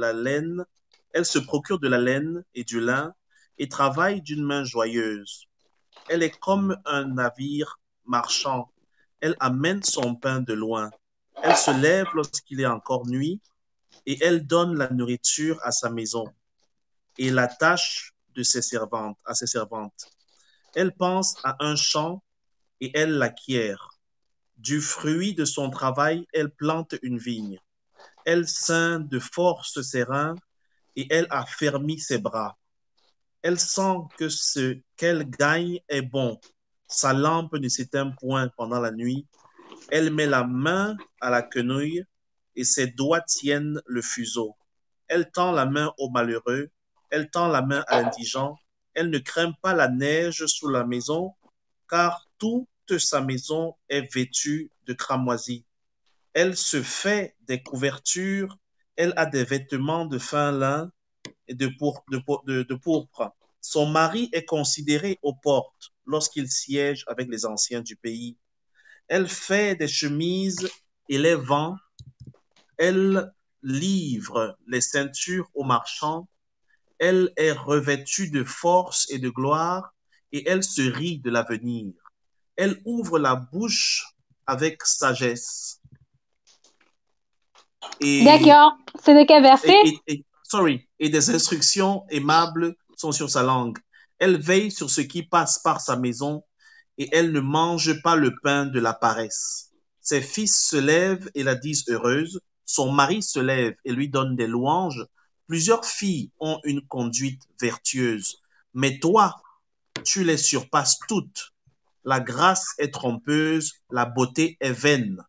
B: la laine et du lin et travaille d'une main joyeuse. Elle est comme un navire marchand. Elle amène son pain de loin. Elle se lève lorsqu'il est encore nuit et elle donne la nourriture à sa maison et la tâche à ses servantes. Elle pense à un champ et elle l'acquiert. Du fruit de son travail, elle plante une vigne. Elle ceint de force ses reins et elle affermit ses bras. Elle sent que ce qu'elle gagne est bon. Sa lampe ne s'éteint point pendant la nuit. Elle met la main à la quenouille et ses doigts tiennent le fuseau. Elle tend la main au malheureux. Elle tend la main à l'indigent. Elle ne craint pas la neige sous la maison, car toute sa maison est vêtue de cramoisis. Elle se fait des couvertures. Elle a des vêtements de fin lin et de pourpre. Son mari est considéré aux portes lorsqu'il siège avec les anciens du pays. Elle fait des chemises et les vend. Elle livre les ceintures aux marchands. Elle est revêtue de force et de gloire, et elle se rit de l'avenir. Elle ouvre la bouche avec sagesse.
A: D'accord. C'est de quel verset?
B: Et des instructions aimables sont sur sa langue. Elle veille sur ce qui passe par sa maison, et elle ne mange pas le pain de la paresse. Ses fils se lèvent et la disent heureuse. Son mari se lève et lui donne des louanges. Plusieurs filles ont une conduite vertueuse, mais toi, tu les surpasses toutes. La grâce est trompeuse, la beauté est vaine.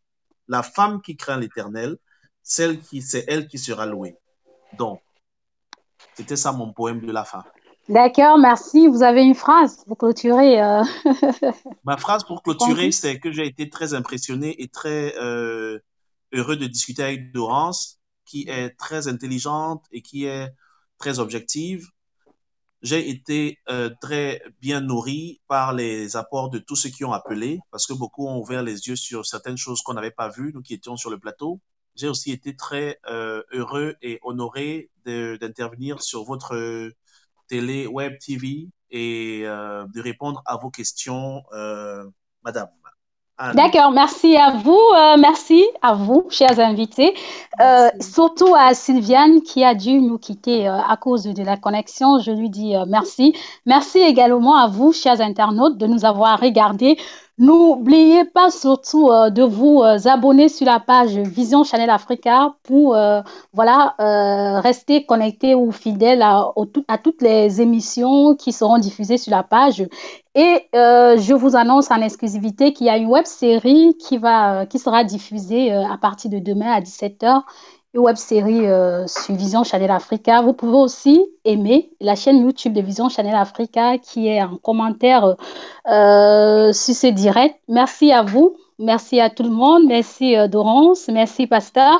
B: La femme qui craint l'Éternel, c'est elle qui sera louée. Donc, c'était ça mon poème de la fin.
A: D'accord, merci. Vous avez une phrase pour clôturer.
B: Ma phrase pour clôturer, c'est que j'ai été très impressionné et très heureux de discuter avec Dorance, qui est très intelligente et qui est très objective. J'ai été très bien nourri par les apports de tous ceux qui ont appelé, parce que beaucoup ont ouvert les yeux sur certaines choses qu'on n'avait pas vues, nous qui étions sur le plateau. J'ai aussi été très heureux et honoré d'intervenir sur votre télé, web, TV et de répondre à vos questions, Madame Anne.
A: D'accord, merci à vous, chers invités. Surtout à Sylviane qui a dû nous quitter à cause de la connexion. Je lui dis merci. Merci également à vous, chers internautes, de nous avoir regardés. N'oubliez pas surtout de vous abonner sur la page Vision Channel Africa pour rester connecté ou fidèle à toutes les émissions qui seront diffusées sur la page. Et je vous annonce en exclusivité qu'il y a une web-série qui sera diffusée à partir de demain à 17h. Une web-série sur Vision Channel Africa. Vous pouvez aussi aimer la chaîne YouTube de Vision Channel Africa qui est en commentaire sur ce direct. Merci à vous. Merci à tout le monde. Merci Dorance. Merci Pasteur.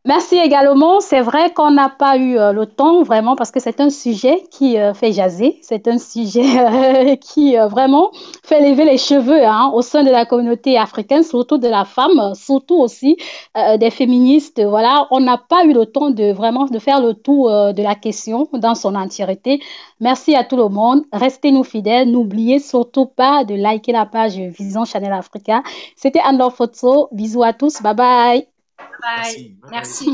A: Merci également. C'est vrai qu'on n'a pas eu le temps vraiment parce que c'est un sujet qui fait jaser. C'est un sujet qui vraiment fait lever les cheveux au sein de la communauté africaine, surtout de la femme, surtout aussi des féministes. Voilà, on n'a pas eu le temps de vraiment de faire le tour de la question dans son entièreté. Merci à tout le monde. Restez-nous fidèles. N'oubliez surtout pas de liker la page Vision Channel Africa. C'était Anne-Laure Fotso. Bisous à tous. Bye bye.
C: Bye. Merci.